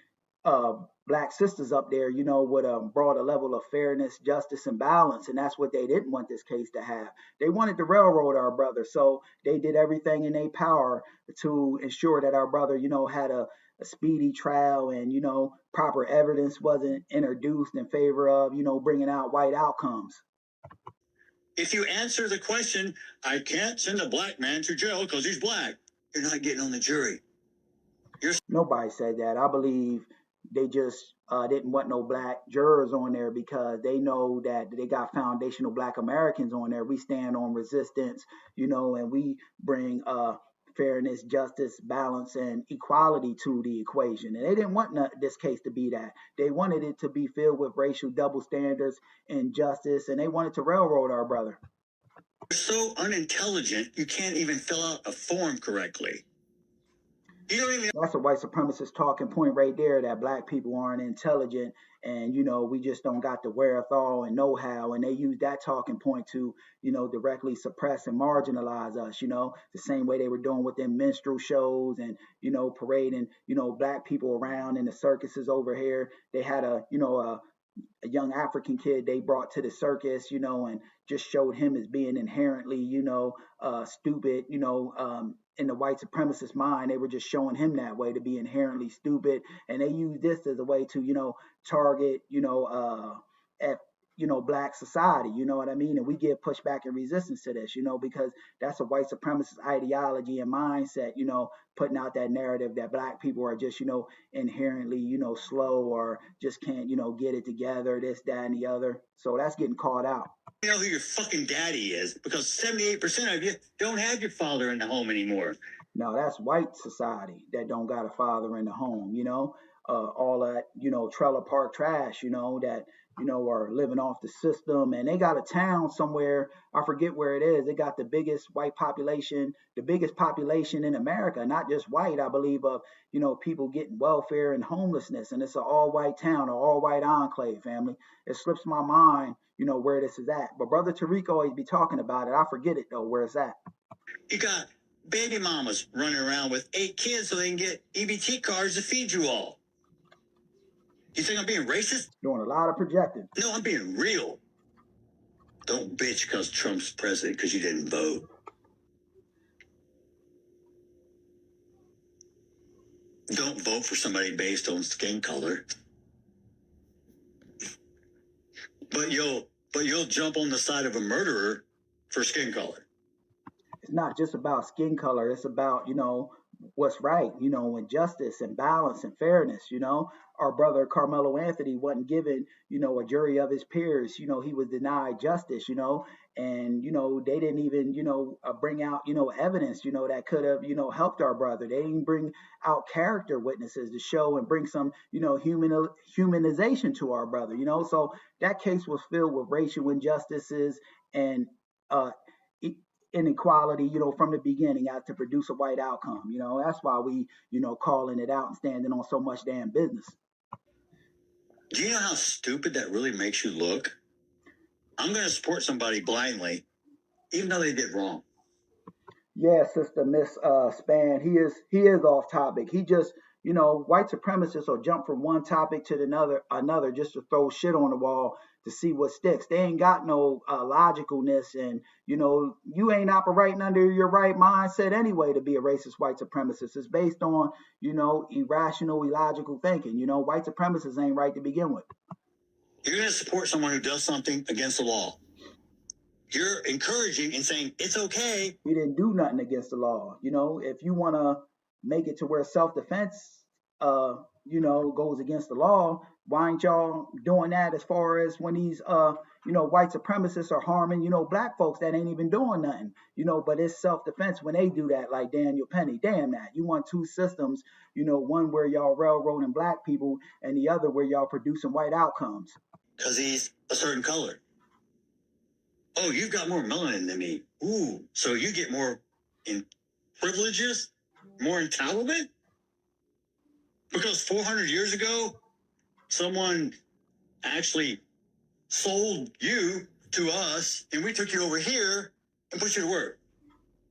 black sisters up there, would have brought a level of fairness, justice, and balance. And that's what they didn't want this case to have. They wanted to railroad our brother. So they did everything in their power to ensure that our brother, had a speedy trial and, proper evidence wasn't introduced in favor of, bringing out white outcomes. If you answer the question, I can't send a black man to jail because he's black, you're not getting on the jury. Nobody said that. I believe they just didn't want no black jurors on there because they know that they got foundational black Americans on there. We stand on resistance, and we bring fairness, justice, balance, and equality to the equation. And they didn't want this case to be that. They wanted it to be filled with racial double standards, injustice, and they wanted to railroad our brother. You're so unintelligent, you can't even fill out a form correctly. You don't even. That's a white supremacist talking point right there, that black people aren't intelligent and, we just don't got the wherewithal and know-how. And they use that talking point to, directly suppress and marginalize us, the same way they were doing with them minstrel shows and, parading, black people around in the circuses over here. They had a young African kid they brought to the circus, and just showed him as being inherently, stupid, in the white supremacist mind. They were just showing him that way to be inherently stupid. And they use this as a way to, target, black society, you know what I mean? And we give pushback and resistance to this, because that's a white supremacist ideology and mindset, putting out that narrative that black people are just, inherently, slow or just can't, get it together, this, that, and the other. So that's getting called out. You know who your fucking daddy is because 78% of you don't have your father in the home anymore. No, that's white society that don't got a father in the home, all that, trailer park trash, that, are living off the system. And they got a town somewhere, I forget where it is. They got the biggest white population, the biggest population in America, not just white, I believe, of, people getting welfare and homelessness. And it's an all white town, an all white enclave, family. It slips my mind, where this is at. But Brother Tariq always be talking about it. I forget it, though, where it's at. You got baby mamas running around with 8 kids so they can get EBT cards to feed you all. You think I'm being racist? Doing a lot of projecting. No, I'm being real. Don't bitch because Trump's president because you didn't vote. Don't vote for somebody based on skin color. But you'll jump on the side of a murderer for skin color. It's not just about skin color. It's about, what's right, and justice and balance and fairness, Our brother Carmelo Anthony wasn't given, a jury of his peers. He was denied justice, and, they didn't even, bring out, evidence, that could have, helped our brother. They didn't bring out character witnesses to show and bring some, humanization to our brother, So that case was filled with racial injustices and, inequality, from the beginning out to produce a white outcome. That's why we, calling it out and standing on so much damn business. Do you know how stupid that really makes you look? I'm going to support somebody blindly, even though they did wrong. Yeah, Sister Miss Span, he is off topic. He just, white supremacists will jump from one topic to another just to throw shit on the wall to see what sticks. They ain't got no logicalness, and you ain't operating under your right mindset anyway to be a racist white supremacist. It's based on irrational, illogical thinking. White supremacists ain't right to begin with. You're going to support someone who does something against the law. You're encouraging and saying it's okay. He didn't do nothing against the law. If you want to make it to where self-defense, goes against the law, why ain't y'all doing that as far as when these, white supremacists are harming, black folks that ain't even doing nothing, but it's self-defense when they do that, like Daniel Penny. Damn that. You want two systems, one where y'all railroading black people and the other where y'all producing white outcomes. Because he's a certain color. Oh, you've got more melanin than me. Ooh, so you get more privileges, more entitlement? Because 400 years ago, someone actually sold you to us, and we took you over here and put you to work.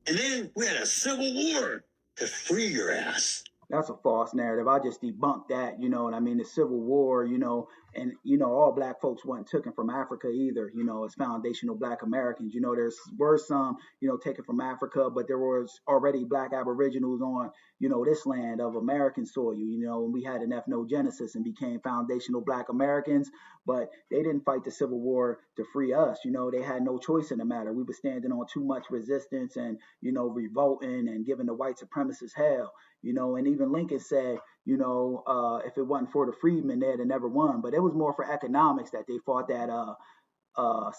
And then we had a civil war to free your ass. That's a false narrative. I just debunked that, what I mean? The Civil War, and, all black folks weren't taken from Africa either, as foundational black Americans. There were some, taken from Africa, but there was already black aboriginals on, this land of American soil, and we had an ethnogenesis and became foundational black Americans, but they didn't fight the Civil War to free us. They had no choice in the matter. We were standing on too much resistance and, revolting and giving the white supremacists hell. And even Lincoln said, if it wasn't for the freedmen, they'd have never won. But it was more for economics that they fought that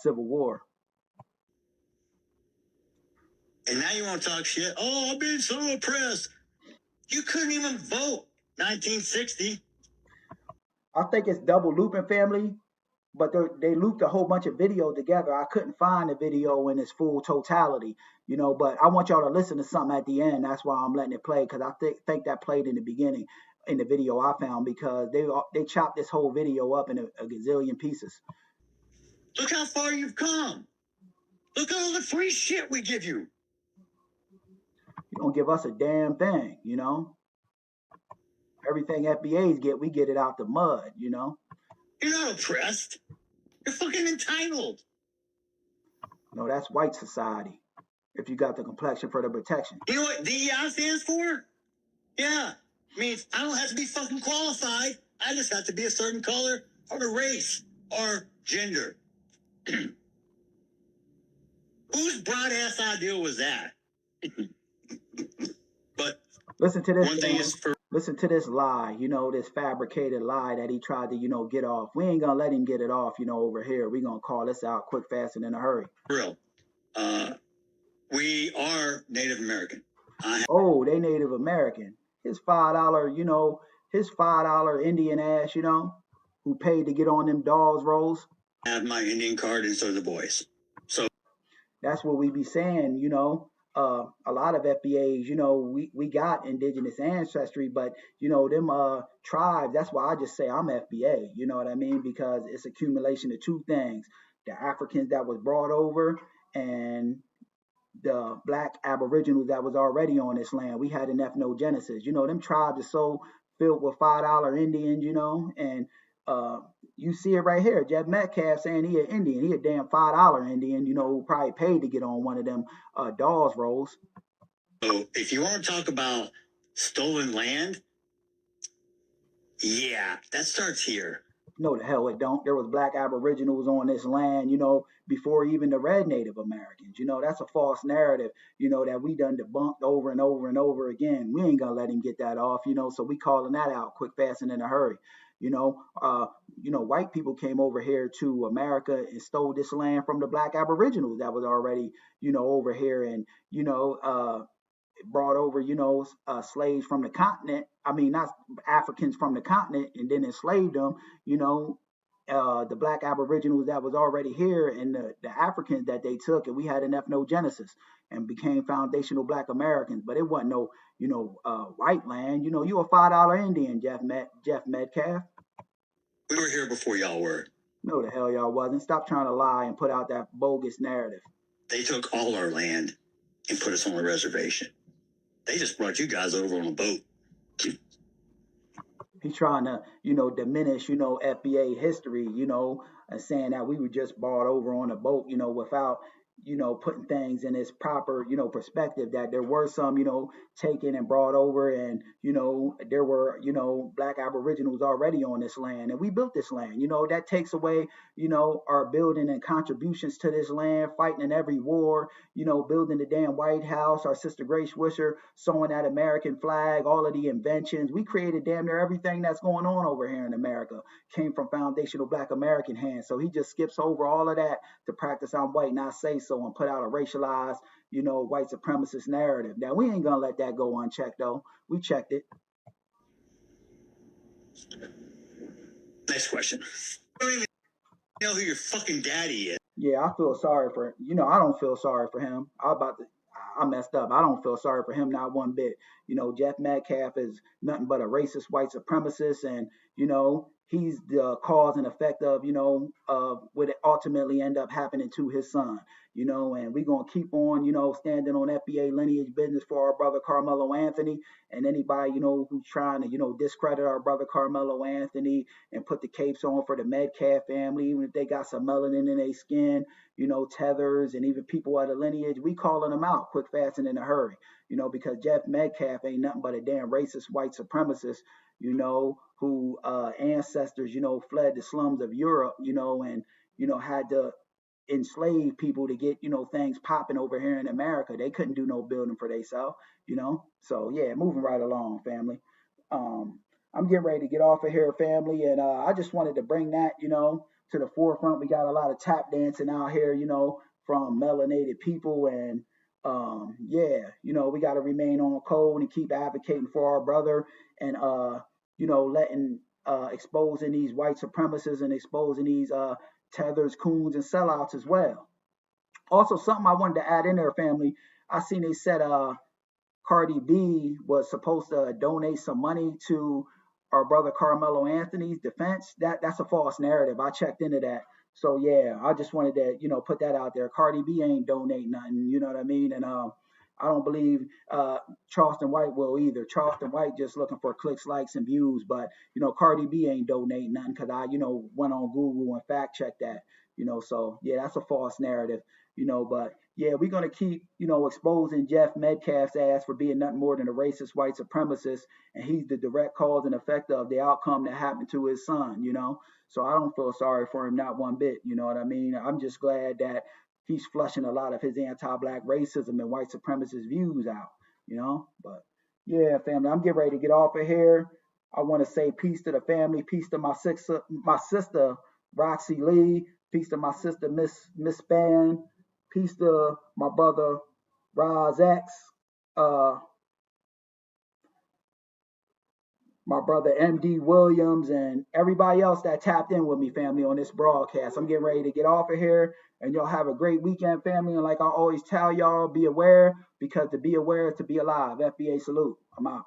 Civil War. And now you want to talk shit? Oh, I've been so oppressed. You couldn't even vote 1960. I think it's double looping, family, but they looped a whole bunch of video together. I couldn't find the video in its full totality, but I want y'all to listen to something at the end. That's why I'm letting it play, because I think that played in the beginning in the video I found, because they chopped this whole video up in a gazillion pieces. Look how far you've come. Look at all the free shit we give you. You don't give us a damn thing, Everything FBAs get, we get it out the mud, You're not oppressed. You're fucking entitled. No, that's white society. If you got the complexion for the protection. You know what DEI stands for? Yeah. Means I don't have to be fucking qualified. I just have to be a certain color or a race or gender. Whose broad ass idea was that? But listen to this. One thing is listen to this lie, this fabricated lie that he tried to, get off. We ain't gonna let him get it off, over here. We're gonna call this out quick, fast, and in a hurry. Real. We are Native American. Oh, they Native American. His $5, his $5 Indian ass, who paid to get on them dolls rolls. I have my Indian card, and so do the boys. So that's what we be saying, a lot of FBAs, we got indigenous ancestry, but them tribes, that's why I just say I'm FBA, you know what I mean? Because it's accumulation of two things: the Africans that was brought over and the black aboriginals that was already on this land. We had an ethnogenesis. Them tribes are so filled with $5 Indians, and You see it right here. Jeff Metcalf saying he an Indian. He a damn $5 Indian, who probably paid to get on one of them Dawes rolls. So if you want to talk about stolen land, yeah, that starts here. No, the hell it don't. There was black aboriginals on this land, before even the red Native Americans. That's a false narrative, that we done debunked over and over and over again. We ain't gonna let him get that off, so we calling that out quick, fast, and in a hurry. White people came over here to America and stole this land from the black aboriginals that was already, over here, and brought over, slaves from the continent. I mean, not Africans from the continent, and then enslaved them. The black aboriginals that was already here, and the Africans that they took, and we had an ethnogenesis and became foundational black Americans. But it wasn't no, white land. You a $5 Indian, Jeff Metcalf. We were here before y'all were. No, the hell y'all wasn't. Stop trying to lie and put out that bogus narrative. They took all our land and put us on a reservation. They just brought you guys over on a boat. He's trying to, diminish, FBA history, and saying that we were just brought over on a boat, without, putting things in its proper, perspective, that there were some, taken and brought over, and, there were, black aboriginals already on this land, and we built this land. That takes away, our building and contributions to this land, fighting in every war, building the damn White House, our sister Grace Wisher sewing that American flag, all of the inventions. We created damn near everything that's going on over here in America came from foundational black American hands. So he just skips over all of that to practice I'm white, not say so, and put out a racialized, white supremacist narrative. Now, we ain't gonna let that go unchecked, though. We checked it. Next question. I don't even know who your fucking daddy is. Yeah, I feel sorry for, I don't feel sorry for him. I messed up. I don't feel sorry for him, not one bit. Jeff Metcalf is nothing but a racist white supremacist, and, he's the cause and effect of, what ultimately end up happening to his son, and we're going to keep on, standing on FBA lineage business for our brother Carmelo Anthony, and anybody, who's trying to, discredit our brother Carmelo Anthony and put the capes on for the Metcalf family, even if they got some melanin in their skin, Tethers, and even people out of lineage, we calling them out quick, fast, and in a hurry, because Jeff Metcalf ain't nothing but a damn racist white supremacist, who ancestors, fled the slums of Europe, and, had to enslave people to get, things popping over here in America. They couldn't do no building for themselves, So, yeah, moving right along, family. I'm getting ready to get off of here, family, and I just wanted to bring that, to the forefront. We got a lot of tap dancing out here, from melanated people, and we got to remain on code and keep advocating for our brother, and letting exposing these white supremacists and exposing these tethers, coons, and sellouts as well. Also, something I wanted to add in there, family. I seen they said Cardi B was supposed to donate some money to our brother Carmelo Anthony's defense. That's a false narrative. I checked into that. So yeah, I just wanted to, put that out there. Cardi B ain't donate nothing, you know what I mean? And I don't believe Charleston White will either. Charleston White just looking for clicks, likes, and views. But, Cardi B ain't donating nothing because I, went on Google and fact checked that, So, yeah, that's a false narrative, But, yeah, we're going to keep, exposing Jeff Metcalf's ass for being nothing more than a racist white supremacist. And he's the direct cause and effect of the outcome that happened to his son, So I don't feel sorry for him, not one bit, you know what I mean? I'm just glad that he's flushing a lot of his anti-black racism and white supremacist views out, But yeah, family, I'm getting ready to get off of here. I want to say peace to the family, peace to my sister Roxy Lee, peace to my sister Miss Span, peace to my brother Roz X, my brother MD Williams, and everybody else that tapped in with me, family, on this broadcast. I'm getting ready to get off of here, and y'all have a great weekend, family. And like I always tell y'all, be aware, because to be aware is to be alive. FBA salute. I'm out.